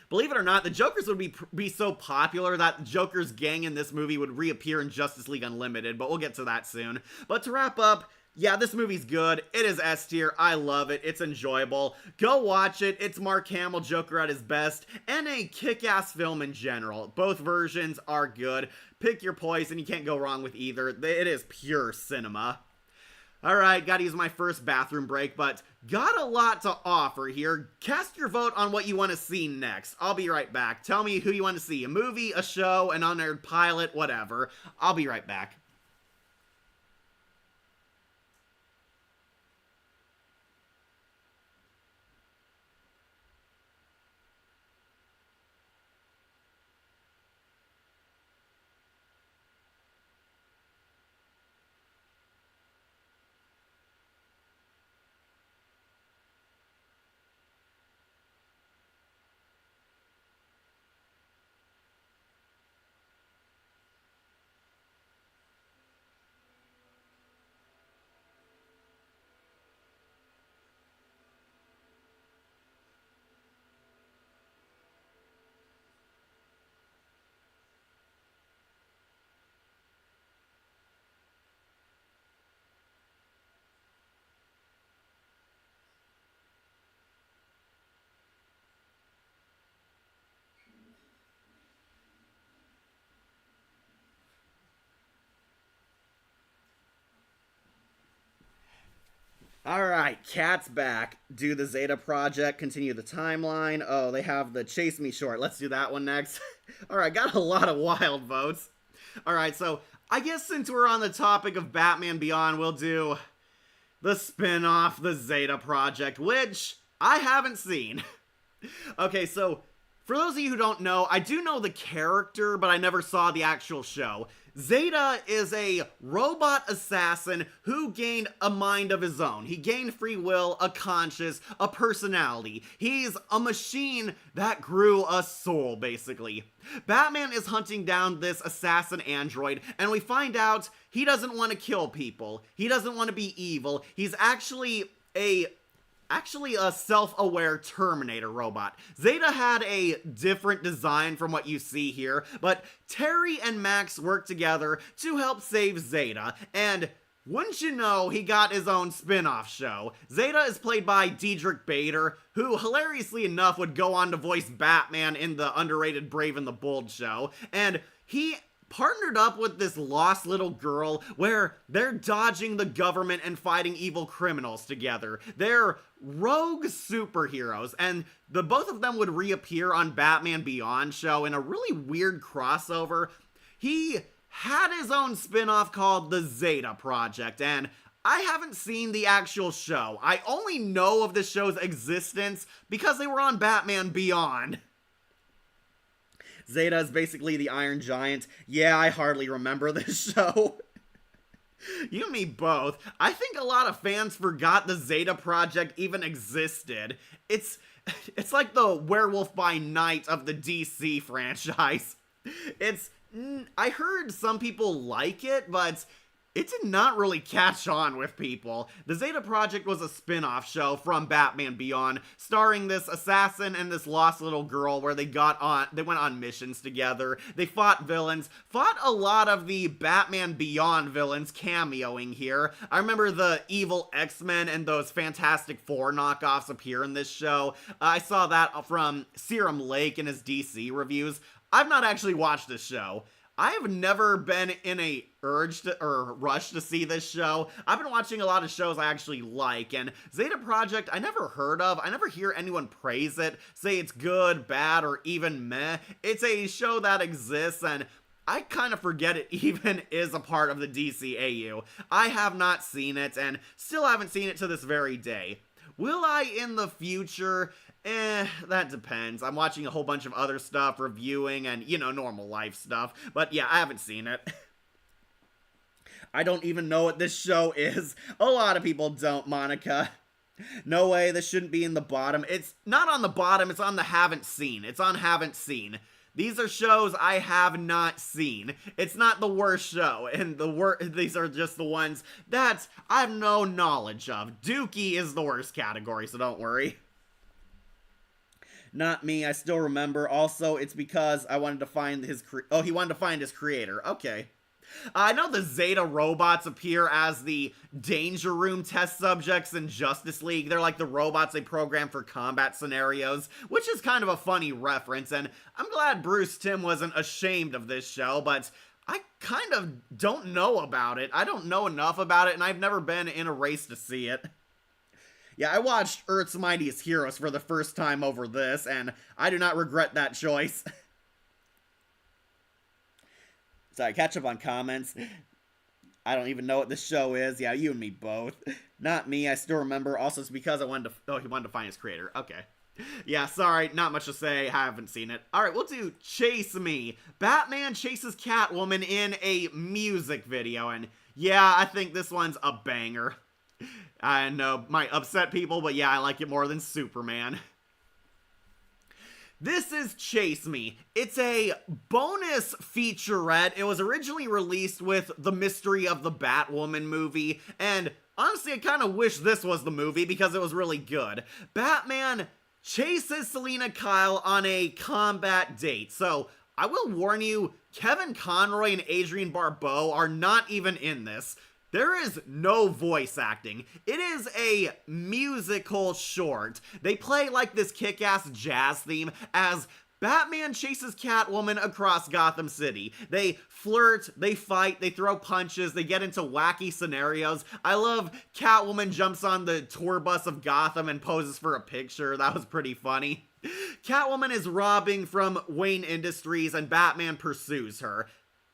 Believe it or not, the Jokers would be so popular that the Joker's gang in this movie would reappear in Justice League Unlimited, but we'll get to that soon. But to wrap up, yeah, this movie's good. It is S tier. I love it. It's enjoyable. Go watch it. It's Mark Hamill, Joker at his best, and a kick-ass film in general. Both versions are good. Pick your poison. You can't go wrong with either. It is pure cinema. Alright, gotta use my first bathroom break, but got a lot to offer here. Cast your vote on what you want to see next. I'll be right back. Tell me who you want to see. A movie, a show, an unaired pilot, whatever. I'll be right back. Alright, Cat's back. Do the Zeta Project, continue the timeline. Oh, they have the Chase Me short. Let's do that one next. Alright, got a lot of wild votes. Alright, so I guess since we're on the topic of Batman Beyond, we'll do the spin-off, the Zeta Project, which I haven't seen. Okay, so for those of you who don't know, I do know the character, but I never saw the actual show. Zeta is a robot assassin who gained a mind of his own. He gained free will, a conscience, a personality. He's a machine that grew a soul, basically. Batman is hunting down this assassin android, and we find out he doesn't want to kill people. He doesn't want to be evil. He's actually a self-aware Terminator robot. Zeta had a different design from what you see here, but Terry and Max worked together to help save Zeta, and wouldn't you know, he got his own spin-off show. Zeta is played by Diedrich Bader, who hilariously enough would go on to voice Batman in the underrated Brave and the Bold show, and he partnered up with this lost little girl where they're dodging the government and fighting evil criminals together. They're rogue superheroes, and the both of them would reappear on Batman Beyond show in a really weird crossover. He had his own spin-off called the Zeta Project, and I haven't seen the actual show. I only know of the show's existence because they were on Batman Beyond. Zeta is basically the Iron Giant. Yeah, I hardly remember this show. You and me both. I think a lot of fans forgot the Zeta Project even existed. It's like the Werewolf by Night of the DC franchise. I heard some people like it, but it did not really catch on with people. The Zeta Project was a spin-off show from Batman Beyond, starring this assassin and this lost little girl where they went on missions together. They fought villains, fought a lot of the Batman Beyond villains cameoing here. I remember the evil X-Men and those Fantastic Four knockoffs appear in this show. I saw that from Serum Lake in his DC reviews. I've not actually watched this show. I have never been in a rush to see this show. I've been watching a lot of shows I actually like, and Zeta Project I never heard of. I never hear anyone praise it, say it's good, bad, or even meh. It's a show that exists, and I kind of forget it even is a part of the DCAU. I have not seen it, and still haven't seen it to this very day. Will I in the future? That depends. I'm watching a whole bunch of other stuff, reviewing, and, normal life stuff. But yeah, I haven't seen it. I don't even know what this show is. A lot of people don't, Monica. No way, this shouldn't be in the bottom. It's not on the bottom, it's on the haven't seen. It's on haven't seen. These are shows I have not seen. It's not the worst show, and these are just the ones that I have no knowledge of. Dookie is the worst category, so don't worry. Not me, I still remember. Also, it's because I wanted to find he wanted to find his creator. Okay. I know the Zeta robots appear as the Danger Room test subjects in Justice League. They're like the robots they program for combat scenarios, which is kind of a funny reference, and I'm glad Bruce Timm wasn't ashamed of this show, but I kind of don't know about it. I don't know enough about it, and I've never been in a race to see it. Yeah, I watched Earth's Mightiest Heroes for the first time over this, and I do not regret that choice. Sorry, catch up on comments. I don't even know what this show is. Yeah, you and me both. Not me, I still remember. Also, it's because he wanted to find his creator. Okay. Yeah, sorry, not much to say. I haven't seen it. Alright, we'll do Chase Me. Batman chases Catwoman in a music video, and yeah, I think this one's a banger. I know, might upset people, but yeah, I like it more than Superman. This is Chase Me. It's a bonus featurette. It was originally released with The Mystery of the Batwoman movie, and honestly, I kind of wish this was the movie because it was really good. Batman chases Selena Kyle on a combat date, so I will warn you, Kevin Conroy and Adrienne Barbeau are not even in this. There is no voice acting. It is a musical short. They play like this kick-ass jazz theme as Batman chases Catwoman across Gotham City. They flirt, they fight, they throw punches, they get into wacky scenarios. I love Catwoman jumps on the tour bus of Gotham and poses for a picture. That was pretty funny. Catwoman is robbing from Wayne Industries and Batman pursues her.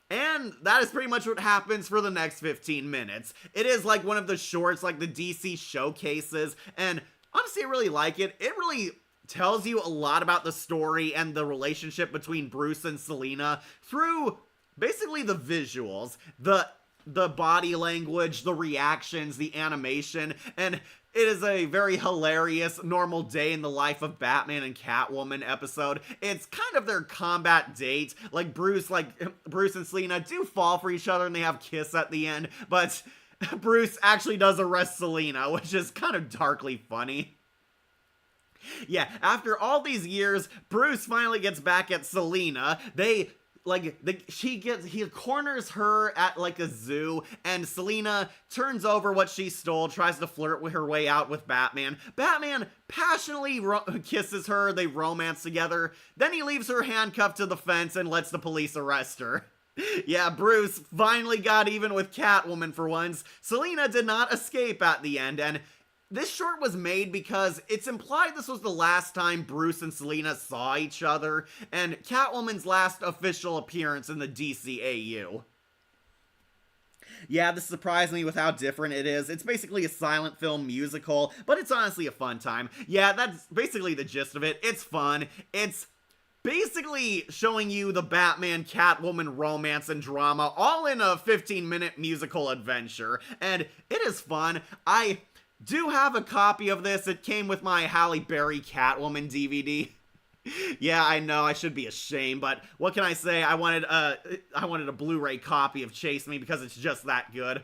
And that is pretty much what happens for the next 15 minutes. It is like one of the shorts, like the DC showcases, and honestly, I really like it. It really tells you a lot about the story and the relationship between Bruce and Selena through basically the visuals, the body language, the reactions, the animation, and it is a very hilarious normal day in the life of Batman and Catwoman episode. It's kind of their combat date. Like Bruce and Selena do fall for each other and they have a kiss at the end, but Bruce actually does arrest Selena, which is kind of darkly funny. Yeah, after all these years, Bruce finally gets back at Selena. He corners her at like a zoo, and Selena turns over what she stole, tries to flirt with her way out with Batman. Batman passionately kisses her, they romance together, then he leaves her handcuffed to the fence and lets the police arrest her. Yeah, Bruce finally got even with Catwoman for once. Selena did not escape at the end, and this short was made because it's implied this was the last time Bruce and Selena saw each other, and Catwoman's last official appearance in the DCAU. Yeah, this surprised me with how different it is. It's basically a silent film musical, but it's honestly a fun time. Yeah, that's basically the gist of it. It's fun. It's basically showing you the Batman Catwoman romance and drama all in a 15-minute musical adventure, and it is fun. I do have a copy of this. It came with my Halle Berry Catwoman DVD. Yeah, I know, I should be ashamed, but what can I say? I wanted a Blu-ray copy of Chase Me because it's just that good.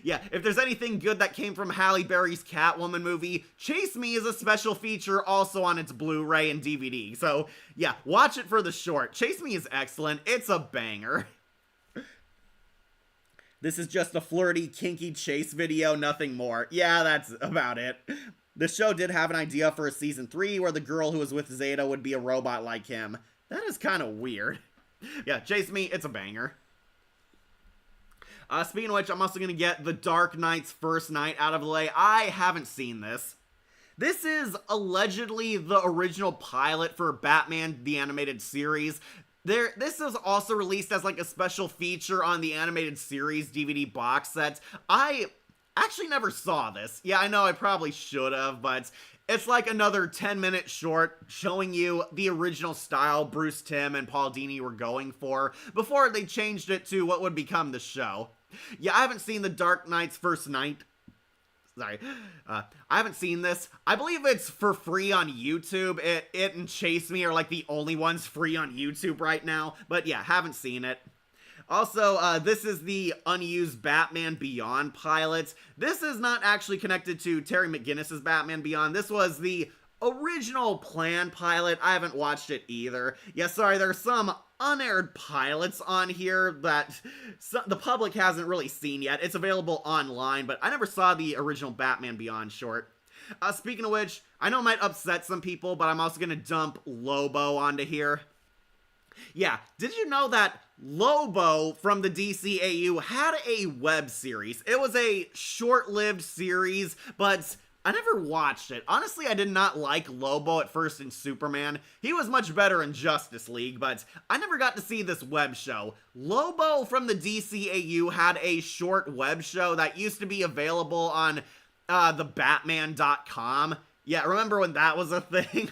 Yeah, if there's anything good that came from Halle Berry's Catwoman movie, Chase Me is a special feature also on its Blu-ray and DVD. So, yeah, watch it for the short. Chase Me is excellent. It's a banger. This is just a flirty, kinky chase video, nothing more. Yeah, that's about it. The show did have an idea for a season 3 where the girl who was with Zeta would be a robot like him. That is kind of weird. Yeah, Chase Me, it's a banger. Speaking of which, I'm also going to get The Dark Knight's First Night out of the way. I haven't seen this. This is allegedly the original pilot for Batman the Animated Series. This was also released as like a special feature on the animated series DVD box set. I actually never saw this. Yeah, I know I probably should have, but it's like another 10-minute short showing you the original style Bruce Timm and Paul Dini were going for before they changed it to what would become the show. Yeah, I haven't seen The Dark Knight's First Night. Sorry. I haven't seen this. I believe it's for free on YouTube. It and Chase Me are like the only ones free on YouTube right now. But yeah, haven't seen it. Also, this is the unused Batman Beyond pilot. This is not actually connected to Terry McGinnis's Batman Beyond. This was the original planned pilot. I haven't watched it either. Yeah, sorry, there are some unaired pilots on here that the public hasn't really seen yet. It's available online, but I never saw the original Batman Beyond short. Speaking of which, I know it might upset some people, but I'm also going to dump Lobo onto here. Yeah, did you know that Lobo from the DCAU had a web series? It was a short-lived series, but I never watched it. Honestly, I did not like Lobo at first in Superman. He was much better in Justice League, but I never got to see this web show. Lobo from the DCAU had a short web show that used to be available on thebatman.com. Yeah, remember when that was a thing?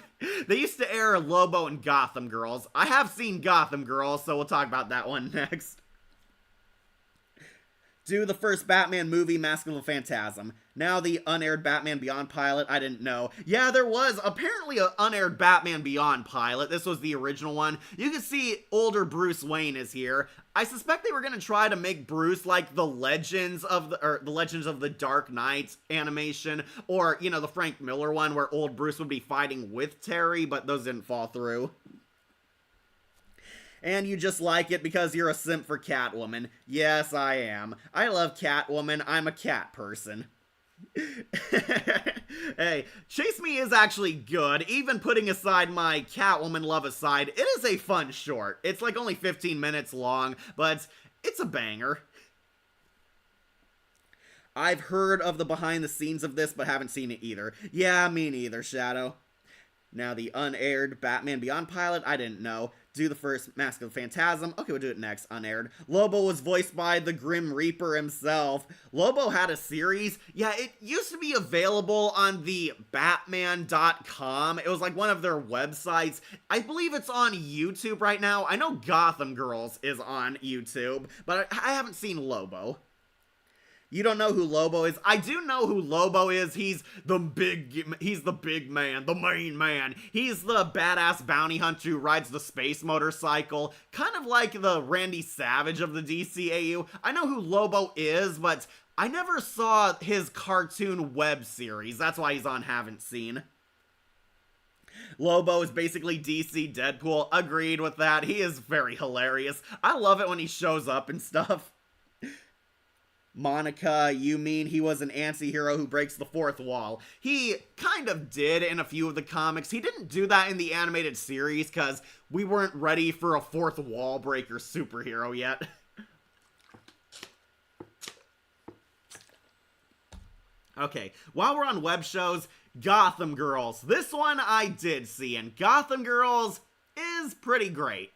They used to air Lobo and Gotham Girls. I have seen Gotham Girls, so we'll talk about that one next. Do the first Batman movie, Mask of the Phantasm. Now the unaired Batman Beyond pilot, I didn't know. Yeah, there was apparently an unaired Batman Beyond pilot. This was the original one. You can see older Bruce Wayne is here. I suspect they were going to try to make Bruce like the Legends of the Dark Knight animation, or, you know, the Frank Miller one where old Bruce would be fighting with Terry, but those didn't fall through. And you just like it because you're a simp for Catwoman. Yes, I am. I love Catwoman. I'm a cat person. Hey, Chase Me is actually good. Even putting aside my Catwoman love aside, it is a fun short. It's like only 15 minutes long, but it's a banger. I've heard of the behind the scenes of this, but haven't seen it either. Yeah, me neither, Shadow. Now the unaired Batman Beyond pilot, I didn't know. do the first Mask of the Phantasm. Okay, we'll do it next, unaired. Lobo was voiced by the Grim Reaper himself. Lobo had a series. Yeah, it used to be available on the Batman.com. It was like one of their websites. I believe it's on YouTube right now. I know Gotham Girls is on YouTube, but I haven't seen Lobo. You don't know who Lobo is? I do know who Lobo is. He's the big man, the main man. He's the badass bounty hunter who rides the space motorcycle, kind of like the Randy Savage of the DCAU. I know who Lobo is, but I never saw his cartoon web series. That's why he's on Haven't Seen. Lobo is basically DC Deadpool. Agreed with that. He is very hilarious. I love it when he shows up and stuff. Monica, you mean he was an anti-hero who breaks the fourth wall? He kind of did in a few of the comics. He didn't do that in the animated series because we weren't ready for a fourth wall breaker superhero yet. Okay, while we're on web shows, Gotham Girls. This one I did see, and Gotham Girls is pretty great.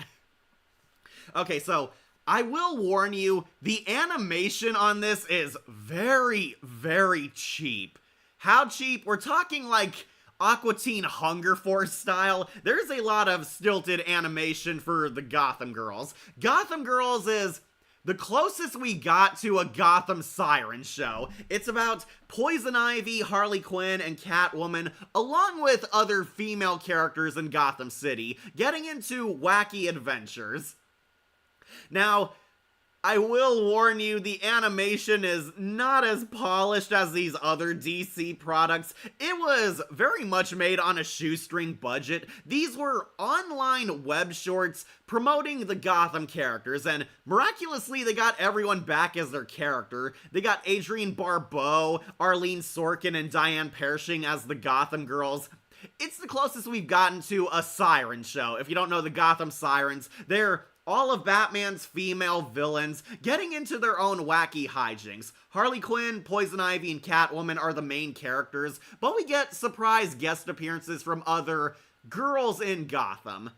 Okay, so I will warn you, the animation on this is very, very cheap. How cheap? We're talking like Aqua Teen Hunger Force style. There's a lot of stilted animation for the Gotham Girls. Gotham Girls is the closest we got to a Gotham Siren show. It's about Poison Ivy, Harley Quinn, and Catwoman, along with other female characters in Gotham City, getting into wacky adventures. Now, I will warn you, the animation is not as polished as these other DC products. It was very much made on a shoestring budget. These were online web shorts promoting the Gotham characters, and miraculously they got everyone back as their character. They got Adrienne Barbeau, Arlene Sorkin, and Diane Pershing as the Gotham Girls. It's the closest we've gotten to a siren show. If you don't know the Gotham Sirens, they're all of Batman's female villains getting into their own wacky hijinks. Harley Quinn, Poison Ivy, and Catwoman are the main characters, but we get surprise guest appearances from other girls in Gotham.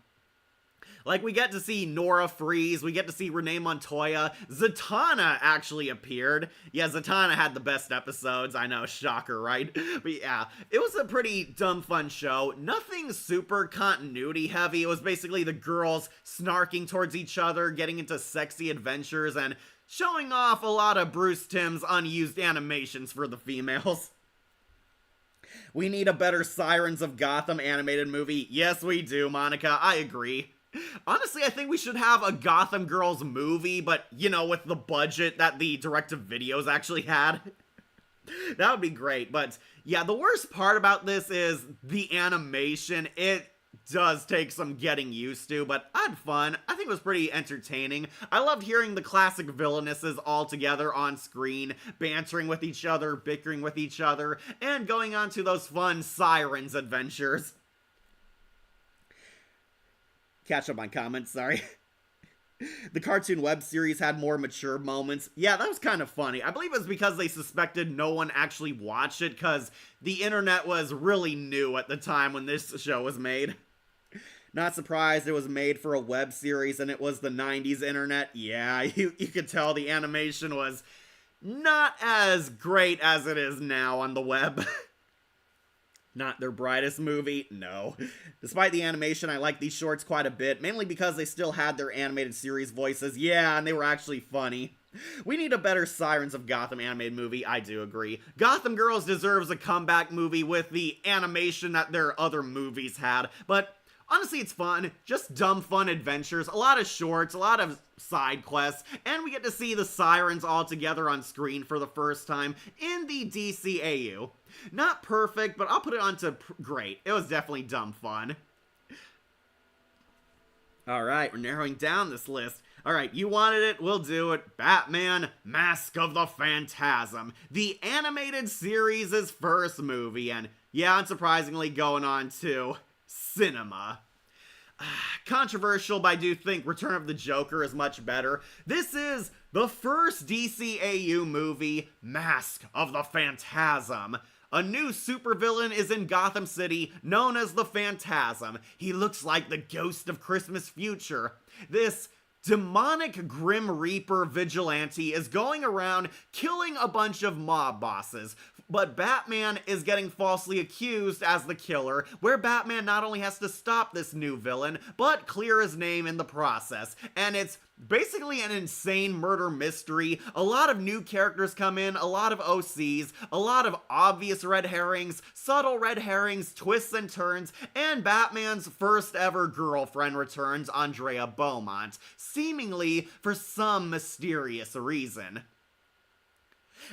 Like, we get to see Nora Freeze, we get to see Renee Montoya, Zatanna actually appeared. Yeah, Zatanna had the best episodes, I know, shocker, right? But yeah, it was a pretty dumb fun show. Nothing super continuity heavy. It was basically the girls snarking towards each other, getting into sexy adventures, and showing off a lot of Bruce Timm's unused animations for the females. We need a better Sirens of Gotham animated movie. Yes, we do, Monica, I agree. Honestly, I think we should have a Gotham Girls movie, but, you know, with the budget that the direct-to-videos actually had. That would be great, but, yeah, the worst part about this is the animation. It does take some getting used to, but I had fun. I think it was pretty entertaining. I loved hearing the classic villainesses all together on screen, bantering with each other, bickering with each other, and going on to those fun Sirens adventures. Catch up on comments, sorry. The cartoon web series had more mature moments. Yeah, that was kind of funny. I believe it was because they suspected no one actually watched it, because the internet was really new at the time when this show was made. Not surprised it was made for a web series and it was the 90s internet. Yeah, you could tell the animation was not as great as it is now on the web. Not their brightest movie, no. Despite the animation, I like these shorts quite a bit, mainly because they still had their animated series voices. Yeah, and they were actually funny. We need a better Sirens of Gotham animated movie, I do agree. Gotham Girls deserves a comeback movie with the animation that their other movies had, but honestly, it's fun. Just dumb fun adventures, a lot of shorts, a lot of side quests, and we get to see the Sirens all together on screen for the first time in the DCAU. Not perfect, but I'll put it on to great. It was definitely dumb fun. Alright, we're narrowing down this list. Alright, you wanted it, we'll do it. Batman, Mask of the Phantasm. The animated series' first movie, and yeah, unsurprisingly going on to cinema. Controversial, but I do think Return of the Joker is much better. This is the first DCAU movie, Mask of the Phantasm. A new supervillain is in Gotham City known as the Phantasm. He looks like the ghost of Christmas future. This demonic Grim Reaper vigilante is going around killing a bunch of mob bosses, but Batman is getting falsely accused as the killer, where Batman not only has to stop this new villain, but clear his name in the process. And it's basically an insane murder mystery. A lot of new characters come in, a lot of OCs, a lot of obvious red herrings, subtle red herrings, twists and turns, and Batman's first ever girlfriend returns, Andrea Beaumont, seemingly for some mysterious reason.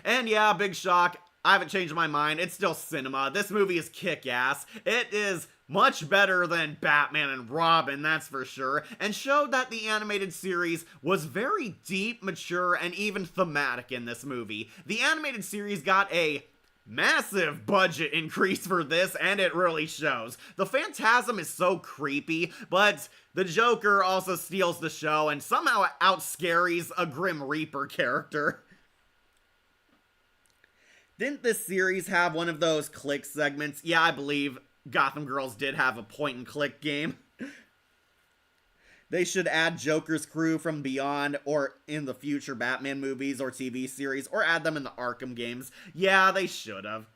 And yeah, big shock, I haven't changed my mind, it's still cinema. This movie is kick-ass. It is much better than Batman and Robin, that's for sure, and showed that the animated series was very deep, mature, and even thematic in this movie. The animated series got a massive budget increase for this, and it really shows. The Phantasm is so creepy, but the Joker also steals the show and somehow outscaries a Grim Reaper character. Didn't this series have one of those click segments? Yeah, I believe Gotham Girls did have a point-and-click game. They should add Joker's crew from Beyond or in the future Batman movies or TV series, or add them in the Arkham games. Yeah, they should have.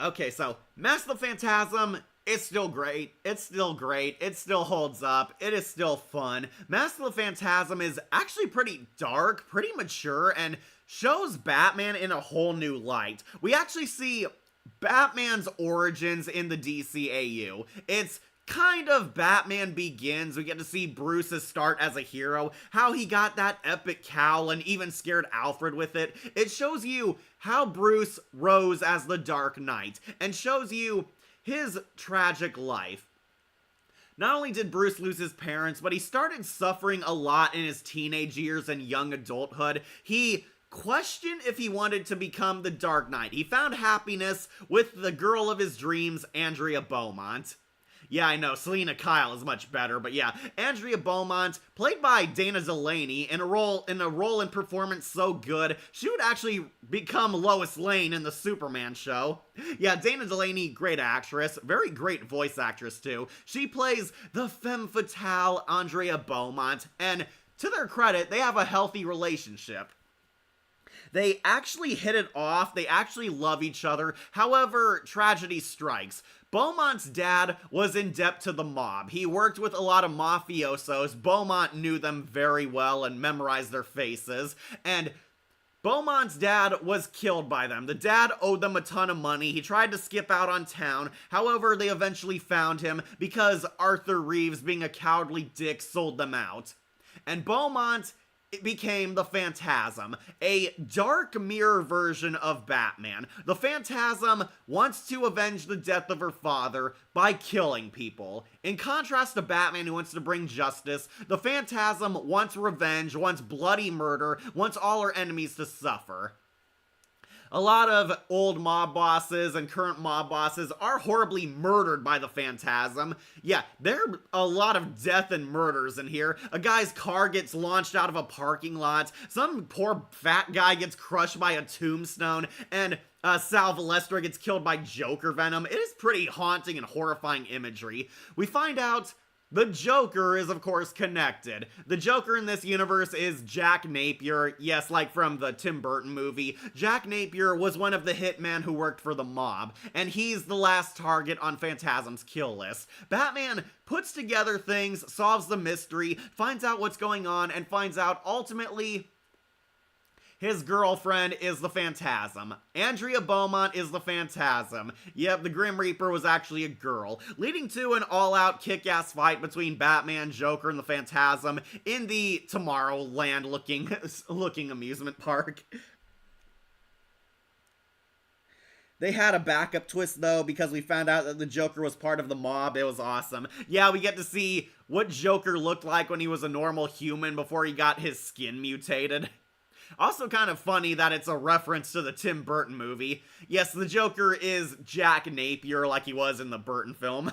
Okay, so Mask of the Phantasm, it's still great, it still holds up, it is still fun. Mask of the Phantasm is actually pretty dark, pretty mature, and shows Batman in a whole new light. We actually see Batman's origins in the DCAU. It's kind of Batman Begins. We get to see Bruce's start as a hero, how he got that epic cowl and even scared Alfred with it. It shows you how Bruce rose as the Dark Knight, and shows you his tragic life. Not only did Bruce lose his parents, but he started suffering a lot in his teenage years and young adulthood. He questioned if he wanted to become the Dark Knight. He found happiness with the girl of his dreams, Andrea Beaumont. Yeah, I know, Selena Kyle is much better, but yeah, Andrea Beaumont, played by Dana Delaney, in a role and performance so good, she would actually become Lois Lane in the Superman show. Yeah, Dana Delaney, great actress, very great voice actress too. She plays the femme fatale Andrea Beaumont, and to their credit, they have a healthy relationship. They actually hit it off, they actually love each other, however, tragedy strikes. Beaumont's dad was in debt to the mob. He worked with a lot of mafiosos. Beaumont knew them very well and memorized their faces, and Beaumont's dad was killed by them. The dad owed them a ton of money. He tried to skip out on town. However, they eventually found him because Arthur Reeves, being a cowardly dick, sold them out. And Beaumont, it became the Phantasm, a dark mirror version of Batman. The Phantasm wants to avenge the death of her father by killing people. In contrast to Batman, who wants to bring justice, the Phantasm wants revenge, wants bloody murder, wants all her enemies to suffer. A lot of old mob bosses and current mob bosses are horribly murdered by the Phantasm. Yeah, there are a lot of death and murders in here. A guy's car gets launched out of a parking lot. Some poor fat guy gets crushed by a tombstone. And Sal Valestra gets killed by Joker venom. It is pretty haunting and horrifying imagery. We find out the Joker is, of course, connected. The Joker in this universe is Jack Napier. Yes, like from the Tim Burton movie. Jack Napier was one of the hitmen who worked for the mob, and he's the last target on Phantasm's kill list. Batman puts together things, solves the mystery, finds out what's going on, and finds out ultimately his girlfriend is the Phantasm. Andrea Beaumont is the Phantasm. Yep, the Grim Reaper was actually a girl, leading to an all-out kick-ass fight between Batman, Joker, and the Phantasm in the Tomorrowland-looking amusement park. They had a backup twist, though, because we found out that the Joker was part of the mob. It was awesome. Yeah, we get to see what Joker looked like when he was a normal human before he got his skin mutated. Also kind of funny that it's a reference to the Tim Burton movie. Yes, the Joker is Jack Napier like he was in the Burton film.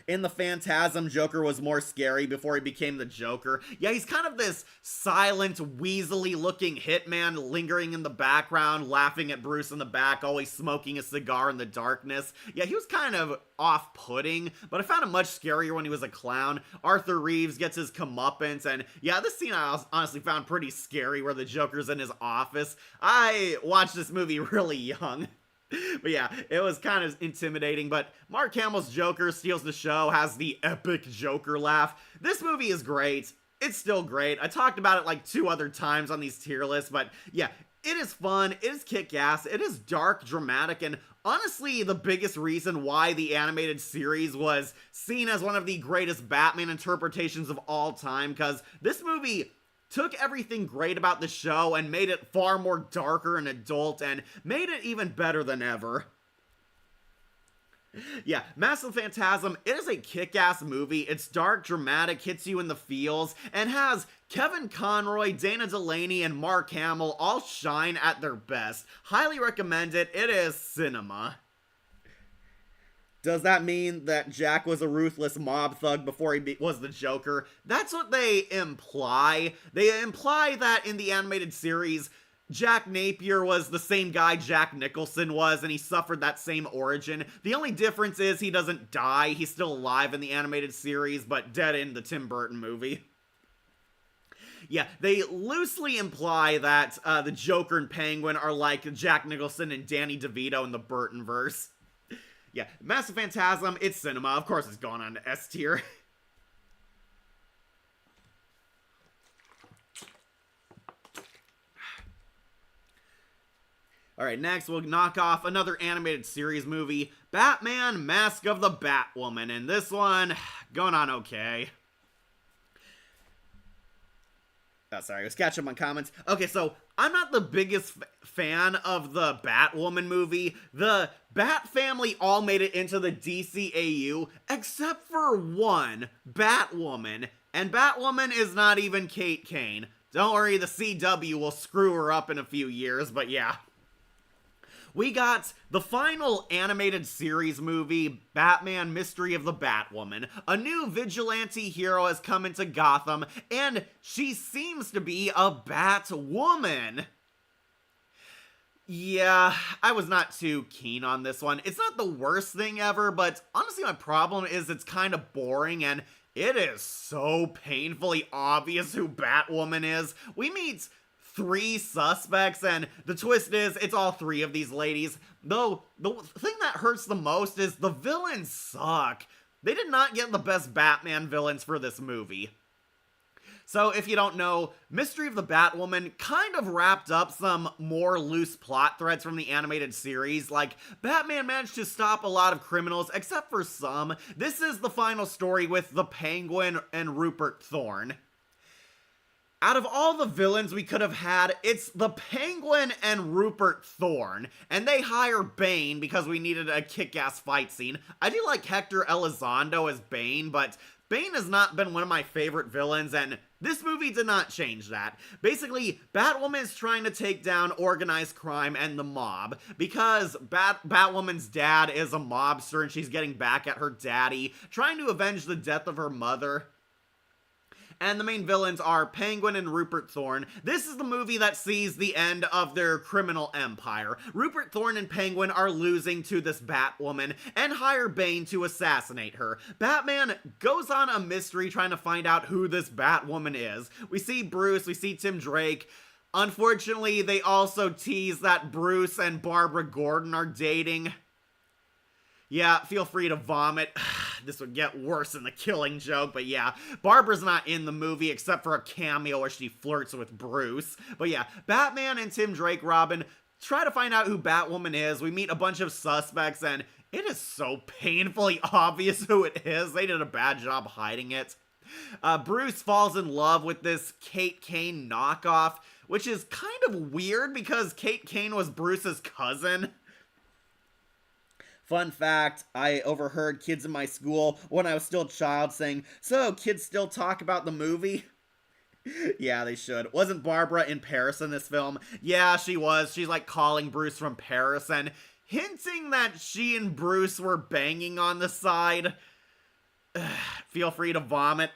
in the Phantasm, Joker was more scary before he became the Joker. Yeah, he's kind of this silent, weaselly looking hitman lingering in the background, laughing at Bruce in the back, always smoking a cigar in the darkness. Yeah, he was kind of off-putting, but I found him much scarier when he was a clown. Arthur Reeves gets his comeuppance, and yeah, this scene I honestly found pretty scary where the Joker's in his office. I watched this movie really young. But yeah, it was kind of intimidating, but Mark Hamill's Joker steals the show, has the epic Joker laugh. This movie is great. It's still great. I talked about it like 2 other times on these tier lists, but yeah, it is fun, it is kick-ass, it is dark, dramatic, and honestly the biggest reason why the animated series was seen as one of the greatest Batman interpretations of all time, because this movie took everything great about the show and made it far more darker and adult and made it even better than ever. Yeah, Mask of the Phantasm, it is a kick-ass movie. It's dark, dramatic, hits you in the feels, and has Kevin Conroy, Dana Delaney, and Mark Hamill all shine at their best. Highly recommend it. It is cinema. Does that mean that Jack was a ruthless mob thug before he was the Joker? That's what they imply. They imply that in the animated series, Jack Napier was the same guy Jack Nicholson was, and he suffered that same origin. The only difference is he doesn't die. He's still alive in the animated series, but dead in the Tim Burton movie. Yeah, they loosely imply that the Joker and Penguin are like Jack Nicholson and Danny DeVito in the Burton-verse. Yeah, Mask of the Phantasm, it's cinema. Of course it's gone on to S tier. Alright, next we'll knock off another animated series movie, Batman Mask of the Batwoman, and this one, going on okay. Oh, sorry, I was catching up on comments. Okay, so I'm not the biggest fan of the Batwoman movie. The Bat family all made it into the DCAU, except for one, Batwoman. And Batwoman is not even Kate Kane. Don't worry, the CW will screw her up in a few years, but yeah. We got the final animated series movie, Batman Mystery of the Batwoman. A new vigilante hero has come into Gotham, and she seems to be a Batwoman. Yeah, I was not too keen on this one. It's not the worst thing ever, but honestly my problem is it's kind of boring, and it is so painfully obvious who Batwoman is. We meet 3 suspects, and the twist is it's all 3 of these ladies. Though, the thing that hurts the most is the villains suck. They did not get the best Batman villains for this movie. So, if you don't know, Mystery of the Batwoman kind of wrapped up some more loose plot threads from the animated series, like Batman managed to stop a lot of criminals, except for some. This is the final story with the Penguin and Rupert Thorne. Out of all the villains we could have had, it's the Penguin and Rupert Thorne, and they hire Bane because we needed a kick-ass fight scene. I do like Hector Elizondo as Bane, but Bane has not been one of my favorite villains, and this movie did not change that. Basically, Batwoman is trying to take down organized crime and the mob, because Batwoman's dad is a mobster and she's getting back at her daddy, trying to avenge the death of her mother. And the main villains are Penguin and Rupert Thorne. This is the movie that sees the end of their criminal empire. Rupert Thorne and Penguin are losing to this Batwoman and hire Bane to assassinate her. Batman goes on a mystery trying to find out who this Batwoman is. We see Bruce, we see Tim Drake. Unfortunately, they also tease that Bruce and Barbara Gordon are dating. Yeah, feel free to vomit. This would get worse than the Killing Joke, but yeah, Barbara's not in the movie except for a cameo where she flirts with Bruce. But yeah, Batman and Tim Drake Robin try to find out who Batwoman is. We meet a bunch of suspects, and it is so painfully obvious who it is. They did a bad job hiding it. Bruce falls in love with this Kate Kane knockoff, which is kind of weird because Kate Kane was Bruce's cousin. Fun fact, I overheard kids in my school when I was still a child saying, "So, kids still talk about the movie?" Yeah, they should. Wasn't Barbara in Paris in this film? Yeah, she was. She's like calling Bruce from Paris and hinting that she and Bruce were banging on the side. Feel free to vomit.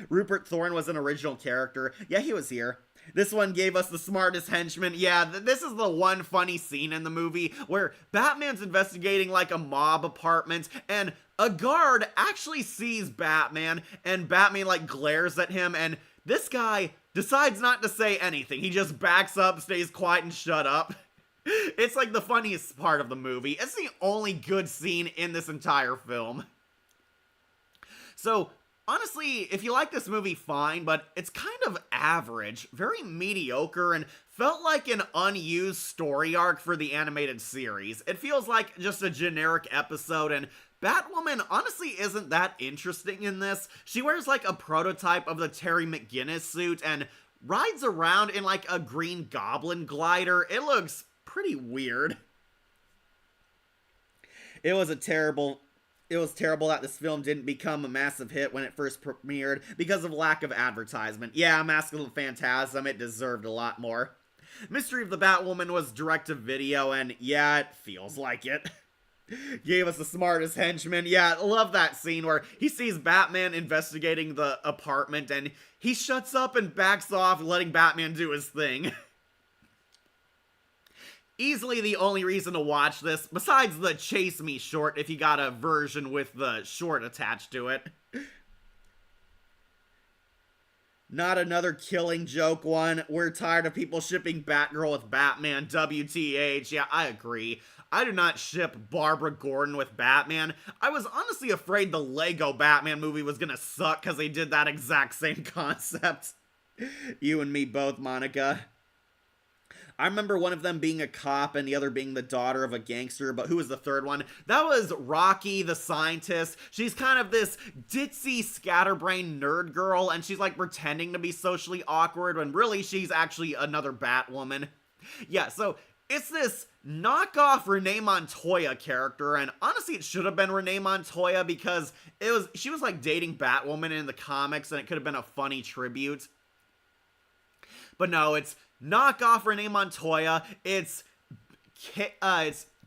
Rupert Thorne was an original character. Yeah, he was here. This one gave us the smartest henchman. Yeah, this is the one funny scene in the movie where Batman's investigating like a mob apartment and a guard actually sees Batman and Batman like glares at him and this guy decides not to say anything. He just backs up, stays quiet and shut up. It's like the funniest part of the movie. It's the only good scene in this entire film. So, honestly, if you like this movie, fine, but it's kind of average, very mediocre, and felt like an unused story arc for the animated series. It feels like just a generic episode, and Batwoman honestly isn't that interesting in this. She wears like a prototype of the Terry McGinnis suit and rides around in like a Green Goblin glider. It looks pretty weird. It was terrible that this film didn't become a massive hit when it first premiered because of lack of advertisement. Yeah, Mask of the Phantasm, it deserved a lot more. Mystery of the Batwoman was direct-to-video, and yeah, it feels like it. Gave us the smartest henchman. Yeah, I love that scene where he sees Batman investigating the apartment, and he shuts up and backs off, letting Batman do his thing. Easily the only reason to watch this, besides the Chase Me short if you got a version with the short attached to it. Not another Killing Joke one. We're tired of people shipping Batgirl with Batman. WTH. Yeah, I agree. I do not ship Barbara Gordon with Batman. I was honestly afraid the Lego Batman movie was gonna suck because they did that exact same concept. You and me both, Monica. I remember one of them being a cop and the other being the daughter of a gangster, but who was the third one? That was Rocky, the scientist. She's kind of this ditzy, scatterbrained nerd girl, and she's like pretending to be socially awkward when really she's actually another Batwoman. Yeah, so it's this knockoff Renee Montoya character, and honestly it should have been Renee Montoya because she was like dating Batwoman in the comics and it could have been a funny tribute. But no, it's knockoff Renee Montoya. It's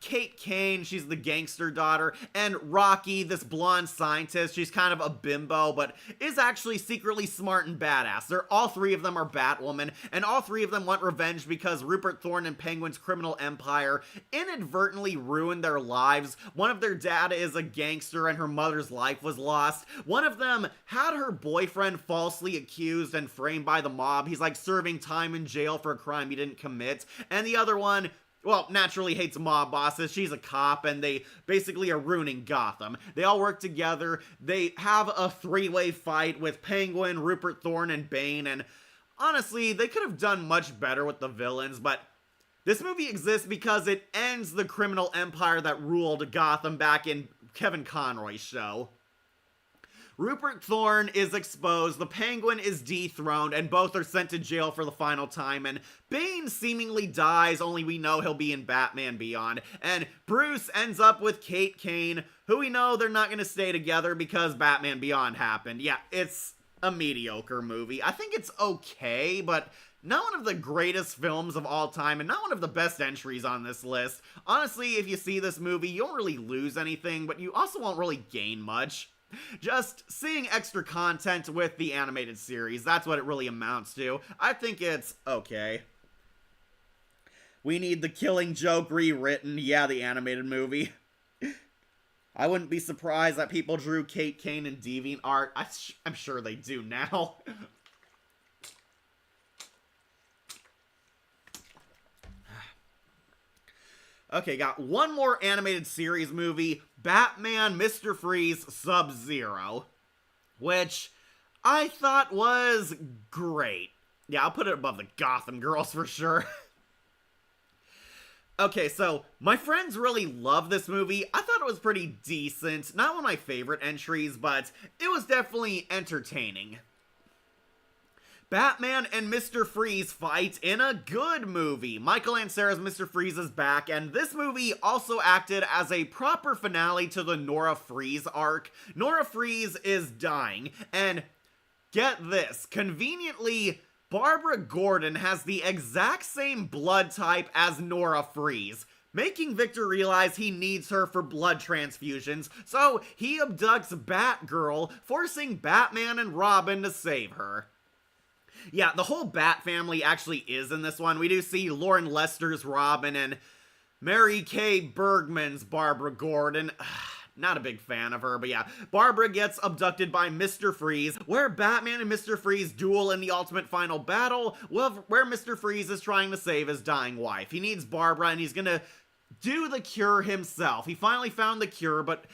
Kate Kane, she's the gangster daughter, and Rocky, this blonde scientist. She's kind of a bimbo, but is actually secretly smart and badass. All three of them are Batwoman, and all three of them want revenge because Rupert Thorne and Penguin's criminal empire inadvertently ruined their lives. One of their dad is a gangster and her mother's life was lost. One of them had her boyfriend falsely accused and framed by the mob. He's like serving time in jail for a crime he didn't commit. And the other one, well, naturally hates mob bosses. She's a cop, and they basically are ruining Gotham. They all work together. They have a three-way fight with Penguin, Rupert Thorne, and Bane, and honestly, they could have done much better with the villains, but this movie exists because it ends the criminal empire that ruled Gotham back in Kevin Conroy's show. Rupert Thorne is exposed, the Penguin is dethroned, and both are sent to jail for the final time, and Bane seemingly dies, only we know he'll be in Batman Beyond, and Bruce ends up with Kate Kane, who we know they're not going to stay together because Batman Beyond happened. Yeah, it's a mediocre movie. I think it's okay, but not one of the greatest films of all time, and not one of the best entries on this list. Honestly, if you see this movie, you don't really lose anything, but you also won't really gain much. Just seeing extra content with the animated series, that's what it really amounts to. I think it's okay. We need the Killing Joke rewritten. Yeah, the animated movie. I wouldn't be surprised that people drew Kate Kane in DeviantArt. I'm sure they do now. Okay, got one more animated series movie, Batman Mr. Freeze Sub-Zero, which I thought was great. Yeah, I'll put it above the Gotham Girls for sure. Okay, so my friends really love this movie. I thought it was pretty decent. Not one of my favorite entries, but it was definitely entertaining. Batman and Mr. Freeze fight in a good movie. Michael Ansara's Mr. Freeze is back, and this movie also acted as a proper finale to the Nora Freeze arc. Nora Freeze is dying, and get this, conveniently, Barbara Gordon has the exact same blood type as Nora Freeze. making Victor realize he needs her for blood transfusions, so he abducts Batgirl, forcing Batman and Robin to save her. Yeah, the whole Bat family actually is in this one. We do see Lauren Lester's Robin and Mary Kay Bergman's Barbara Gordon. Not a big fan of her, but yeah. Barbara gets abducted by Mr. Freeze, where Batman and Mr. Freeze duel in the ultimate final battle, where Mr. Freeze is trying to save his dying wife. He needs Barbara, and he's gonna do the cure himself. He finally found the cure, but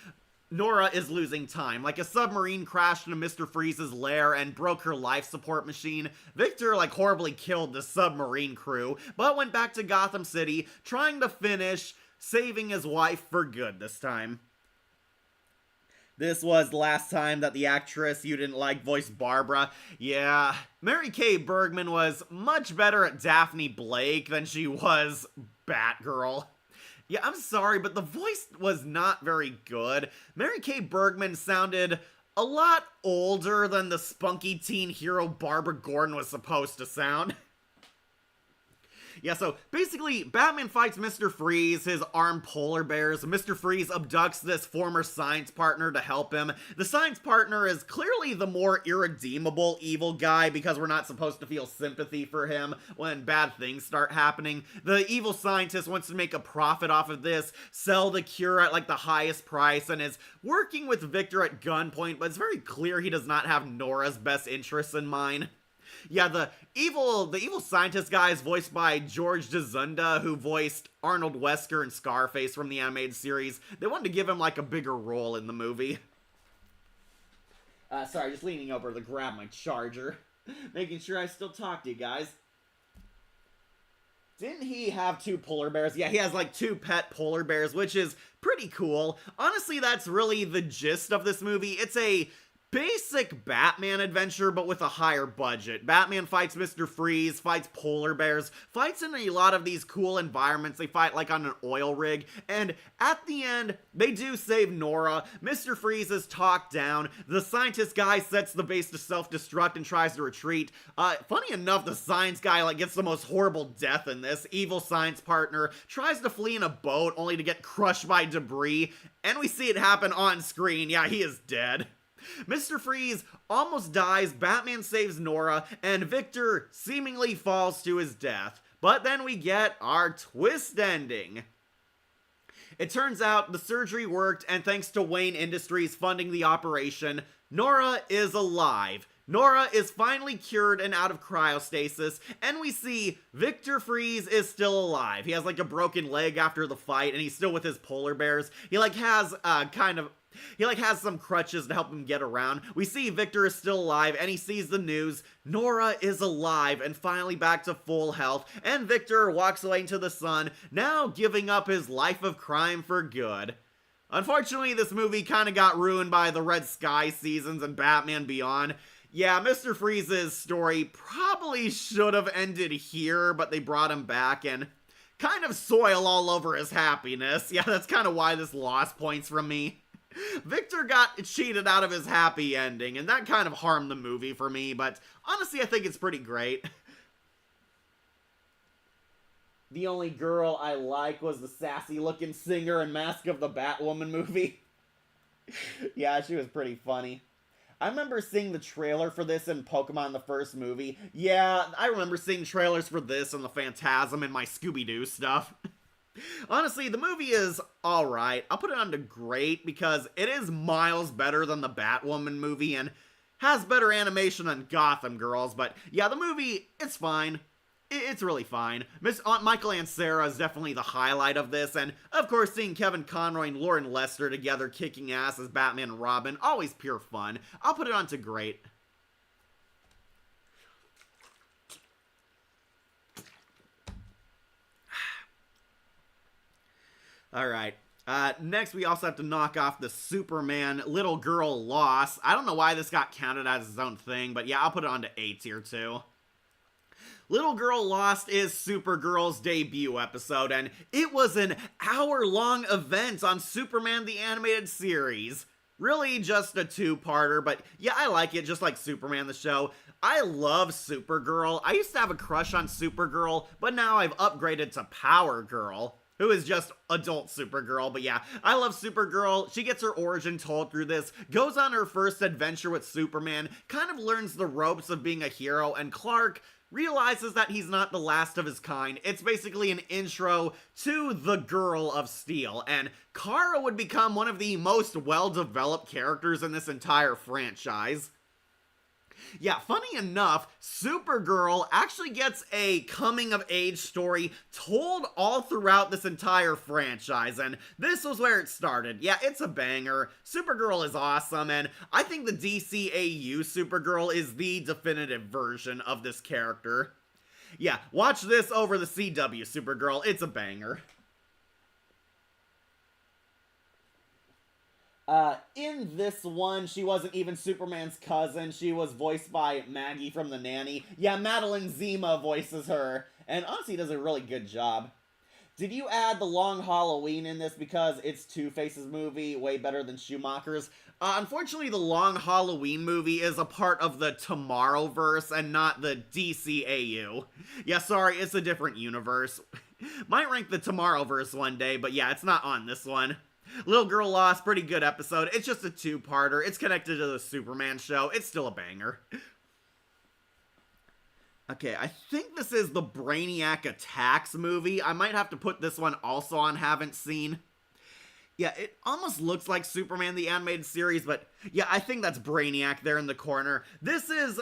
Nora is losing time. Like a submarine crashed into Mr. Freeze's lair and broke her life support machine. Victor, horribly killed the submarine crew, but went back to Gotham City, trying to finish saving his wife for good this time. This was the last time that the actress you didn't like voiced Barbara. Yeah, Mary Kay Bergman was much better at Daphne Blake than she was Batgirl. Yeah, I'm sorry, but the voice was not very good. Mary Kay Bergman sounded a lot older than the spunky teen hero Barbara Gordon was supposed to sound. Yeah, so basically, Batman fights Mr. Freeze, his armed polar bears. Mr. Freeze abducts this former science partner to help him. The science partner is clearly the more irredeemable evil guy because we're not supposed to feel sympathy for him when bad things start happening. The evil scientist wants to make a profit off of this, sell the cure at the highest price, and is working with Victor at gunpoint, but it's very clear he does not have Nora's best interests in mind. Yeah, the evil scientist guy is voiced by George DeZunda, who voiced Arnold Wesker and Scarface from the animated series. They wanted to give him a bigger role in the movie. Sorry, just leaning over to grab my charger. Making sure I still talk to you guys. Didn't he have 2 polar bears? Yeah, he has 2 pet polar bears, which is pretty cool. Honestly, that's really the gist of this movie. It's a basic Batman adventure, but with a higher budget. Batman fights Mr. Freeze, fights polar bears, fights in a lot of these cool environments. They fight on an oil rig, and at the end, they do save Nora. Mr. Freeze is talked down. The scientist guy sets the base to self-destruct and tries to retreat. Funny enough, the science guy gets the most horrible death in this. Evil science partner tries to flee in a boat only to get crushed by debris, and we see it happen on screen. Yeah, he is dead. Mr. Freeze almost dies, Batman saves Nora, and Victor seemingly falls to his death. But then we get our twist ending. It turns out the surgery worked, and thanks to Wayne Industries funding the operation, Nora is alive. Nora is finally cured and out of cryostasis, and we see Victor Freeze is still alive. He has a broken leg after the fight, and he's still with his polar bears. He has has some crutches to help him get around. We see Victor is still alive, and he sees the news. Nora is alive and finally back to full health, and Victor walks away into the sun, now giving up his life of crime for good. Unfortunately, this movie kind of got ruined by the Red Sky seasons and Batman Beyond. Yeah, Mr. Freeze's story probably should have ended here, but they brought him back and kind of soil all over his happiness. Yeah, that's kind of why this lost points from me. Victor got cheated out of his happy ending, and that kind of harmed the movie for me, but honestly, I think it's pretty great. The only girl I like was the sassy-looking singer in Mask of the Batwoman movie. Yeah, she was pretty funny. I remember seeing the trailer for this in Pokemon the first movie. Yeah, I remember seeing trailers for this and the Phantasm and my Scooby-Doo stuff. Honestly, the movie is alright. I'll put it on to great because it is miles better than the Batwoman movie and has better animation than Gotham Girls, but yeah, the movie, it's fine. It's really fine. Miss Aunt Michael and Sarah is definitely the highlight of this, and of course seeing Kevin Conroy and Lauren Lester together kicking ass as Batman and Robin, always pure fun. I'll put it on to great. Alright, next we also have to knock off the Superman Little Girl Lost. I don't know why this got counted as its own thing, but yeah, I'll put it on to A tier too. Little Girl Lost is Supergirl's debut episode, and it was an hour-long event on Superman the Animated Series. Really just a 2-parter, but yeah, I like it just like Superman the show. I love Supergirl. I used to have a crush on Supergirl, but now I've upgraded to Power Girl. who is just adult Supergirl. But yeah, I love Supergirl. She gets her origin told through this, goes on her first adventure with Superman, kind of learns the ropes of being a hero, and Clark realizes that he's not the last of his kind. It's basically an intro to the Girl of Steel, and Kara would become one of the most well-developed characters in this entire franchise. Yeah, funny enough, Supergirl actually gets a coming-of-age story told all throughout this entire franchise, and this was where it started. Yeah, it's a banger. Supergirl is awesome, and I think the DCAU Supergirl is the definitive version of this character. Yeah, watch this over the CW Supergirl. It's a banger. In this one, she wasn't even Superman's cousin. She was voiced by Maggie from The Nanny. Yeah, Madeline Zima voices her, and honestly does a really good job. Did you add The Long Halloween in this because it's Two-Face's movie, way better than Schumacher's? Unfortunately, The Long Halloween movie is a part of the Tomorrowverse and not the DCAU. Yeah, sorry, it's a different universe. Might rank the Tomorrowverse one day, but yeah, it's not on this one. Little Girl Lost, pretty good episode. It's just a two-parter. It's connected to the Superman show. It's still a banger. Okay, I think this is the Brainiac Attacks movie. I might have to put this one also on Haven't Seen. Yeah, it almost looks like Superman the Animated Series, but yeah, I think that's Brainiac there in the corner. This is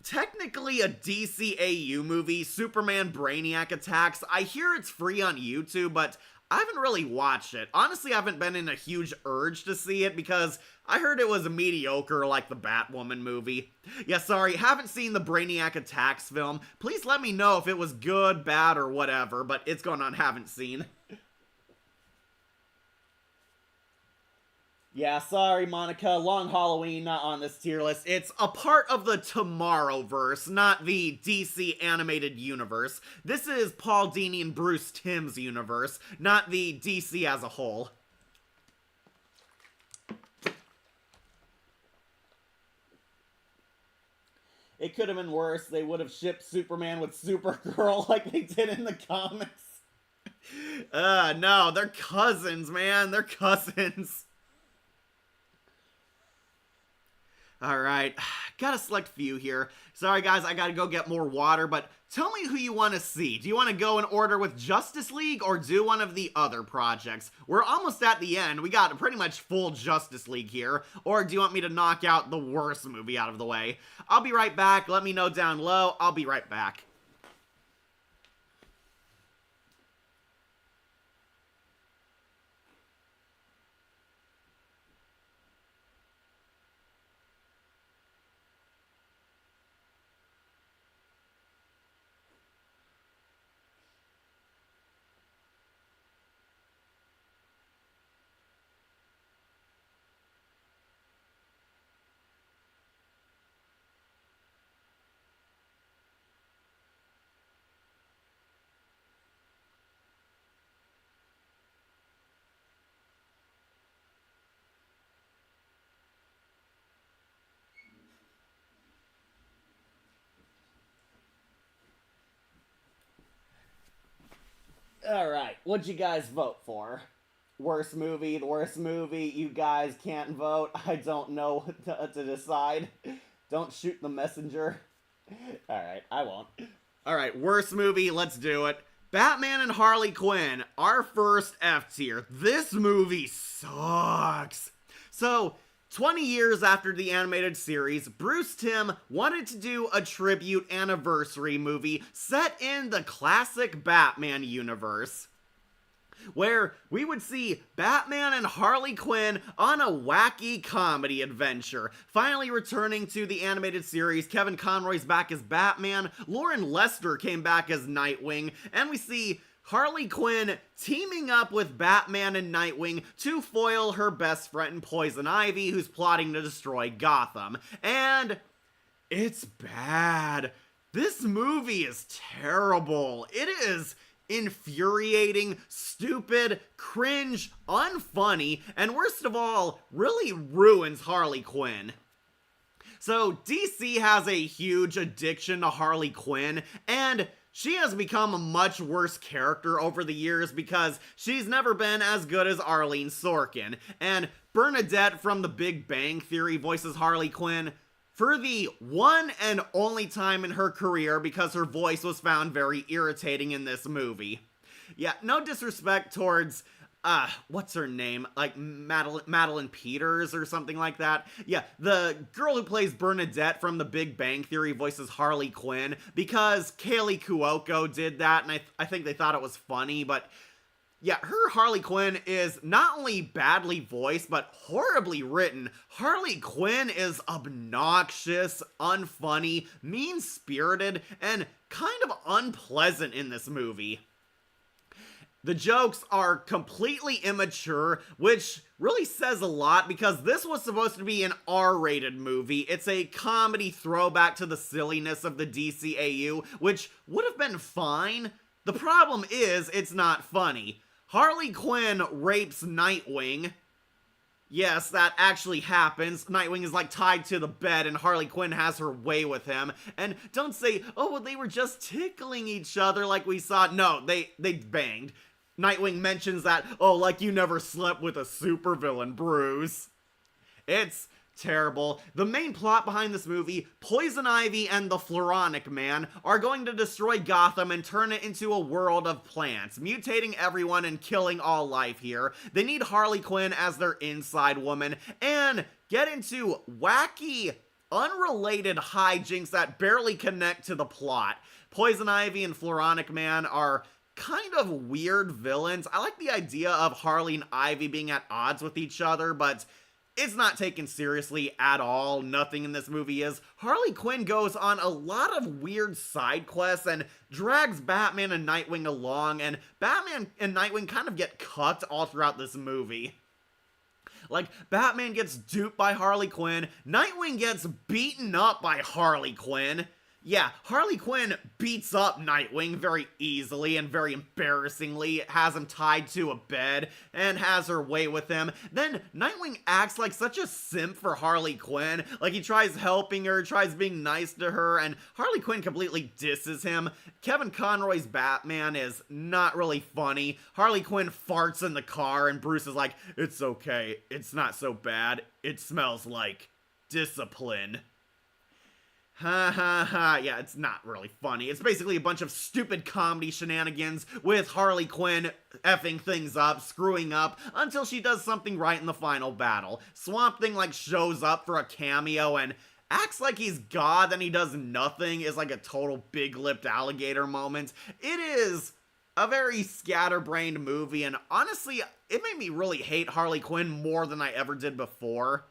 technically a DCAU movie, Superman Brainiac Attacks. I hear it's free on YouTube, but I haven't really watched it. Honestly, I haven't been in a huge urge to see it because I heard it was mediocre like the Batwoman movie. Yeah, sorry, haven't seen the Brainiac Attacks film. Please let me know if it was good, bad, or whatever, but it's going on Haven't Seen. Yeah, sorry, Monica. Long Halloween, not on this tier list. It's a part of the Tomorrowverse, not the DC animated universe. This is Paul Dini and Bruce Timm's universe, not the DC as a whole. It could have been worse. They would have shipped Superman with Supergirl like they did in the comics. No, they're cousins, man. They're cousins. Alright, gotta select few here. Sorry guys, I gotta go get more water, but tell me who you want to see. Do you want to go in order with Justice League or do one of the other projects? We're almost at the end. We got pretty much full Justice League here. Or do you want me to knock out the worst movie out of the way? I'll be right back. Let me know down low. I'll be right back. Alright, what'd you guys vote for? Worst movie, the worst movie, you guys can't vote. I don't know what to decide. Don't shoot the messenger. Alright, I won't. Alright, worst movie, let's do it. Batman and Harley Quinn, our first F tier. This movie sucks. So, 20 years after the animated series, Bruce Timm wanted to do a tribute anniversary movie set in the classic Batman universe, where we would see Batman and Harley Quinn on a wacky comedy adventure. Finally returning to the animated series, Kevin Conroy's back as Batman, Lauren Lester came back as Nightwing, and we see Harley Quinn teaming up with Batman and Nightwing to foil her best friend Poison Ivy, who's plotting to destroy Gotham. And it's bad. This movie is terrible. It is infuriating, stupid, cringe, unfunny, and worst of all, really ruins Harley Quinn. So DC has a huge addiction to Harley Quinn, and She has become a much worse character over the years because she's never been as good as Arlene Sorkin, and Bernadette from The Big Bang Theory voices Harley Quinn for the one and only time in her career because her voice was found very irritating in this movie. Yeah, no disrespect towards what's her name? Like Madeline Peters or something like that. Yeah, the girl who plays Bernadette from The Big Bang Theory voices Harley Quinn because Kaylee Cuoco did that, and I think they thought it was funny, but yeah, her Harley Quinn is not only badly voiced, but horribly written. Harley Quinn is obnoxious, unfunny, mean-spirited, and kind of unpleasant in this movie. The jokes are completely immature, which really says a lot because this was supposed to be an R-rated movie. It's a comedy throwback to the silliness of the DCAU, which would have been fine. The problem is, it's not funny. Harley Quinn rapes Nightwing. Yes, that actually happens. Nightwing is like tied to the bed and Harley Quinn has her way with him. And don't say, oh, well, they were just tickling each other like we saw. No, they banged. Nightwing mentions that, oh, like you never slept with a supervillain, Bruce. It's terrible. The main plot behind this movie, Poison Ivy and the Floronic Man are going to destroy Gotham and turn it into a world of plants, mutating everyone and killing all life here. They need Harley Quinn as their inside woman and get into wacky, unrelated hijinks that barely connect to the plot. Poison Ivy and Floronic Man are kind of weird villains. I like the idea of Harley and Ivy being at odds with each other, but it's not taken seriously at all. Nothing in this movie is. Harley Quinn goes on a lot of weird side quests and drags Batman and Nightwing along, and Batman and Nightwing kind of get cucked all throughout this movie. Like, Batman gets duped by Harley Quinn, Nightwing gets beaten up by Harley Quinn. Yeah, Harley Quinn beats up Nightwing very easily and very embarrassingly, has him tied to a bed, and has her way with him. Then Nightwing acts like such a simp for Harley Quinn, like he tries helping her, tries being nice to her, and Harley Quinn completely disses him. Kevin Conroy's Batman is not really funny. Harley Quinn farts in the car, and Bruce is like, it's okay, it's not so bad, it smells like discipline. Ha ha ha, yeah, it's not really funny. It's basically a bunch of stupid comedy shenanigans with Harley Quinn effing things up, screwing up, until she does something right in the final battle. Swamp Thing, like, shows up for a cameo and acts like he's God, then he does nothing, is like a total big-lipped alligator moment. It is a very scatterbrained movie, and honestly, it made me really hate Harley Quinn more than I ever did before.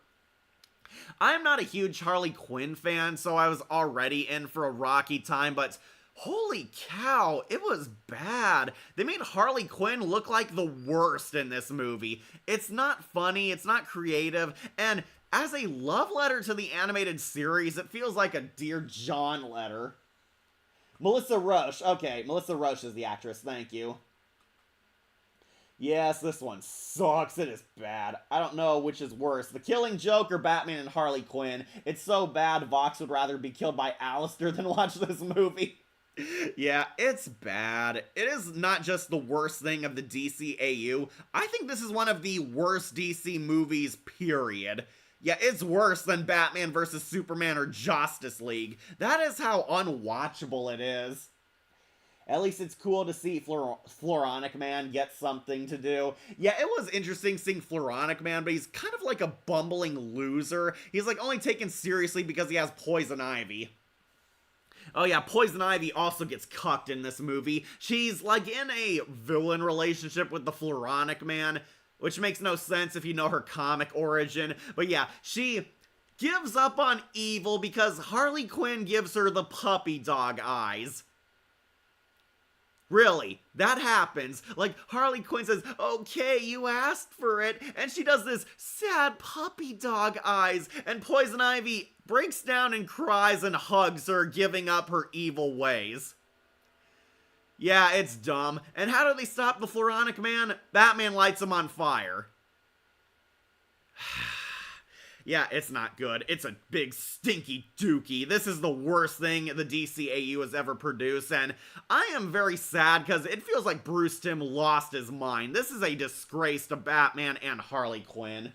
I'm not a huge Harley Quinn fan, so I was already in for a rocky time, but holy cow, it was bad. They made Harley Quinn look like the worst in this movie. It's not funny, it's not creative, and as a love letter to the animated series, it feels like a Dear John letter. Melissa Roche. Okay, Melissa Roche is the actress, thank you. Yes, this one sucks. It is bad. I don't know which is worse, The Killing Joke or Batman and Harley Quinn. It's so bad, Vox would rather be killed by Alistair than watch this movie. Yeah, it's bad. It is not just the worst thing of the DCAU. I think this is one of the worst DC movies, period. Yeah, it's worse than Batman vs. Superman or Justice League. That is how unwatchable it is. At least it's cool to see Floronic Man get something to do. Yeah, it was interesting seeing Floronic Man, but he's kind of like a bumbling loser. He's like only taken seriously because he has Poison Ivy. Oh yeah, Poison Ivy also gets cucked in this movie. She's like in a villain relationship with the Floronic Man, which makes no sense if you know her comic origin. But yeah, she gives up on evil because Harley Quinn gives her the puppy dog eyes. Really, that happens. Like, Harley Quinn says, okay, you asked for it, and she does this sad puppy dog eyes, and Poison Ivy breaks down and cries and hugs her, giving up her evil ways. Yeah, it's dumb. And how do they stop the Floronic Man? Batman lights him on fire. Yeah, it's not good. It's a big stinky dookie. This is the worst thing the DCAU has ever produced, and I am very sad because it feels like Bruce Timm lost his mind. This is a disgrace to Batman and Harley Quinn.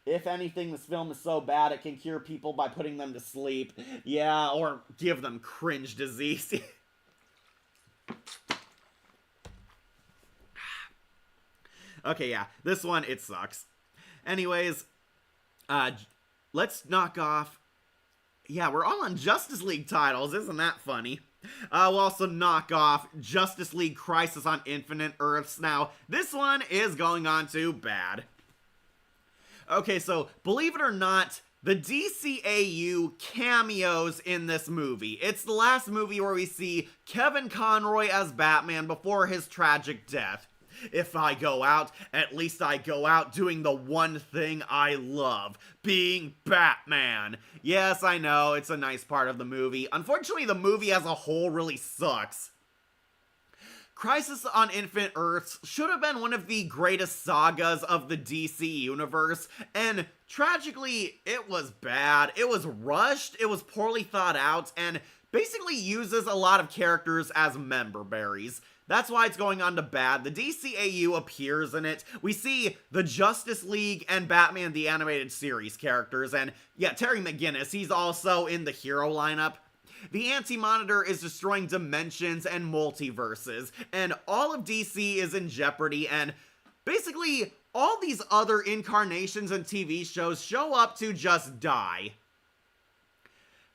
If anything, this film is so bad it can cure people by putting them to sleep. Yeah, or give them cringe disease. Okay, yeah, this one, it sucks. Anyways, let's knock off... Yeah, we're all on Justice League titles, isn't that funny? We'll also knock off Justice League Crisis on Infinite Earths. Now, this one is going on to bad. Okay, so, believe it or not, the DCAU cameos in this movie. It's the last movie where we see Kevin Conroy as Batman before his tragic death. If I go out, at least I go out doing the one thing I love, being Batman. Yes, I know, it's a nice part of the movie. Unfortunately, the movie as a whole really sucks. Crisis on Infinite Earths should have been one of the greatest sagas of the DC universe, and tragically, it was bad. It was rushed, it was poorly thought out, and basically uses a lot of characters as member berries. That's why it's going on to bad. The DCAU appears in it. We see the Justice League and Batman the Animated Series characters, and yeah, Terry McGinnis, he's also in the hero lineup. The Anti-Monitor is destroying dimensions and multiverses, and all of DC is in jeopardy, and basically all these other incarnations and TV shows show up to just die.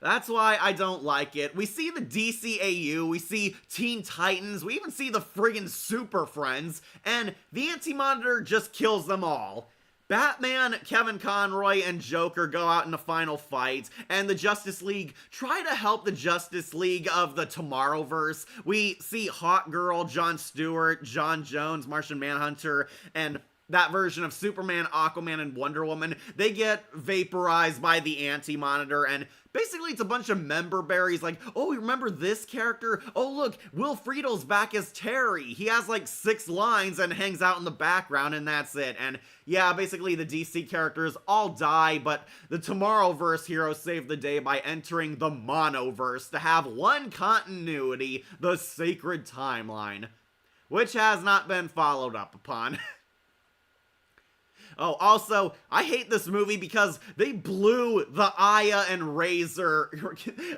That's why I don't like it. We see the DCAU, we see Teen Titans, we even see the friggin' Super Friends, and the Anti-Monitor just kills them all. Batman, Kevin Conroy, and Joker go out in a final fight, and the Justice League try to help the Justice League of the Tomorrowverse. We see Hawkgirl, Jon Stewart, Jon Jones, Martian Manhunter, and that version of Superman, Aquaman, and Wonder Woman. They get vaporized by the Anti-Monitor, and basically it's a bunch of member berries like, oh, remember this character? Oh, look, Will Friedel's back as Terry. He has like 6 lines and hangs out in the background, and that's it. And yeah, basically the DC characters all die, but the Tomorrowverse heroes save the day by entering the Monoverse to have one continuity, the Sacred Timeline, which has not been followed up upon. Oh, also, I hate this movie because they blew the Aya and Razor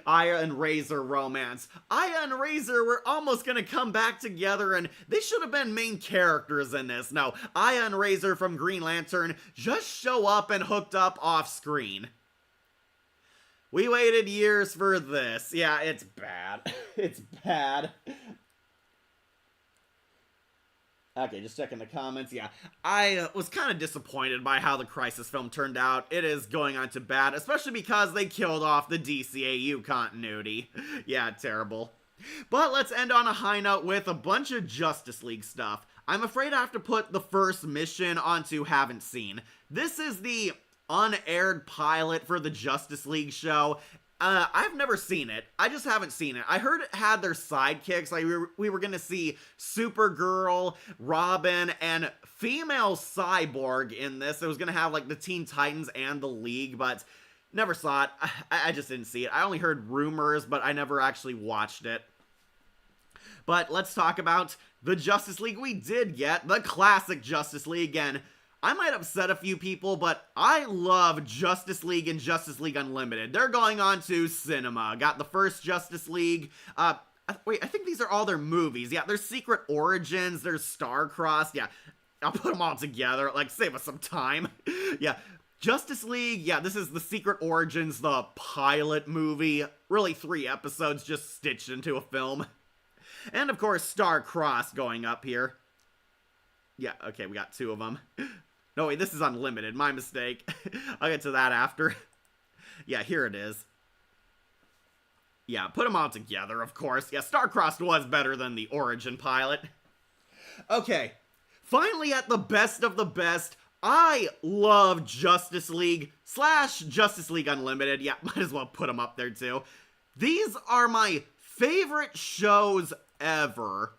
romance. Aya and Razor were almost gonna come back together, and they should have been main characters in this. No, Aya and Razor from Green Lantern just show up and hooked up off screen. We waited years for this. Yeah, it's bad. It's bad. Okay, just checking the comments. Yeah, I was kind of disappointed by how the Crisis film turned out. It is going on to bad, especially because they killed off the DCAU continuity. Yeah, terrible. But let's end on a high note with a bunch of Justice League stuff. I'm afraid I have to put the first mission onto Haven't Seen. This is the unaired pilot for the Justice League show. I've never seen it. I just haven't seen it. I heard it had their sidekicks. Like, we were gonna see Supergirl, Robin, and female Cyborg in this. It was gonna have, like, the Teen Titans and the League, but never saw it. I just didn't see it. I only heard rumors, but I never actually watched it. But let's talk about the Justice League we did get, the classic Justice League, and I might upset a few people, but I love Justice League and Justice League Unlimited. They're going on to cinema. Got the first Justice League. Wait, I think these are all their movies. Yeah, there's Secret Origins, there's Star-Crossed. Yeah, I'll put them all together. Like, save us some time. Yeah, Justice League. Yeah, this is the Secret Origins, the pilot movie. Really 3 episodes just stitched into a film. And, of course, Star-Crossed going up here. Yeah, okay, we got 2 of them. No, wait, this is Unlimited. My mistake. I'll get to that after. Yeah, here it is. Yeah, put them all together, of course. Yeah, Star-Crossed was better than the Origin pilot. Okay, finally at the best of the best, I love Justice League / Justice League Unlimited. Yeah, might as well put them up there, too. These are my favorite shows ever.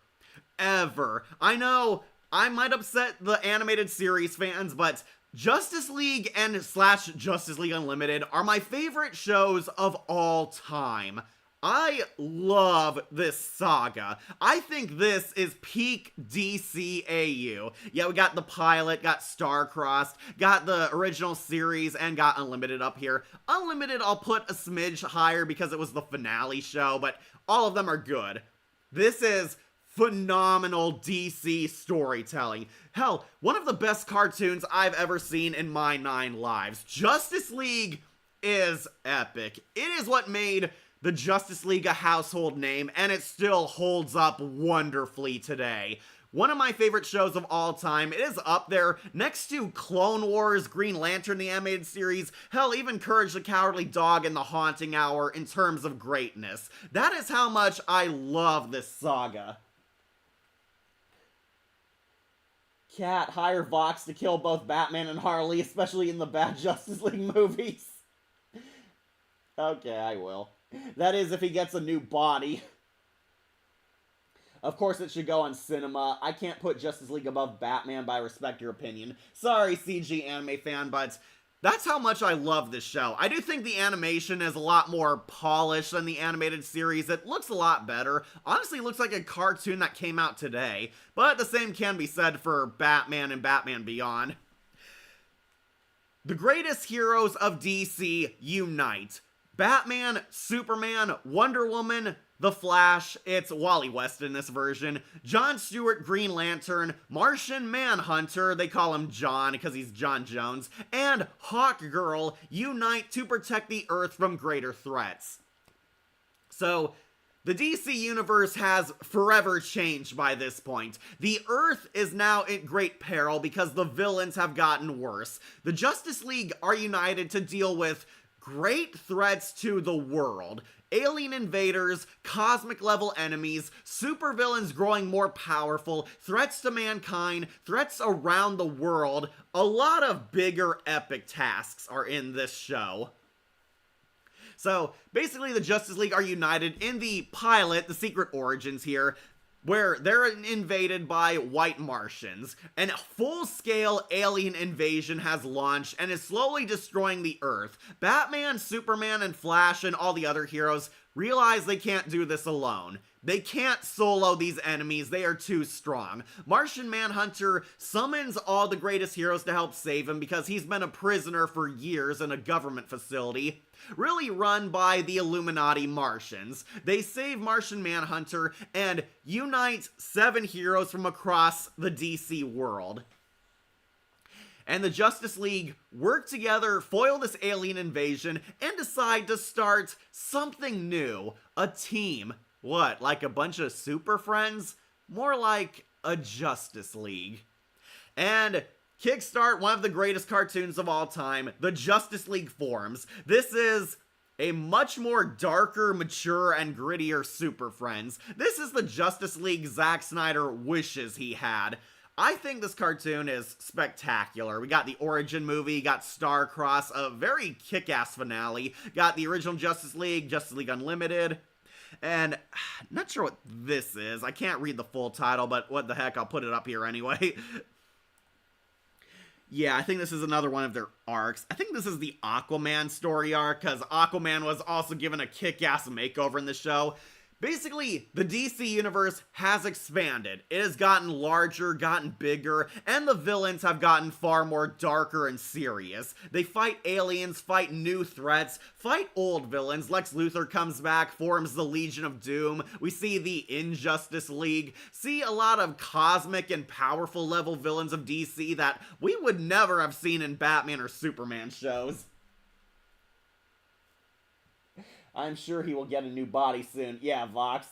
Ever. I know I might upset the animated series fans, but Justice League and slash Justice League Unlimited are my favorite shows of all time. I love this saga. I think this is peak DCAU. Yeah, we got the pilot, got Star-Crossed, got the original series, and got Unlimited up here. Unlimited I'll put a smidge higher because it was the finale show, but all of them are good. This is phenomenal DC storytelling. Hell, one of the best cartoons I've ever seen in my 9 lives. Justice League is epic. It is what made the Justice League a household name, and it still holds up wonderfully today. One of my favorite shows of all time. It is up there next to Clone Wars, Green Lantern, the animated series, hell, even Courage the Cowardly Dog and The Haunting Hour in terms of greatness. That is how much I love this saga. Cat, hire Vox to kill both Batman and Harley, especially in the bad Justice League movies. Okay, I will. That is if he gets a new body. Of course it should go on cinema. I can't put Justice League above Batman, but I respect your opinion. Sorry, CG anime fan, but that's how much I love this show. I do think the animation is a lot more polished than the animated series. It looks a lot better. Honestly, it looks like a cartoon that came out today. But the same can be said for Batman and Batman Beyond. The greatest heroes of DC unite. Batman, Superman, Wonder Woman, The Flash, it's Wally West in this version, John Stewart, Green Lantern, Martian Manhunter, they call him John because he's John Jones, and Hawkgirl unite to protect the Earth from greater threats. So, the DC universe has forever changed by this point. The Earth is now in great peril because the villains have gotten worse. The Justice League are united to deal with great threats to the world. Alien invaders, cosmic level enemies, supervillains growing more powerful, threats to mankind, threats around the world. A lot of bigger epic tasks are in this show. So, basically the Justice League are united in the pilot, the Secret Origins here, where they're invaded by white Martians. An full-scale alien invasion has launched and is slowly destroying the Earth. Batman, Superman, and Flash and all the other heroes realize they can't do this alone. They can't solo these enemies, they are too strong. Martian Manhunter summons all the greatest heroes to help save him because he's been a prisoner for years in a government facility, really run by the Illuminati Martians. They save Martian Manhunter and unite 7 heroes from across the DC world. And the Justice League work together, foil this alien invasion, and decide to start something new. A team. What, like a bunch of super friends? More like a Justice League. And kickstart one of the greatest cartoons of all time, the Justice League forms. This is a much more darker, mature, and grittier Super Friends. This is the Justice League Zack Snyder wishes he had. I think this cartoon is spectacular. We got the origin movie, got Star-Crossed, a very kick-ass finale, got the original Justice League Unlimited, and not sure what this is. I can't read the full title, but what the heck, I'll put it up here anyway. Yeah, I think this is another one of their arcs. I think this is the Aquaman story arc, because Aquaman was also given a kick-ass makeover in the show. Basically, the DC universe has expanded. It has gotten larger, gotten bigger, and the villains have gotten far more darker and serious. They fight aliens, fight new threats, fight old villains. Lex Luthor comes back, forms the Legion of Doom. We see the Injustice League, see a lot of cosmic and powerful level villains of DC that we would never have seen in Batman or Superman shows. I'm sure he will get a new body soon. Yeah, Vox.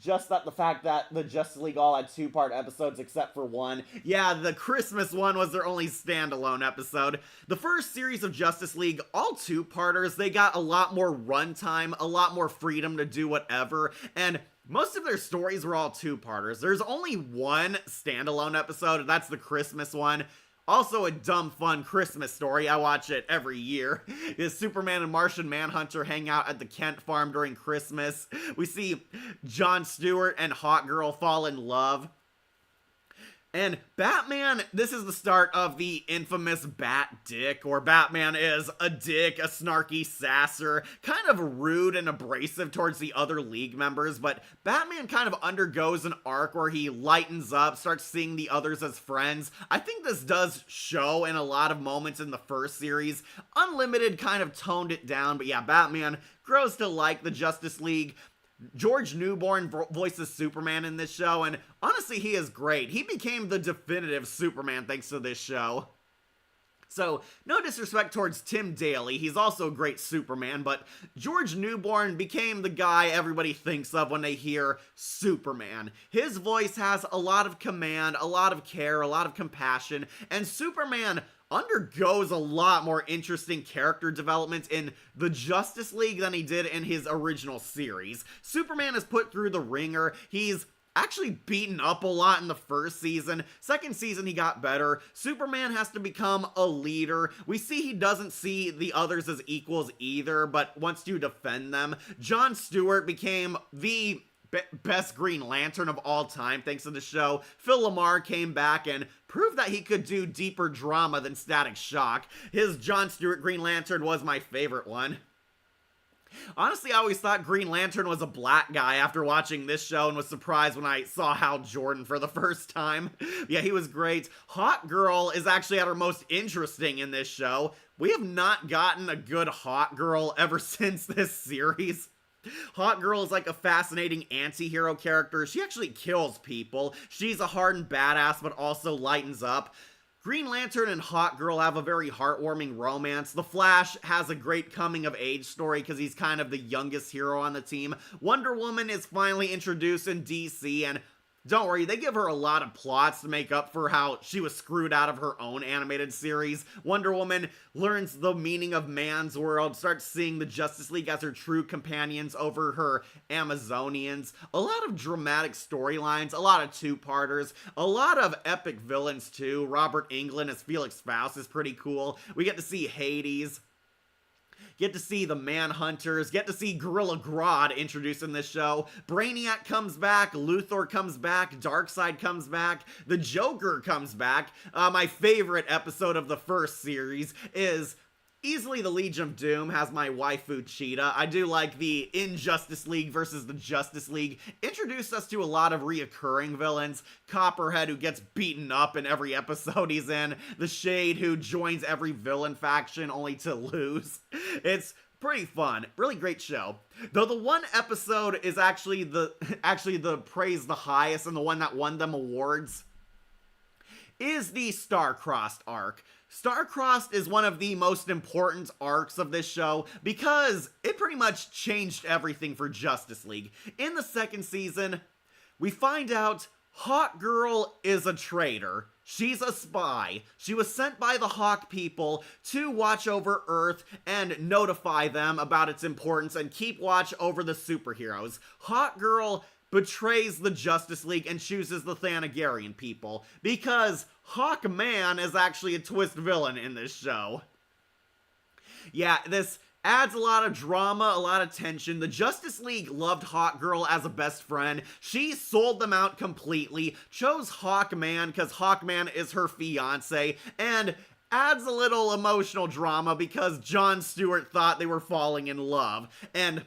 Just that the fact that the Justice League all had 2-part episodes except for one. Yeah, the Christmas one was their only standalone episode. The first series of Justice League, all 2-parters, they got a lot more runtime, a lot more freedom to do whatever, and most of their stories were all 2-parters. There's only one standalone episode, and that's the Christmas one. Also a dumb, fun Christmas story. I watch it every year. Is Superman and Martian Manhunter hang out at the Kent farm during Christmas. We see John Stewart and Hawkgirl fall in love. And Batman, this is the start of the infamous Bat Dick, or Batman is a dick, a snarky sasser, kind of rude and abrasive towards the other League members, but Batman kind of undergoes an arc where he lightens up, starts seeing the others as friends. I think this does show in a lot of moments in the first series. Unlimited kind of toned it down, but yeah, Batman grows to like the Justice League. George Newborn voices Superman in this show, and honestly, he is great. He became the definitive Superman thanks to this show. So, no disrespect towards Tim Daly, he's also a great Superman, but George Newborn became the guy everybody thinks of when they hear Superman. His voice has a lot of command, a lot of care, a lot of compassion, and Superman undergoes a lot more interesting character development in the Justice League than he did in his original series. Superman is put through the ringer. He's actually beaten up a lot in the first season. Second season, he got better. Superman has to become a leader. We see he doesn't see the others as equals either, but wants to defend them. Jon Stewart became the best Green Lantern of all time thanks to the show. Phil Lamar came back and proved that he could do deeper drama than Static Shock. His Jon Stewart Green Lantern was my favorite one. Honestly, I always thought Green Lantern was a black guy after watching this show and was surprised when I saw Hal Jordan for the first time. Yeah, he was great. Hawk Girl is actually at her most interesting in this show. We have not gotten a good Hawk Girl ever since this series. Hawk Girl is like a fascinating anti-hero character. She actually kills people. She's a hardened badass, but also lightens up. Green Lantern and Hawk Girl have a very heartwarming romance. The Flash has a great coming-of-age story because he's kind of the youngest hero on the team. Wonder Woman is finally introduced in DC, and don't worry, they give her a lot of plots to make up for how she was screwed out of her own animated series. Wonder Woman learns the meaning of man's world, starts seeing the Justice League as her true companions over her Amazonians. A lot of dramatic storylines, a lot of two-parters, a lot of epic villains too. Robert Englund as Felix Faust is pretty cool. We get to see Hades. Get to see the Manhunters, get to see Gorilla Grodd introduced in this show. Brainiac comes back, Luthor comes back, Darkseid comes back, the Joker comes back. My favorite episode of the first series is easily the Legion of Doom, has my waifu Cheetah. I do like the Injustice League versus the Justice League. Introduced us to a lot of reoccurring villains. Copperhead, who gets beaten up in every episode he's in. The Shade, who joins every villain faction only to lose. It's pretty fun. Really great show. Though the one episode is actually the praise the highest and the one that won them awards is the Star-Crossed arc. Star-Crossed is one of the most important arcs of this show because it pretty much changed everything for Justice League. In the second season, we find out Hawk Girl is a traitor. She's a spy. She was sent by the Hawk people to watch over Earth and notify them about its importance and keep watch over the superheroes. Hawk Girl betrays the Justice League and chooses the Thanagarian people because Hawkman is actually a twist villain in this show. Yeah, this adds a lot of drama, a lot of tension. The Justice League loved Hawk Girl as a best friend. She sold them out completely, chose Hawkman because Hawkman is her fiance, and adds a little emotional drama because Jon Stewart thought they were falling in love. And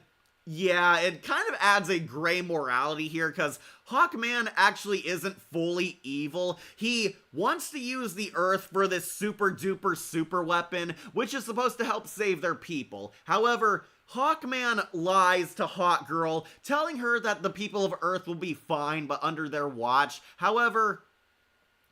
yeah, it kind of adds a gray morality here because Hawkman actually isn't fully evil. He wants to use the Earth for this super duper super weapon, which is supposed to help save their people. However, Hawkman lies to Hawk Girl, telling her that the people of Earth will be fine, but under their watch. However,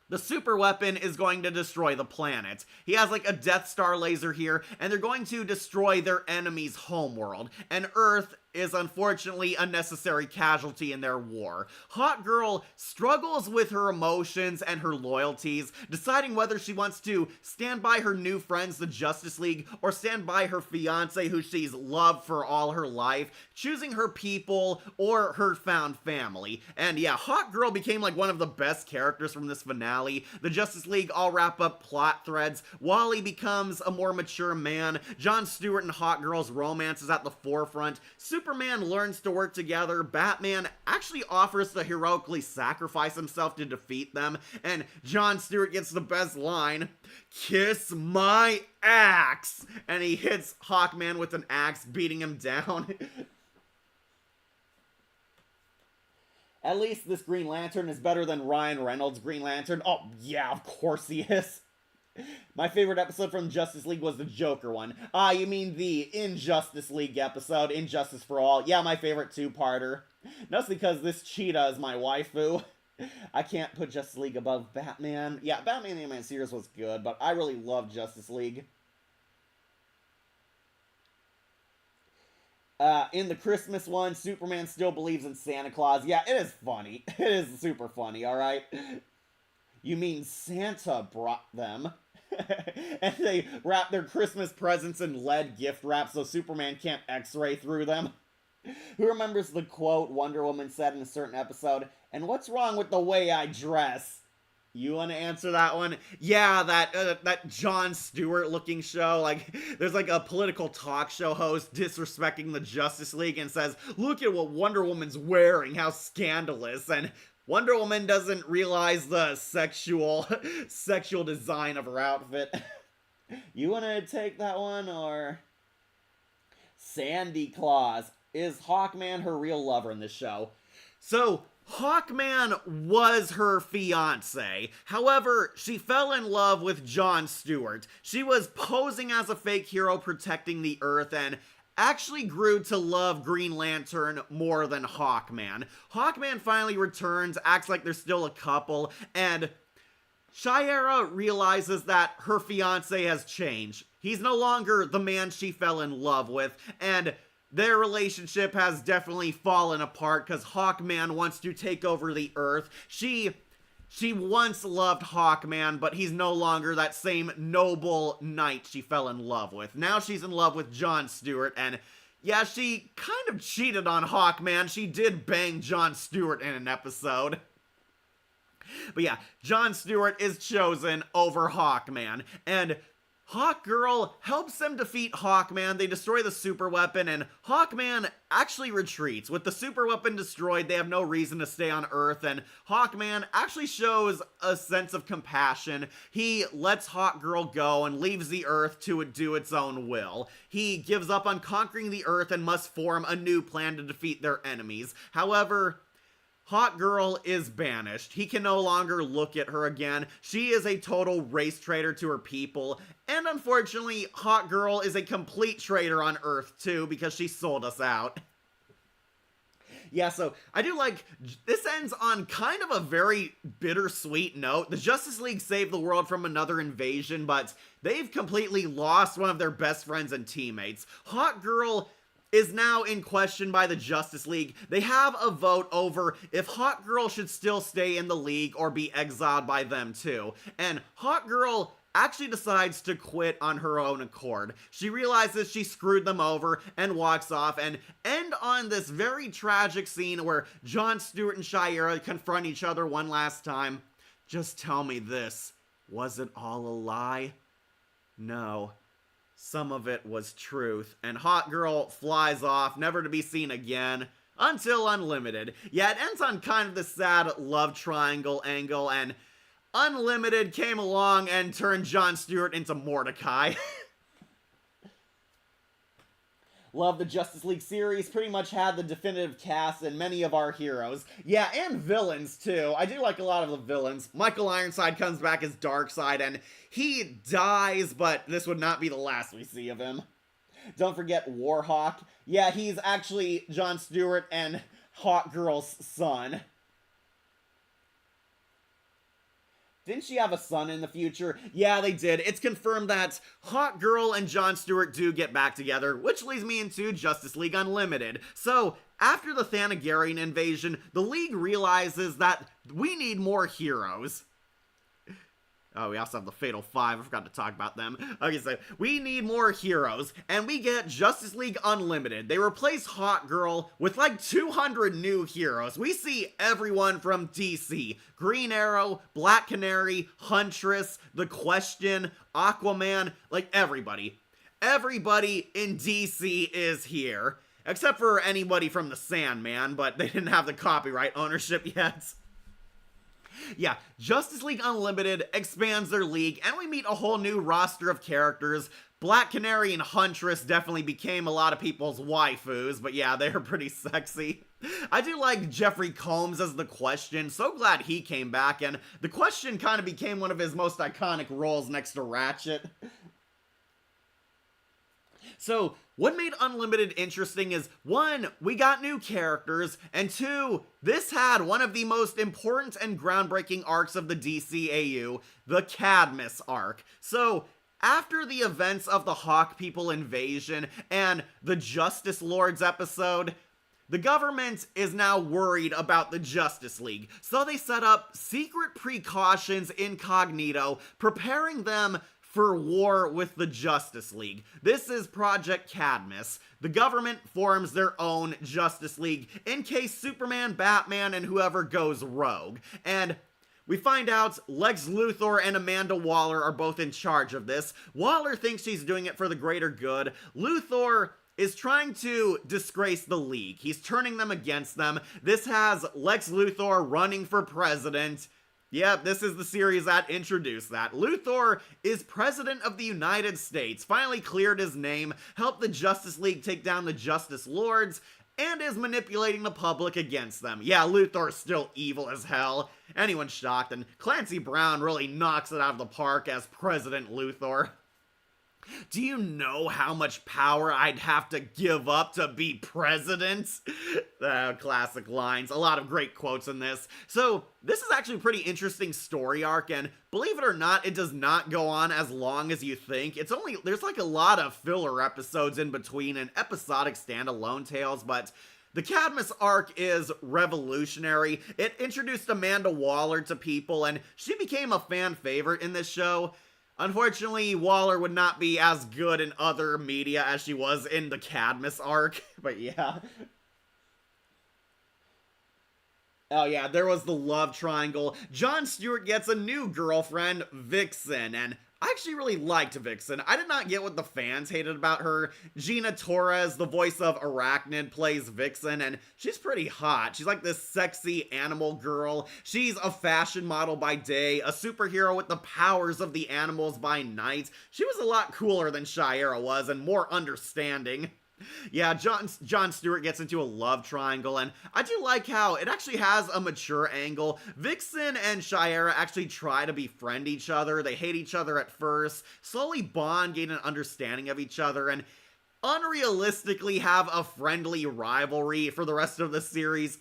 the super weapon is going to destroy the planet. He has like a Death Star laser here, and they're going to destroy their enemy's homeworld. And Earth is unfortunately a necessary casualty in their war. Hawk Girl struggles with her emotions and her loyalties, deciding whether she wants to stand by her new friends, the Justice League, or stand by her fiance who she's loved for all her life, choosing her people or her found family. And yeah, Hawk Girl became like one of the best characters from this finale. The Justice League all wrap up plot threads. Wally becomes a more mature man. Jon Stewart and Hawk Girl's romance is at the forefront. Super Superman learns to work together, Batman actually offers to heroically sacrifice himself to defeat them, and Jon Stewart gets the best line, "Kiss my axe!" And he hits Hawkman with an axe, beating him down. At least this Green Lantern is better than Ryan Reynolds' Green Lantern. Oh, yeah, of course he is. My favorite episode from Justice League was the Joker one. Ah, you mean the Injustice League episode, Injustice for All. Yeah, my favorite two-parter. That's because this cheetah is my waifu. I can't put Justice League above Batman. Yeah, Batman the Animated Series was good, but I really love Justice League. In the Christmas one, Superman still believes in Santa Claus. Yeah, it is funny. It is super funny, alright? You mean Santa brought them. And they wrap their Christmas presents in lead gift wrap so Superman can't x-ray through them. Who remembers the quote Wonder Woman said in a certain episode, "And what's wrong with the way I dress?" You want to answer that one? Yeah, that Jon Stewart looking show. Like, there's like a political talk show host disrespecting the Justice League and says, "Look at what Wonder Woman's wearing, how scandalous." And Wonder Woman doesn't realize the sexual design of her outfit. You want to take that one, or Sandy Claus? Is Hawkman her real lover in this show? So, Hawkman was her fiancé. However, she fell in love with Jon Stewart. She was posing as a fake hero protecting the Earth and actually grew to love Green Lantern more than Hawkman. Hawkman finally returns, acts like they're still a couple, and Shiera realizes that her fiancé has changed. He's no longer the man she fell in love with, and their relationship has definitely fallen apart because Hawkman wants to take over the Earth. She once loved Hawkman, but he's no longer that same noble knight she fell in love with. Now she's in love with Jon Stewart, and yeah, she kind of cheated on Hawkman. She did bang Jon Stewart in an episode. But yeah, Jon Stewart is chosen over Hawkman, and Hawkgirl helps them defeat Hawkman. They destroy the super weapon, and Hawkman actually retreats. With the super weapon destroyed, they have no reason to stay on Earth, and Hawkman actually shows a sense of compassion. He lets Hawkgirl go and leaves the Earth to do its own will. He gives up on conquering the Earth and must form a new plan to defeat their enemies. However, Hawkgirl is banished. He can no longer look at her again. She is a total race traitor to her people. And unfortunately, Hawkgirl is a complete traitor on Earth too because she sold us out. Yeah, so I do like, this ends on kind of a very bittersweet note. The Justice League saved the world from another invasion, but they've completely lost one of their best friends and teammates. Hawkgirl is now in question by the Justice League. They have a vote over if Hawkgirl should still stay in the League or be exiled by them too. And Hawkgirl actually decides to quit on her own accord. She realizes she screwed them over and walks off, and end on this very tragic scene where Jon Stewart and Shiera confront each other one last time. Just tell me this, was it all a lie? No. Some of it was truth, and Hawkgirl flies off, never to be seen again, until Unlimited. Yeah, it ends on kind of the sad love triangle angle, and Unlimited came along and turned Jon Stewart into Mordecai. Love the Justice League series, pretty much had the definitive cast and many of our heroes. Yeah, and villains too. I do like a lot of the villains. Michael Ironside comes back as Darkseid, and he dies, but this would not be the last we see of him. Don't forget Warhawk. Yeah, he's actually Jon Stewart and Hawkgirl's son. Didn't she have a son in the future? Yeah, they did. It's confirmed that Hawkgirl and Jon Stewart do get back together, which leads me into Justice League Unlimited. So, after the Thanagarian invasion, the League realizes that we need more heroes. Oh, we also have the Fatal Five. I forgot to talk about them. Okay, so we need more heroes, and we get Justice League Unlimited. They replace Hawkgirl with like 200 new heroes. We see everyone from DC. Green Arrow, Black Canary, Huntress, The Question, Aquaman, like everybody. Everybody in DC is here. Except for anybody from the Sandman, but they didn't have the copyright ownership yet. Yeah, Justice League Unlimited expands their league, and we meet a whole new roster of characters. Black Canary and Huntress definitely became a lot of people's waifus, but yeah, they're pretty sexy. I do like Jeffrey Combs as the Question. So glad he came back, and the Question kind of became one of his most iconic roles next to Ratchet. So, what made Unlimited interesting is, one, we got new characters, and two, this had one of the most important and groundbreaking arcs of the DCAU, the Cadmus arc. So, after the events of the Hawk People invasion and the Justice Lords episode, the government is now worried about the Justice League, so they set up secret precautions incognito, preparing them for war with the Justice League. This is Project Cadmus. The government forms their own Justice League in case Superman, Batman, and whoever goes rogue. And we find out Lex Luthor and Amanda Waller are both in charge of this. Waller thinks she's doing it for the greater good. Luthor is trying to disgrace the League. He's turning them against them. This has Lex Luthor running for president. Yep, this is the series that introduced that. Luthor is President of the United States, finally cleared his name, helped the Justice League take down the Justice Lords, and is manipulating the public against them. Yeah, Luthor's still evil as hell. Anyone's shocked, and Clancy Brown really knocks it out of the park as President Luthor. Do you know how much power I'd have to give up to be president? Classic lines. A lot of great quotes in this. So, this is actually a pretty interesting story arc, and believe it or not, it does not go on as long as you think. There's like a lot of filler episodes in between and episodic standalone tales, but the Cadmus arc is revolutionary. It introduced Amanda Waller to people, and she became a fan favorite in this show. Unfortunately, Waller would not be as good in other media as she was in the Cadmus arc, but yeah. Oh yeah, there was the love triangle. Jon Stewart gets a new girlfriend, Vixen, and I actually really liked Vixen. I did not get what the fans hated about her. Gina Torres, the voice of Arachnid, plays Vixen, and she's pretty hot. She's like this sexy animal girl. She's a fashion model by day, a superhero with the powers of the animals by night. She was a lot cooler than Shayera was, and more understanding. Yeah, Jon Stewart gets into a love triangle, and I do like how it actually has a mature angle. Vixen and Shayera actually try to befriend each other. They hate each other at first, slowly bond, gain an understanding of each other, and unrealistically have a friendly rivalry for the rest of the series.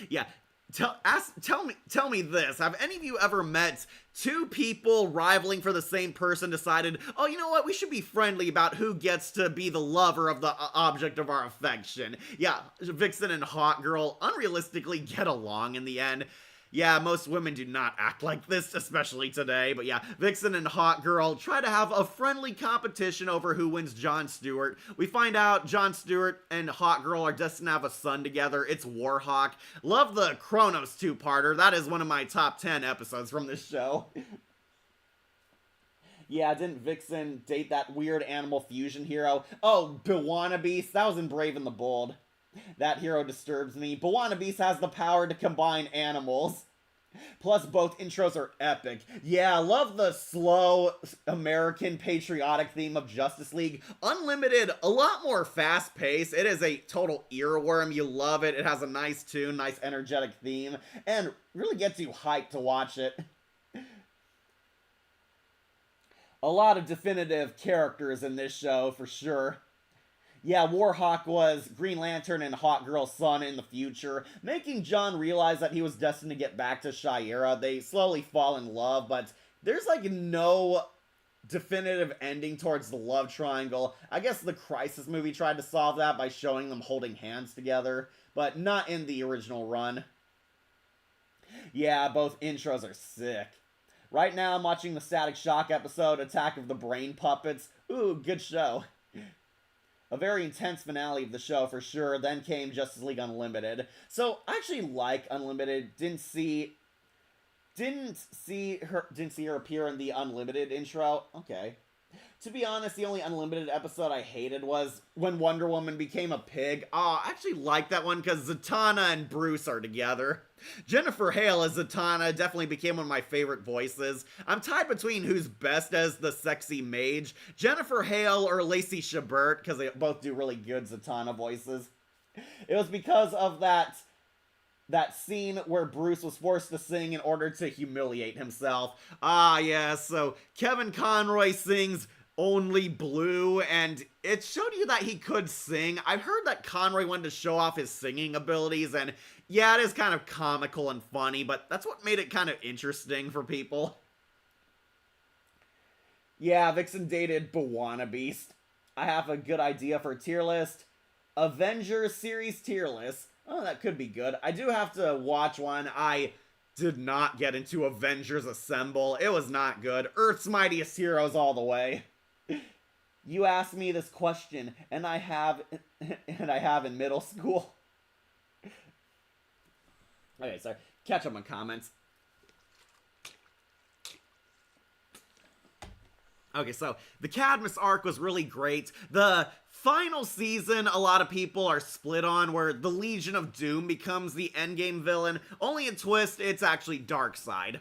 Yeah. Tell me this. Have any of you ever met two people rivaling for the same person decided, oh, you know what, we should be friendly about who gets to be the lover of the object of our affection? Yeah, Vixen and Hot Girl unrealistically get along in the end. Yeah, most women do not act like this, especially today, but yeah, Vixen and Hot Girl try to have a friendly competition over who wins Jon Stewart. We find out Jon Stewart and Hot Girl are destined to have a son together. It's Warhawk. Love the Kronos two-parter. That is one of my top 10 episodes from this show. Yeah, didn't Vixen date that weird animal fusion hero? Oh, B'wana Beast. That was in Brave and the Bold. That hero disturbs me. B'wana Beast has the power to combine animals. Plus, both intros are epic. Yeah, I love the slow American patriotic theme of Justice League. Unlimited, a lot more fast-paced. It is a total earworm. You love it. It has a nice tune, nice energetic theme, and really gets you hyped to watch it. A lot of definitive characters in this show, for sure. Yeah, Warhawk was Green Lantern and Hot Girl's son in the future, making John realize that he was destined to get back to Shayera. They slowly fall in love, but there's like no definitive ending towards the love triangle. I guess the Crisis movie tried to solve that by showing them holding hands together, but not in the original run. Yeah, both intros are sick. Right now I'm watching the Static Shock episode, Attack of the Brain Puppets. Ooh, good show. A very intense finale of the show for sure. Then came Justice League Unlimited. So I actually like Unlimited. Didn't see her appear in the Unlimited intro. Okay. To be honest, the only Unlimited episode I hated was when Wonder Woman became a pig. Oh, I actually like that one because Zatanna and Bruce are together. Jennifer Hale as Zatanna definitely became one of my favorite voices. I'm tied between who's best as the sexy mage, Jennifer Hale or Lacey Chabert, because they both do really good Zatanna voices. It was because of that scene where Bruce was forced to sing in order to humiliate himself. Ah, yeah, so Kevin Conroy sings Only Blue, and it showed you that he could sing. I've heard that Conroy wanted to show off his singing abilities, and yeah, it is kind of comical and funny, but that's what made it kind of interesting for people. Yeah, Vixen dated Bawana Beast. I have a good idea for a tier list. Avengers series tier list. Oh, that could be good. I do have to watch one. I did not get into Avengers Assemble. It was not good. Earth's Mightiest Heroes all the way. You asked me this question, and I have in middle school. Okay, sorry. Catch up on comments. Okay, so the Cadmus arc was really great. The final season, a lot of people are split on, where the Legion of Doom becomes the endgame villain. Only a twist, it's actually Darkseid.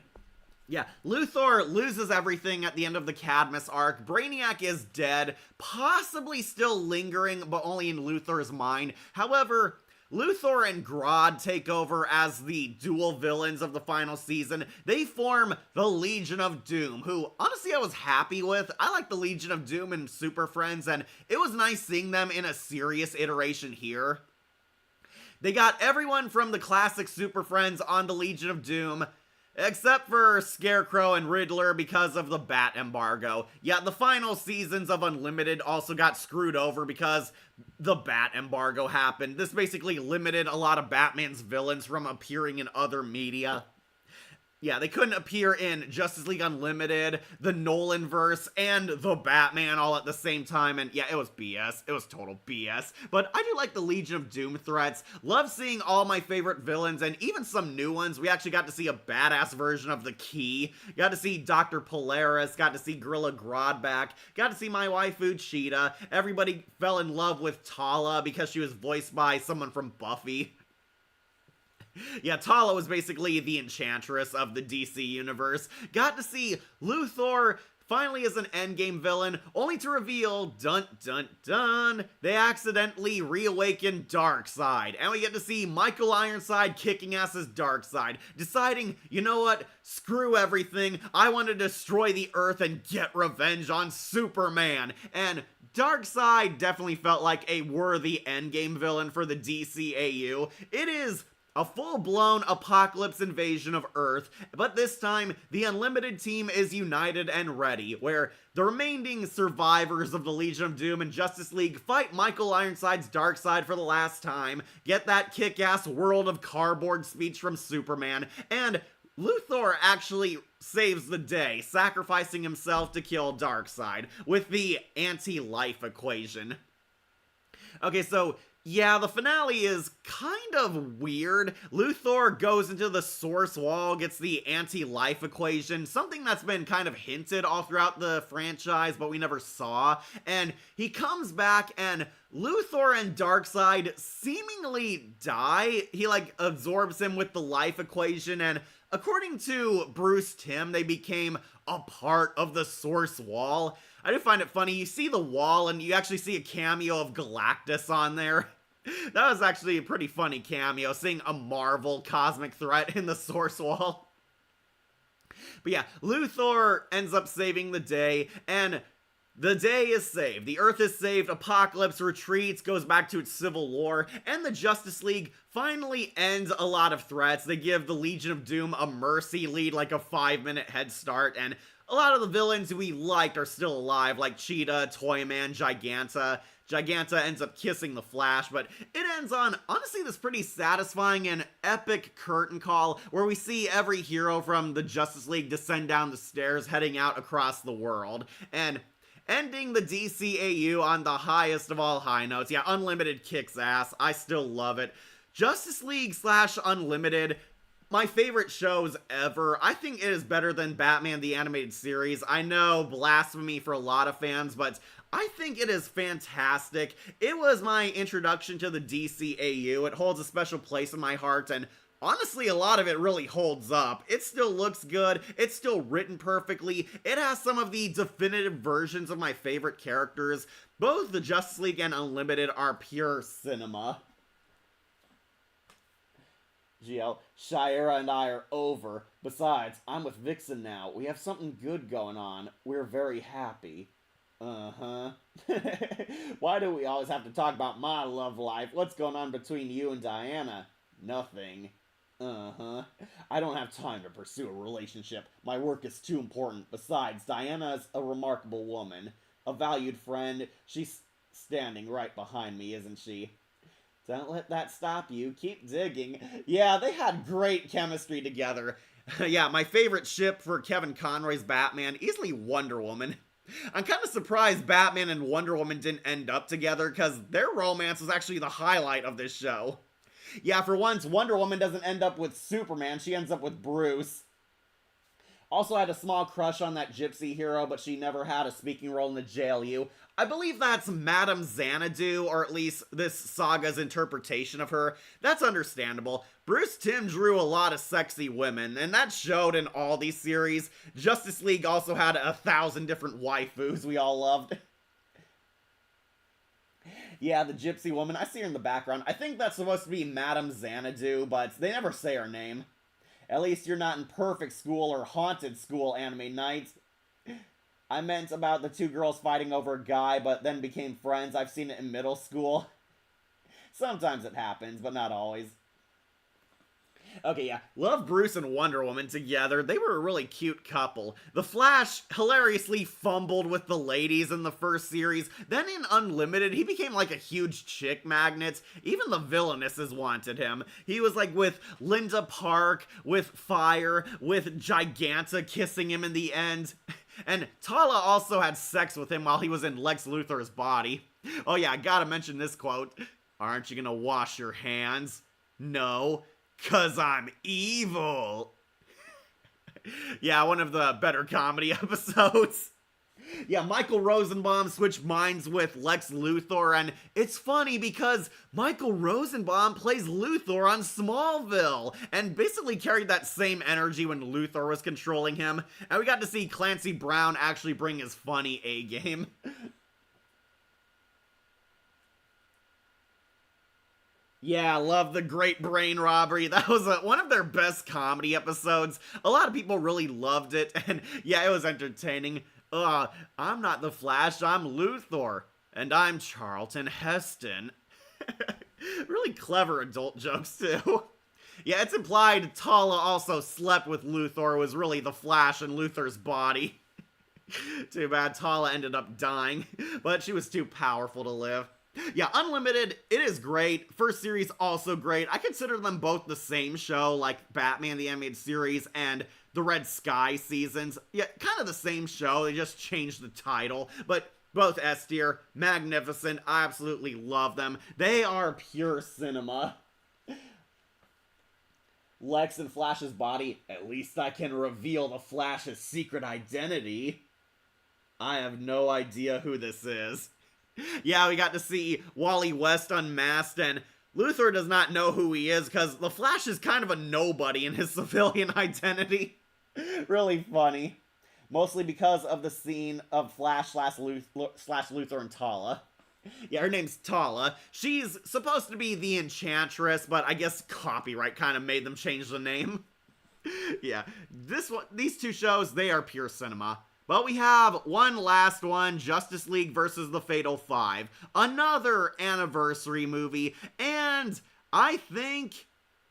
Yeah, Luthor loses everything at the end of the Cadmus arc. Brainiac is dead, possibly still lingering, but only in Luthor's mind. However, Luthor and Grodd take over as the dual villains of the final season. They form the Legion of Doom, who, honestly, I was happy with. I like the Legion of Doom and Super Friends, and it was nice seeing them in a serious iteration here. They got everyone from the classic Super Friends on the Legion of Doom, except for Scarecrow and Riddler because of the Bat embargo. Yeah, the final seasons of Unlimited also got screwed over because the Bat embargo happened. This basically limited a lot of Batman's villains from appearing in other media. Yeah, they couldn't appear in Justice League Unlimited, the Nolanverse, and the Batman all at the same time, and yeah, it was BS. It was total BS. But I do like the Legion of Doom threats. Love seeing all my favorite villains, and even some new ones. We actually got to see a badass version of the Key. Got to see Dr. Polaris, got to see Gorilla Grodd back, got to see my waifu Cheetah. Everybody fell in love with Tala because she was voiced by someone from Buffy. Yeah, Tala was basically the Enchantress of the DC universe. Got to see Luthor finally as an endgame villain, only to reveal, dun dun dun, they accidentally reawaken Darkseid. And we get to see Michael Ironside kicking ass as Darkseid, deciding, you know what, screw everything, I want to destroy the Earth and get revenge on Superman. And Darkseid definitely felt like a worthy endgame villain for the DCAU. It is a full-blown apocalypse invasion of Earth, but this time, the Unlimited team is united and ready, where the remaining survivors of the Legion of Doom and Justice League fight Michael Ironside's Darkseid for the last time, get that kick-ass World of Cardboard speech from Superman, and Luthor actually saves the day, sacrificing himself to kill Darkseid, with the anti-life equation. Okay, so yeah, the finale is kind of weird. Luthor goes into the source wall, gets the anti-life equation, something that's been kind of hinted all throughout the franchise, but we never saw. And he comes back, and Luthor and Darkseid seemingly die. He, absorbs him with the life equation, and according to Bruce Timm, they became a part of the source wall. I do find it funny, you see the wall, and you actually see a cameo of Galactus on there. That was actually a pretty funny cameo, seeing a Marvel cosmic threat in the source wall. But yeah, Luthor ends up saving the day, and the day is saved. The Earth is saved, Apocalypse retreats, goes back to its civil war, and the Justice League finally ends a lot of threats. They give the Legion of Doom a mercy lead, like a 5-minute head start, and a lot of the villains we liked are still alive, like Cheetah, Toyman, Giganta. Giganta ends up kissing the Flash, but it ends on, honestly, this pretty satisfying and epic curtain call where we see every hero from the Justice League descend down the stairs heading out across the world, and ending the DCAU on the highest of all high notes. Yeah, Unlimited kicks ass. I still love it. Justice League / Unlimited, my favorite shows ever. I think it is better than Batman the Animated Series. I know, blasphemy for a lot of fans, but I think it is fantastic. It was my introduction to the DCAU. It holds a special place in my heart, and honestly, a lot of it really holds up. It still looks good. It's still written perfectly. It has some of the definitive versions of my favorite characters. Both the Justice League and Unlimited are pure cinema. GL, Shira and I are over. Besides, I'm with Vixen now. We have something good going on. We're very happy. Uh-huh. Why do we always have to talk about my love life? What's going on between you and Diana? Nothing. Uh-huh. I don't have time to pursue a relationship. My work is too important. Besides, Diana's a remarkable woman. A valued friend. She's standing right behind me, isn't she? Don't let that stop you. Keep digging. Yeah, they had great chemistry together. Yeah, my favorite ship for Kevin Conroy's Batman, easily Wonder Woman. I'm kind of surprised Batman and Wonder Woman didn't end up together, because their romance was actually the highlight of this show. Yeah, for once, Wonder Woman doesn't end up with Superman, she ends up with Bruce. Also had a small crush on that gypsy hero, but she never had a speaking role in the DCAU. I believe that's Madame Xanadu, or at least this saga's interpretation of her. That's understandable. Bruce Timm drew a lot of sexy women, and that showed in all these series. Justice League also had 1,000 different waifus we all loved. Yeah, the gypsy woman, I see her in the background. I think that's supposed to be Madame Xanadu, but they never say her name. At least you're not in Perfect School or Haunted School anime night. I meant about the two girls fighting over a guy, but then became friends. I've seen it in middle school. Sometimes it happens, but not always. Okay, yeah. Love Bruce and Wonder Woman together. They were a really cute couple. The Flash hilariously fumbled with the ladies in the first series. Then in Unlimited, he became like a huge chick magnet. Even the villainesses wanted him. He was like with Linda Park, with Fire, with Giganta kissing him in the end. And Tala also had sex with him while he was in Lex Luthor's body. Oh yeah, I gotta mention this quote. Aren't you gonna wash your hands? No. 'Cause I'm evil. Yeah, one of the better comedy episodes. Yeah, Michael Rosenbaum switched minds with Lex Luthor, and it's funny because Michael Rosenbaum plays Luthor on Smallville, and basically carried that same energy when Luthor was controlling him, and we got to see Clancy Brown actually bring his funny A-game. Yeah, love the Great Brain Robbery. That was one of their best comedy episodes. A lot of people really loved it, and yeah, it was entertaining. I'm not the Flash, I'm Luthor. And I'm Charlton Heston. Really clever adult jokes, too. Yeah, it's implied Tala also slept with Luthor, was really the Flash in Luthor's body. Too bad Tala ended up dying, but she was too powerful to live. Yeah, Unlimited, it is great. First series, also great. I consider them both the same show, like Batman the Animated Series and the Red Sky seasons. Yeah, kind of the same show, they just changed the title. But both S tier, magnificent, I absolutely love them. They are pure cinema. Lex and Flash's body, at least I can reveal the Flash's secret identity. I have no idea who this is. Yeah, we got to see Wally West unmasked, and Luthor does not know who he is because the Flash is kind of a nobody in his civilian identity. Really funny. Mostly because of the scene of Flash slash Luthor and Tala. Yeah, her name's Tala. She's supposed to be the Enchantress, but I guess copyright kind of made them change the name. Yeah, these two shows, they are pure cinema. But we have one last one, Justice League versus the Fatal Five. Another anniversary movie, and I think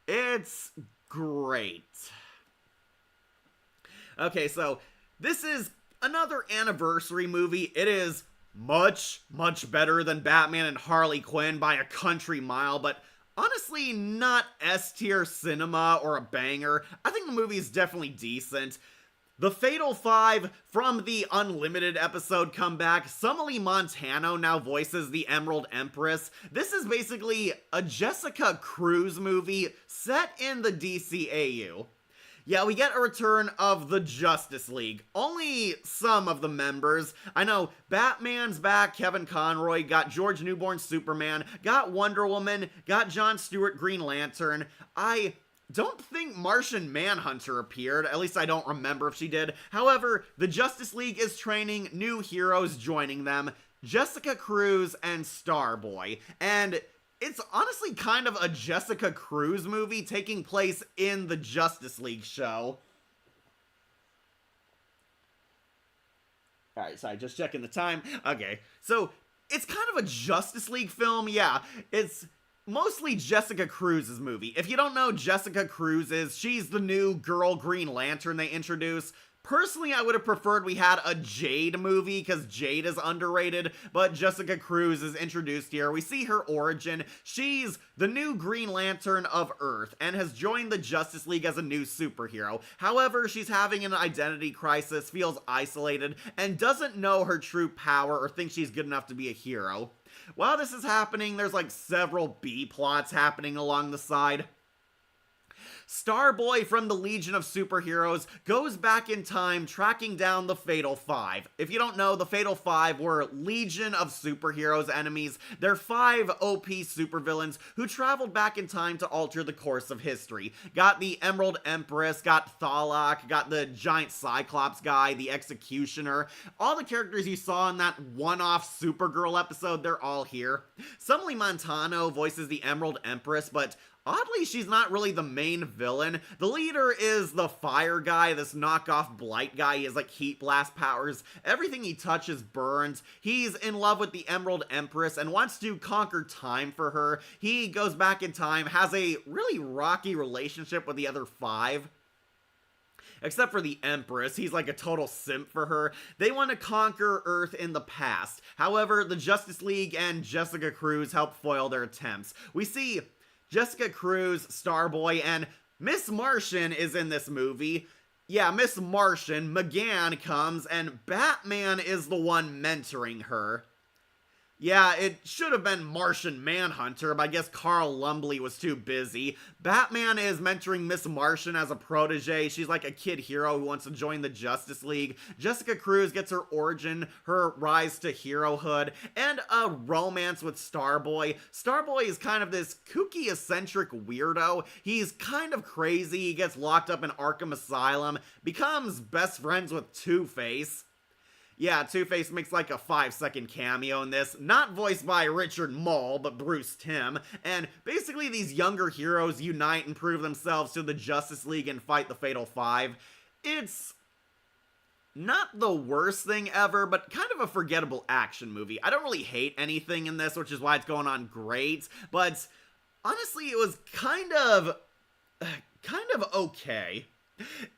it's great. Okay, so this is another anniversary movie. It is much, much better than Batman and Harley Quinn by a country mile, but honestly not S-tier cinema or a banger. I think the movie is definitely decent. The Fatal Five from the Unlimited episode come back. Summerlee Montano now voices the Emerald Empress. This is basically a Jessica Cruz movie set in the DCAU. Yeah, we get a return of the Justice League. Only some of the members. I know Batman's back, Kevin Conroy, got George Newborn Superman, got Wonder Woman, got Jon Stewart Green Lantern. I don't think Martian Manhunter appeared, at least I don't remember if she did. However, the Justice League is training new heroes joining them, Jessica Cruz and Starboy, and it's honestly kind of a Jessica Cruz movie taking place in the Justice League show. Alright, sorry, just checking the time. Okay, so it's kind of a Justice League film, yeah. It's mostly Jessica Cruz's movie. If you don't know Jessica Cruz is, she's the new girl Green Lantern they introduce. Personally, I would have preferred we had a Jade movie, because Jade is underrated, but Jessica Cruz is introduced here. We see her origin. She's the new Green Lantern of Earth, and has joined the Justice League as a new superhero. However, she's having an identity crisis, feels isolated, and doesn't know her true power or thinks she's good enough to be a hero. While this is happening, there's like several B-plots happening along the side. Starboy from the Legion of Superheroes goes back in time tracking down the Fatal Five. If you don't know, the Fatal Five were Legion of Superheroes enemies. They're 5 OP supervillains who traveled back in time to alter the course of history. Got the Emerald Empress, got Thalak, got the giant Cyclops guy, the Executioner. All the characters you saw in that one-off Supergirl episode, they're all here. Summerlee Montano voices the Emerald Empress, but oddly, she's not really the main villain. The leader is the fire guy, this knockoff Blight guy. He has like heat blast powers. Everything he touches burns. He's in love with the Emerald Empress and wants to conquer time for her. He goes back in time, has a really rocky relationship with the other 5. Except for the Empress, he's like a total simp for her. They want to conquer Earth in the past. However, the Justice League and Jessica Cruz help foil their attempts. We see Jessica Cruz, Starboy, and Miss Martian is in this movie. Yeah, Miss Martian, McGann comes, and Batman is the one mentoring her. Yeah, it should have been Martian Manhunter, but I guess Carl Lumbly was too busy. Batman is mentoring Miss Martian as a protege. She's like a kid hero who wants to join the Justice League. Jessica Cruz gets her origin, her rise to herohood, and a romance with Starboy. Starboy is kind of this kooky, eccentric weirdo. He's kind of crazy. He gets locked up in Arkham Asylum, becomes best friends with Two-Face. Yeah, Two-Face makes like a 5-second cameo in this, not voiced by Richard Mole, but Bruce Timm, and basically these younger heroes unite and prove themselves to the Justice League and fight the Fatal Five. It's not the worst thing ever, but kind of a forgettable action movie. I don't really hate anything in this, which is why it's going on great, but honestly, it was kind of okay.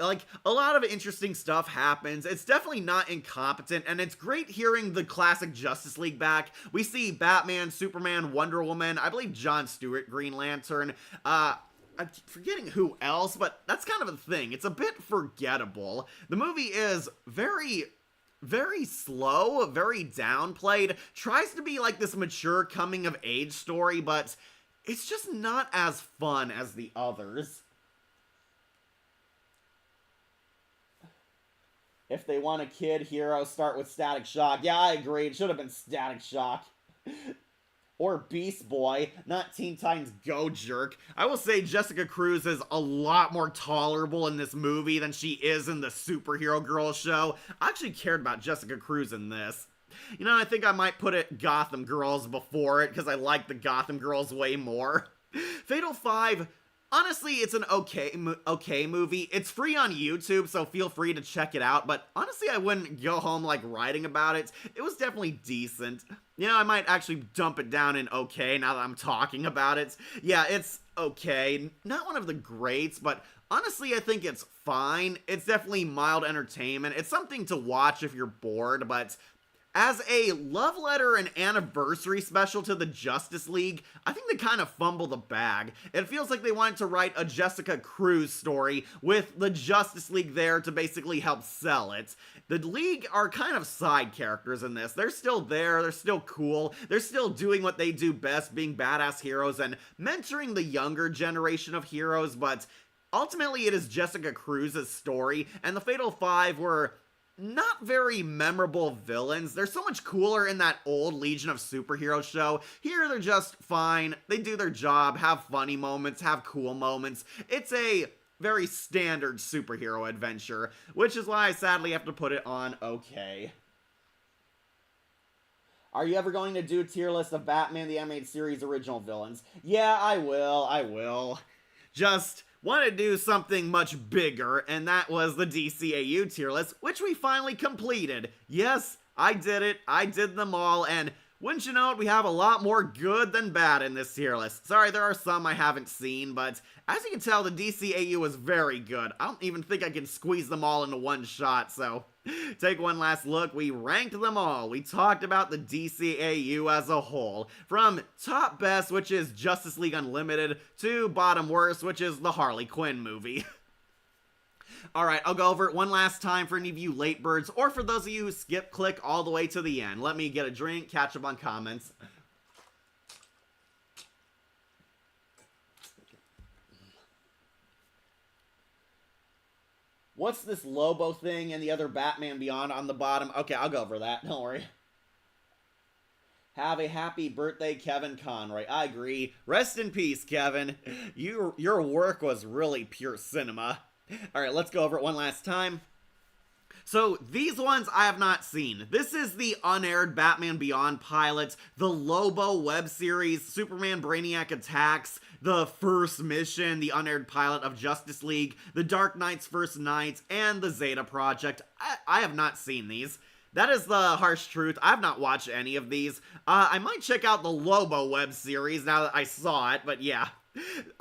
Like, a lot of interesting stuff happens. It's definitely not incompetent, and it's great hearing the classic Justice League back. We see Batman, Superman, Wonder Woman, I believe Jon Stewart, Green Lantern, I'm forgetting who else, but that's kind of a thing. It's a bit forgettable. The movie is very slow, very downplayed, tries to be like this mature coming-of-age story, but it's just not as fun as the others. If they want a kid hero, start with Static Shock. Yeah, I agree. It should have been Static Shock. Or Beast Boy, not Teen Titans Go Jerk. I will say Jessica Cruz is a lot more tolerable in this movie than she is in the Superhero Girl show. I actually cared about Jessica Cruz in this. You know, I think I might put it Gotham Girls before it, because I like the Gotham Girls way more. Fatal Five, honestly, it's an okay movie. It's free on YouTube, so feel free to check it out, but honestly, I wouldn't go home, like, writing about it. It was definitely decent. You know, I might actually dump it down in okay now that I'm talking about it. Yeah, it's okay. Not one of the greats, but honestly, I think it's fine. It's definitely mild entertainment. It's something to watch if you're bored, but As a love letter and anniversary special to the Justice League, I think they kind of fumble the bag. It feels like they wanted to write a Jessica Cruz story with the Justice League there to basically help sell it. The League are kind of side characters in this. They're still there, they're still cool, they're still doing what they do best, being badass heroes and mentoring the younger generation of heroes, but ultimately it is Jessica Cruz's story, and the Fatal Five were not very memorable villains. They're so much cooler in that old Legion of Superheroes show. Here they're just fine. They do their job, have funny moments, have cool moments. It's a very standard superhero adventure, which is why I sadly have to put it on okay. Are you ever going to do a tier list of Batman the Animated Series original villains? Yeah, I will. Just want to do something much bigger, and that was the DCAU tier list, which we finally completed. Yes, I did it. I did them all, and wouldn't you know it, we have a lot more good than bad in this tier list. Sorry, there are some I haven't seen, but as you can tell, the DCAU was very good. I don't even think I can squeeze them all into one shot, so take one last look. We ranked them all. We talked about the DCAU as a whole, from top best, which is Justice League Unlimited, to bottom worst, which is the Harley Quinn movie. Alright, I'll go over it one last time for any of you late birds, or for those of you who skip click all the way to the end. Let me get a drink, catch up on comments. What's this Lobo thing and the other Batman Beyond on the bottom? Okay, I'll go over that. Don't worry. Have a happy birthday, Kevin Conroy. I agree. Rest in peace, Kevin. Your work was really pure cinema. Alright, let's go over it one last time. So, these ones I have not seen. This is the unaired Batman Beyond pilot, the Lobo web series, Superman Brainiac Attacks, the First Mission, the unaired pilot of Justice League, the Dark Knight's First Night, and the Zeta Project. I have not seen these. That is the harsh truth. I have not watched any of these. I might check out the Lobo web series now that I saw it, but yeah.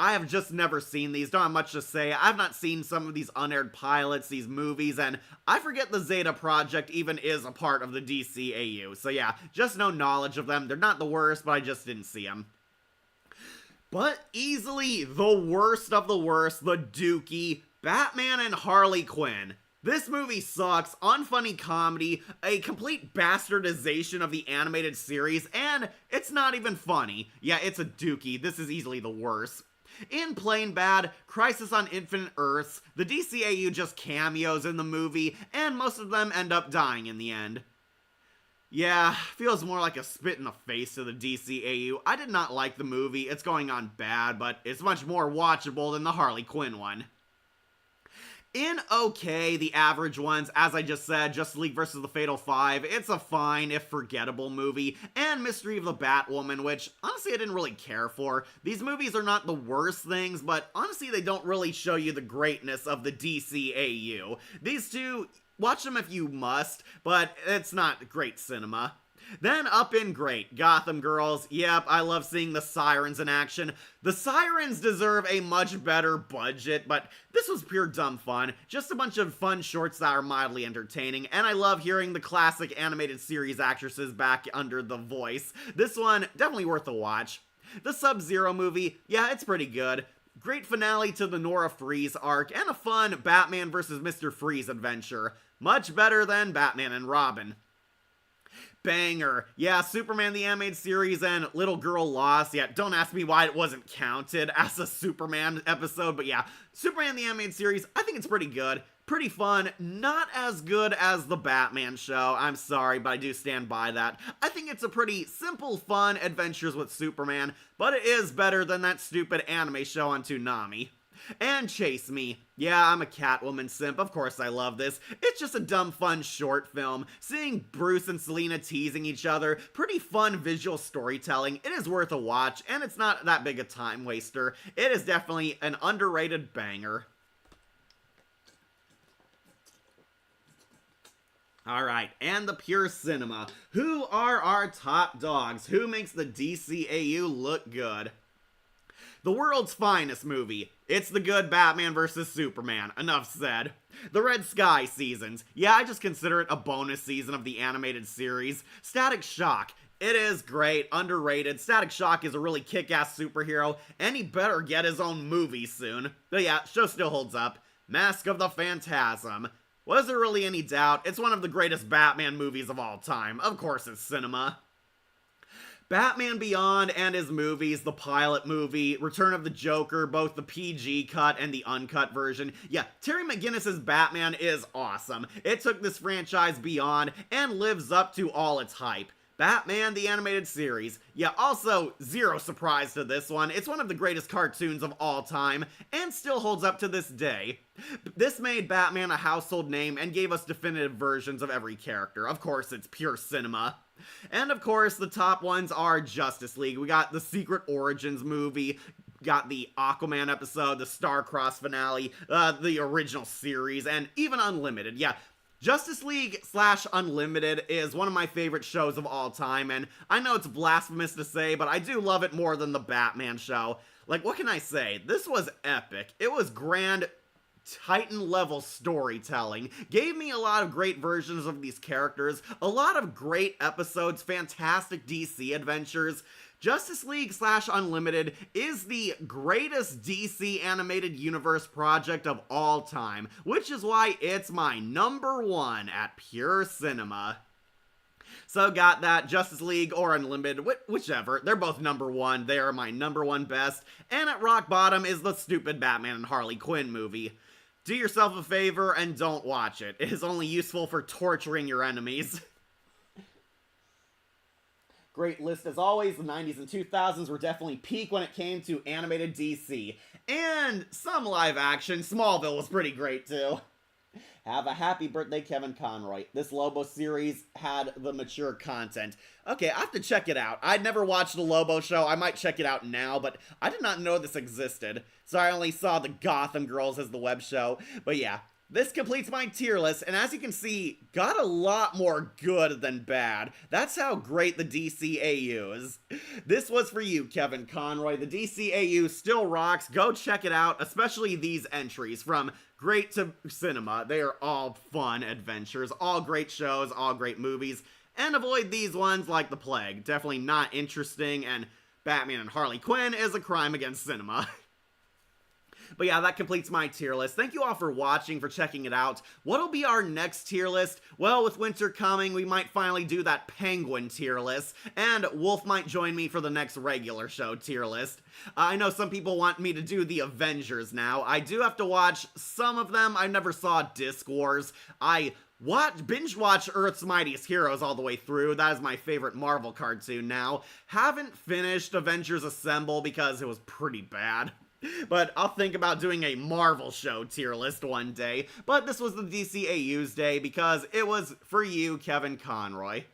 I have just never seen these, don't have much to say. I've not seen some of these unaired pilots, these movies, and I forget the Zeta Project even is a part of the DCAU. So yeah, just no knowledge of them. They're not the worst, but I just didn't see them. But easily the worst of the worst, the Dookie, Batman and Harley Quinn. This movie sucks, unfunny comedy, a complete bastardization of the animated series, and it's not even funny. Yeah, it's a dookie. This is easily the worst. In plain bad, Crisis on Infinite Earths, the DCAU just cameos in the movie, and most of them end up dying in the end. Yeah, feels more like a spit in the face to the DCAU. I did not like the movie. It's going on bad, but it's much more watchable than the Harley Quinn one. In okay, the average ones, as I just said, Justice League vs. the Fatal Five, it's a fine, if forgettable movie, and Mystery of the Batwoman, which, honestly, I didn't really care for. These movies are not the worst things, but honestly, they don't really show you the greatness of the DCAU. These two, watch them if you must, but it's not great cinema. Then up in great, Gotham Girls. Yep, I love seeing the sirens in action. The sirens deserve a much better budget, but this was pure dumb fun. Just a bunch of fun shorts that are mildly entertaining, and I love hearing the classic animated series actresses back under the voice. This one, definitely worth a watch. The Sub-Zero movie, yeah, it's pretty good. Great finale to the Nora Freeze arc, and a fun Batman vs. Mr. Freeze adventure. Much better than Batman and Robin. Banger. Yeah, Superman the Animated Series and Little Girl Lost. Yeah, don't ask me why it wasn't counted as a Superman episode, but yeah, Superman the Animated Series, I think it's pretty good. Pretty fun. Not as good as the Batman show. I'm sorry, but I do stand by that. I think it's a pretty simple, fun Adventures with Superman, but it is better than that stupid anime show on Toonami. And Chase Me. Yeah, I'm a Catwoman simp, of course I love this. It's just a dumb fun short film. Seeing Bruce and Selina teasing each other, pretty fun visual storytelling. It is worth a watch, and it's not that big a time waster. It is definitely an underrated banger. Alright, and the pure cinema. Who are our top dogs? Who makes the DCAU look good? The world's finest movie. It's the good Batman vs. Superman. Enough said. The Red Sky seasons. Yeah, I just consider it a bonus season of the animated series. Static Shock. It is great, underrated. Static Shock is a really kick-ass superhero, and he better get his own movie soon. But yeah, show still holds up. Mask of the Phantasm. Was there really any doubt? It's one of the greatest Batman movies of all time. Of course it's cinema. Batman Beyond and his movies, the pilot movie, Return of the Joker, both the PG cut and the uncut version. Yeah, Terry McGinnis's Batman is awesome. It took this franchise beyond and lives up to all its hype. Batman the Animated Series. Yeah, also, zero surprise to this one. It's one of the greatest cartoons of all time, and still holds up to this day. This made Batman a household name and gave us definitive versions of every character. Of course, it's pure cinema. And of course, the top ones are Justice League. We got the Secret Origins movie, got the Aquaman episode, the Starcross finale, the original series, and even Unlimited. Yeah, Justice League / Unlimited is one of my favorite shows of all time, and I know it's blasphemous to say, but I do love it more than the Batman show. Like, what can I say? This was epic. It was grand, Titan-level storytelling, gave me a lot of great versions of these characters, a lot of great episodes, fantastic DC adventures. Justice League / Unlimited is the greatest DC animated universe project of all time, which is why it's my #1 at Pure Cinema. So got that, Justice League or Unlimited, whichever. They're both #1. They are my #1 best. And at rock bottom is the stupid Batman and Harley Quinn movie. Do yourself a favor and don't watch it. It is only useful for torturing your enemies. Great list as always. The 90s and 2000s were definitely peak when it came to animated DC. And some live action. Smallville was pretty great too. Have a happy birthday, Kevin Conroy. This Lobo series had the mature content. Okay, I have to check it out. I'd never watched the Lobo show. I might check it out now, but I did not know this existed. So I only saw the Gotham Girls as the web show. But yeah, this completes my tier list, and as you can see, got a lot more good than bad. That's how great the DCAU is. This was for you, Kevin Conroy. The DCAU still rocks. Go check it out, especially these entries from great to cinema. They are all fun adventures, all great shows, all great movies, and avoid these ones like the plague. Definitely not interesting, and Batman and Harley Quinn is a crime against cinema. But yeah, that completes my tier list. Thank you all for watching, for checking it out. What'll be our next tier list? Well, with winter coming, we might finally do that Penguin tier list, and Wolf might join me for the next regular show tier list. I know some people want me to do the Avengers now. I do have to watch some of them. I never saw Disc Wars. I binge watch Earth's Mightiest Heroes all the way through. That is my favorite Marvel cartoon now. Haven't finished Avengers Assemble because it was pretty bad. But I'll think about doing a Marvel show tier list one day. But this was the DCAU's day because it was for you, Kevin Conroy.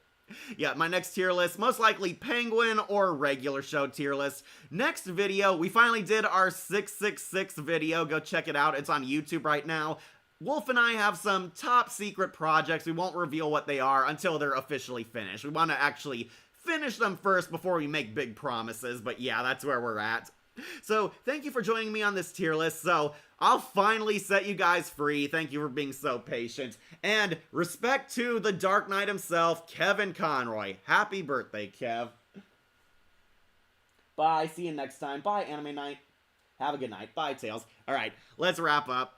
Yeah, my next tier list, most likely Penguin or regular show tier list. Next video, we finally did our 666 video. Go check it out. It's on YouTube right now. Wolf and I have some top secret projects. We won't reveal what they are until they're officially finished. We want to actually finish them first before we make big promises. But yeah, that's where we're at. So, thank you for joining me on this tier list. So, I'll finally set you guys free. Thank you for being so patient. And respect to the Dark Knight himself, Kevin Conroy. Happy birthday, Kev. Bye. See you next time. Bye, Anime Night. Have a good night. Bye, Tails. Alright, let's wrap up.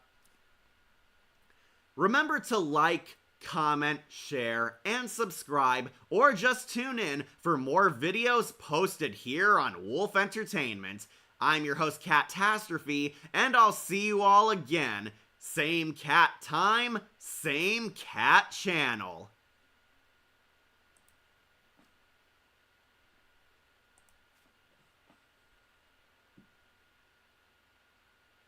Remember to like, comment, share, and subscribe, or just tune in for more videos posted here on Wolf Entertainment. I'm your host, Catastrophe, and I'll see you all again. Same cat time, same cat channel.